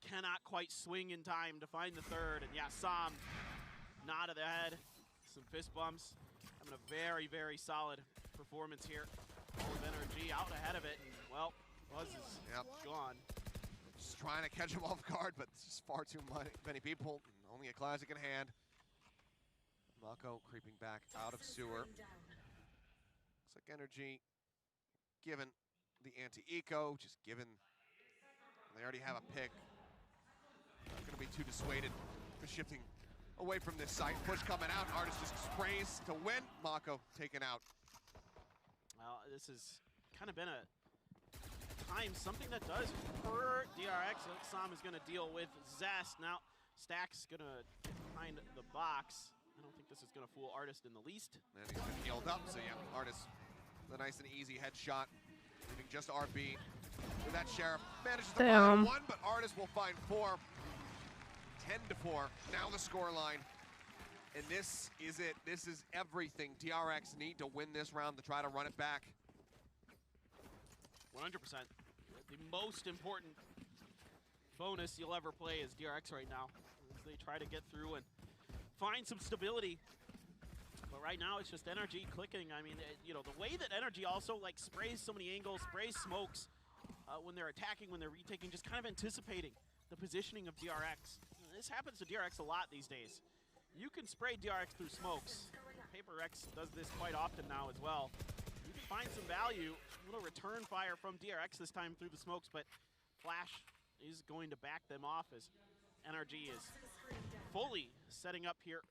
cannot quite swing in time to find the third. And yeah, Sam, nod of the head, some fist bumps. Having a very, very solid performance here with NRG out ahead of it. And, well, Buzz is gone. Just trying to catch him off guard, but it's just far too many people. Only a classic in hand. Mako creeping back out of sewer. Looks like NRG given the anti-eco, just given they already have a pick. Not going to be too dissuaded. Just shifting away from this site. Push coming out. Artist just sprays to win. Mako taken out. Well, this has kind of been a time, something that does hurt DRX. Sam is going to deal with Zest. Now, Stack's going to find the box. I don't think this is going to fool Artist in the least. And he's been healed up, so yeah, Artist, the nice and easy headshot, leaving just RB with that Sheriff. Manages to find 1, but Artist will find 4. 10-4, now the scoreline. And this is it. This is everything. DRX need to win this round to try to run it back. 100%. The most important bonus you'll ever play is DRX right now, as they try to get through and find some stability. But right now it's just NRG clicking. I mean, you know, the way that NRG also like sprays so many angles, sprays smokes when they're attacking, when they're retaking, just kind of anticipating the positioning of DRX. This happens to DRX a lot these days. You can spray DRX through smokes. PaperX does this quite often now as well. You can find some value. A little return fire from DRX this time through the smokes, but Flash is going to back them off as NRG is fully setting up here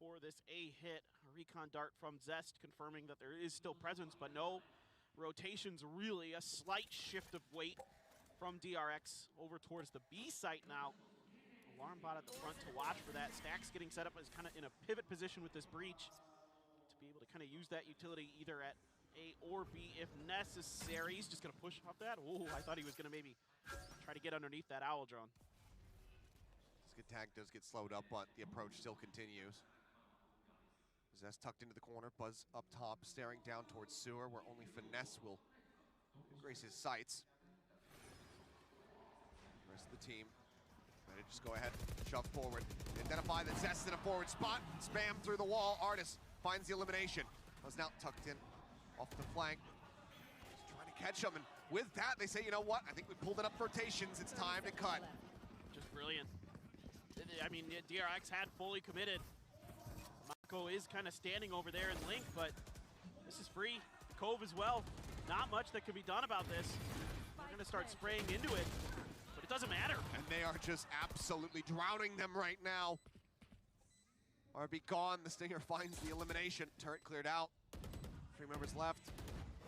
for this A-hit. A recon dart from Zest confirming that there is still presence, but no rotations really. A slight shift of weight from DRX over towards the B site now. Alarm bot at the front to watch for that. Stack's getting set up as kind of in a pivot position with this breach to be able to kind of use that utility either at A or B if necessary. He's just going to push off that. Oh, I thought he was going to maybe try to get underneath that owl drone. This tag does get slowed up, but the approach still continues. Zest tucked into the corner, Buzz up top, staring down towards sewer, where only Finesse will grace his sights. The rest of the team ready to just go ahead, shove forward. Identify the Zest in a forward spot, spam through the wall. Artist finds the elimination. Buzz now tucked in off the flank. Just trying to catch him, and with that, they say, you know what? I think we pulled enough rotations. It's time to cut. Just brilliant. I mean, DRX had fully committed. Mako is kind of standing over there in Link, but this is free. Cove as well. Not much that can be done about this. They're going to start spraying into it, but it doesn't matter. And they are just absolutely drowning them right now. RB gone. The Stinger finds the elimination. Turret cleared out. 3 members left.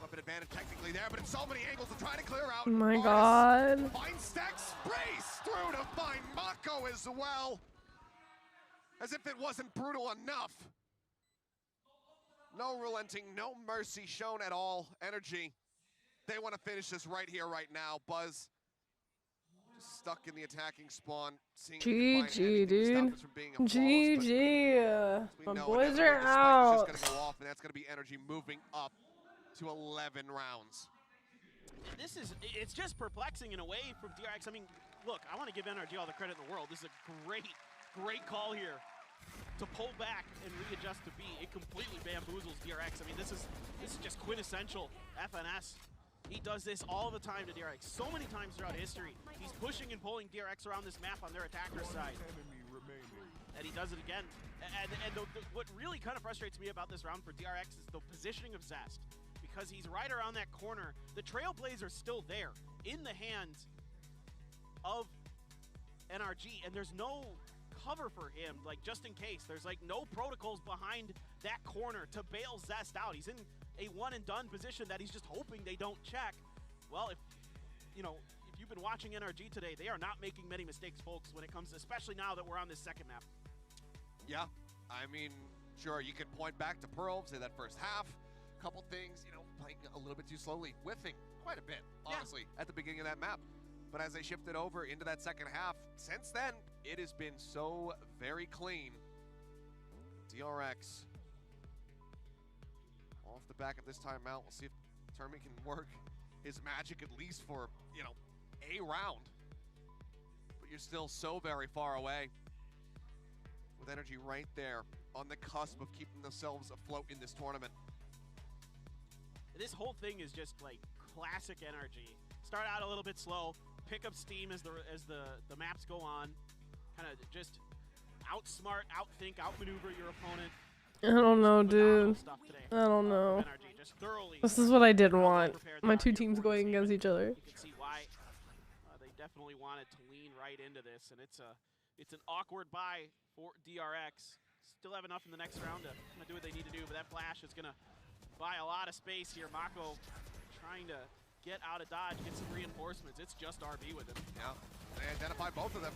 Weapon advantage technically there, but it's so many angles to try to clear out. Oh my god. Finds Stack, sprays through to find Mako as well. As if it wasn't brutal enough. No relenting, no mercy shown at all. NRG, they want to finish this right here, right now. Buzz just stuck in the attacking spawn. GG, dude. GG. My boys are out. Just gonna go off, and that's going to be NRG moving up to 11 rounds. This is, it's just perplexing in a way from DRX. I mean, look, I want to give NRG all the credit in the world. This is a great call here to pull back and readjust to B. It completely bamboozles DRX. I mean, this is just quintessential FNS. He does this all the time to DRX. So many times throughout history, he's pushing and pulling DRX around this map on their attacker side. And he does it again. And what really kind of frustrates me about this round for DRX is the positioning of Zest. Because he's right around that corner. The Trailblazer's still there in the hands of NRG, and there's no cover for him, like just in case. There's like no protocols behind that corner to bail Zest out. He's in a one and done position that he's just hoping they don't check. well, if you've been watching NRG today, they are not making many mistakes, folks, when it comes, especially now that we're on this second map. Yeah, I mean, sure, you can point back to Pearl, say that first half, couple things, playing a little bit too slowly, whiffing quite a bit, honestly, at the beginning of that map. But as they shifted over into that second half, since then, it has been so very clean. DRX, off the back of this timeout, we'll see if Termin can work his magic at least for, a round. But you're still so very far away. With NRG right there on the cusp of keeping themselves afloat in this tournament. This whole thing is just like classic NRG. Start out a little bit slow, pick up steam as the maps go on, kind of just outsmart, outthink, outmaneuver your opponent. I don't know, dude. I don't know. This is what I didn't want. My two teams going against each other. You can see why they definitely wanted to lean right into this, and it's an awkward buy for DRX. Still have enough in the next round to do what they need to do, but that flash is gonna buy a lot of space here. Mako trying to get out of dodge, get some reinforcements. It's just RB with him. Yeah, they identify both of them.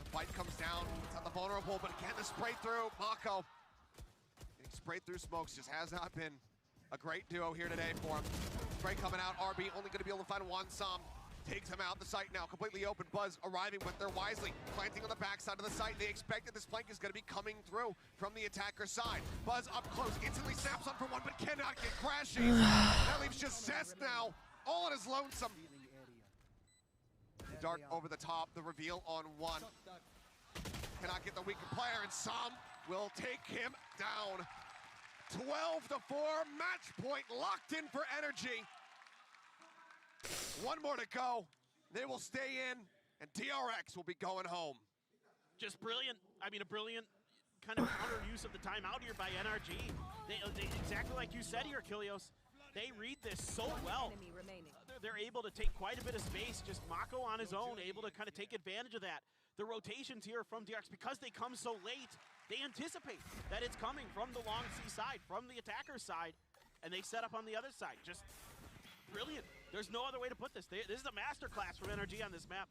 The fight comes down, it's on the vulnerable, but again, the spray through. Mako getting sprayed through smokes just has not been a great duo here today for him. Spray coming out, RB only gonna be able to find one Som. Takes him out the site now, completely open. Buzz arriving with their wisely, planting on the backside of the site. They expect that this flank is going to be coming through from the attacker side. Buzz up close, instantly snaps on for one, but cannot get crashing. That leaves just Zest now, all on his lonesome. Dart over the top, the reveal on one. Cannot get the weaker player, and Som will take him down. 12-4, match point locked in for NRG. One more to go. They will stay in, and DRX will be going home. Just brilliant. I mean, a brilliant kind of counter use of the timeout here by NRG. They exactly like you said here, Kilios. They read this so well. They're able to take quite a bit of space. Just Mako on his own, able to kind of take advantage of that. The rotations here from DRX, because they come so late, they anticipate that it's coming from the long C side, from the attacker side, and they set up on the other side. Just brilliant. There's no other way to put this. This is a masterclass from NRG on this map.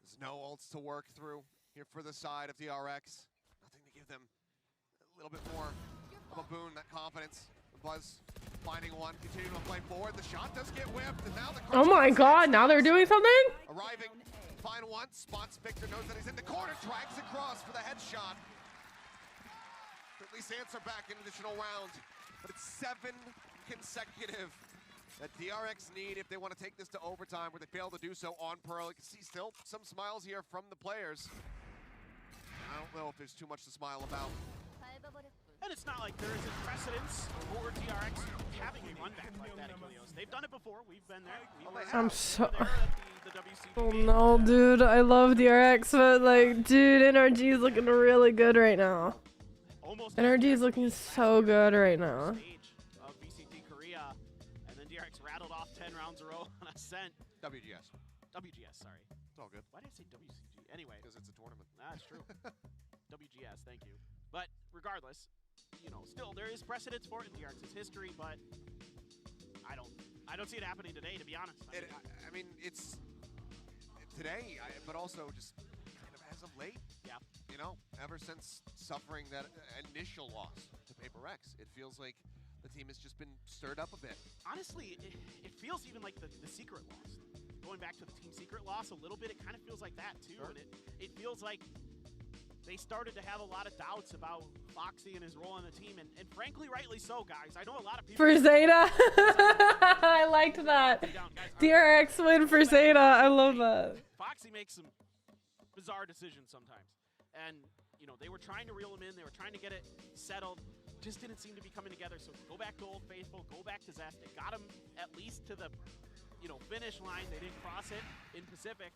There's no ults to work through here for the side of DRX. Nothing to give them a little bit more of a boon, that confidence. Buzz finding one, continuing to play forward. The shot does get whipped, and now the oh my god, now they're doing something? Arriving, find one, spots Victor, knows that he's in the corner, drags across for the headshot. At least answer back an additional round, but it's 7 consecutive that DRX need if they want to take this to overtime, where they fail to do so on Pearl. You can see still some smiles here from the players. I don't know if there's too much to smile about. And it's not like there isn't precedence for DRX having a run back like that at Kilios. They've done it before. We've been there. I'm so... Oh no, dude. I love DRX, but like, dude, NRG is looking really good right now. NRG is looking so good right now. Of VCT Korea, and then DRX rattled off 10 rounds in a row on Ascent. WGS. WGS, sorry. It's all good. Why did I say WCG? Anyway. Because it's a tournament. That's true. WGS, thank you. But regardless, still there is precedence for it in DRX's history, but I don't see it happening today, to be honest. I mean, it's today, but also just kind of as of late. Yeah. Ever since suffering that initial loss to Paper X, it feels like the team has just been stirred up a bit. Honestly, it feels even like the secret loss. Going back to the team secret loss a little bit, it kind of feels like that too. Sure. And it feels like they started to have a lot of doubts about Foxy and his role on the team, and frankly, rightly so, guys. I know a lot of people... For Zeta! I liked that. DRX win for Zeta. I love that. Foxy makes some bizarre decisions sometimes. And, they were trying to reel him in. They were trying to get it settled. Just didn't seem to be coming together. So go back to Old Faithful. Go back to Zest. It got him at least to the, finish line. They didn't cross it in Pacific.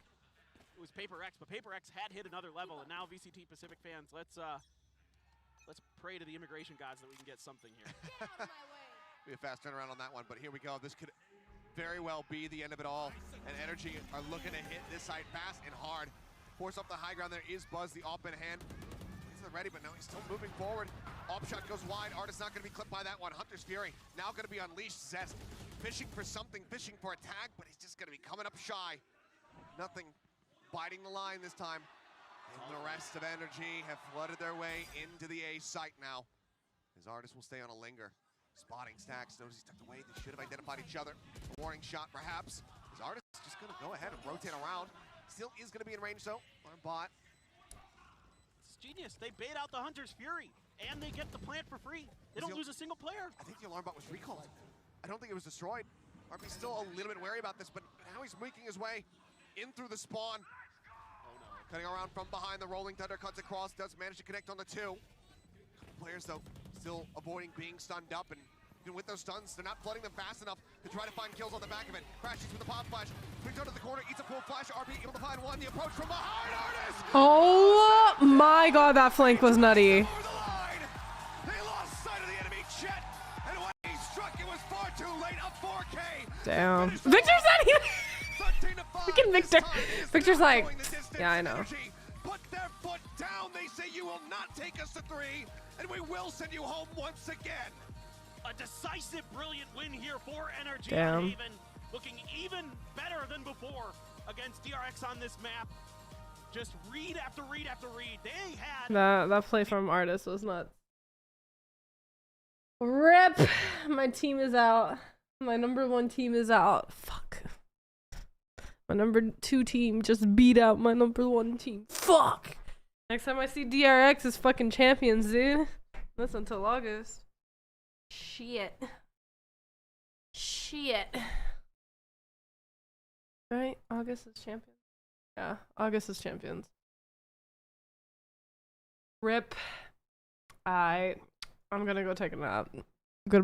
It was Paper X, but Paper X had hit another level, and now VCT Pacific fans, let's pray to the immigration gods that we can get something here. Be a fast turnaround on that one, but here we go. This could very well be the end of it all, and NRG are looking to hit this side fast and hard. Force up the high ground. There is Buzz, the op in hand. He's not ready, but no, he's still moving forward. Op shot goes wide. Artist not going to be clipped by that one. Hunter's Fury now going to be unleashed. Zest fishing for something, fishing for a tag, but he's just going to be coming up shy. Nothing biting the line this time. And the rest of NRG have flooded their way into the A site now. His artist will stay on a linger. Spotting Stacks, notice he's tucked away. They should have identified each other. A warning shot, perhaps. His artist is just going to go ahead and rotate around. Still is going to be in range, though. Our bot. It's genius. They bait out the Hunter's Fury, and they get the plant for free. They don't lose a single player. I think the alarm bot was recalled. I don't think it was destroyed. RB's still a little bit wary about this, but now he's making his way in through the spawn. Cutting around from behind, the Rolling Thunder cuts across, does manage to connect on the two. Players, though, still avoiding being stunned up, and even with those stuns, they're not flooding them fast enough to try to find kills on the back of it. Crashes with the pop flash, brings out to the corner, eats a full flash. RB able to find one. The approach from behind, Artist! Oh my god, that flank was nutty. They lost sight of the enemy, Chet, and when he struck, it was far too late. A 4K. Damn. Victor's not even. Freaking Victor. Victor's like, yeah, I know. Put their foot down. They say you will not take us to 3, and we will send you home once again. A decisive, brilliant win here for NRG. Damn. Haven, looking even better than before against DRX on this map. Just read after read after read. They had That play from Artist was nuts. RIP. My team is out. My number 1 team is out. Fuck. My number 2 team just beat out my number 1 team. Fuck. Next time I see DRX as fucking champions, dude. That's until August. Shit. Right? August is champions. Yeah, August is champions. RIP. I'm gonna go take a nap. Goodbye.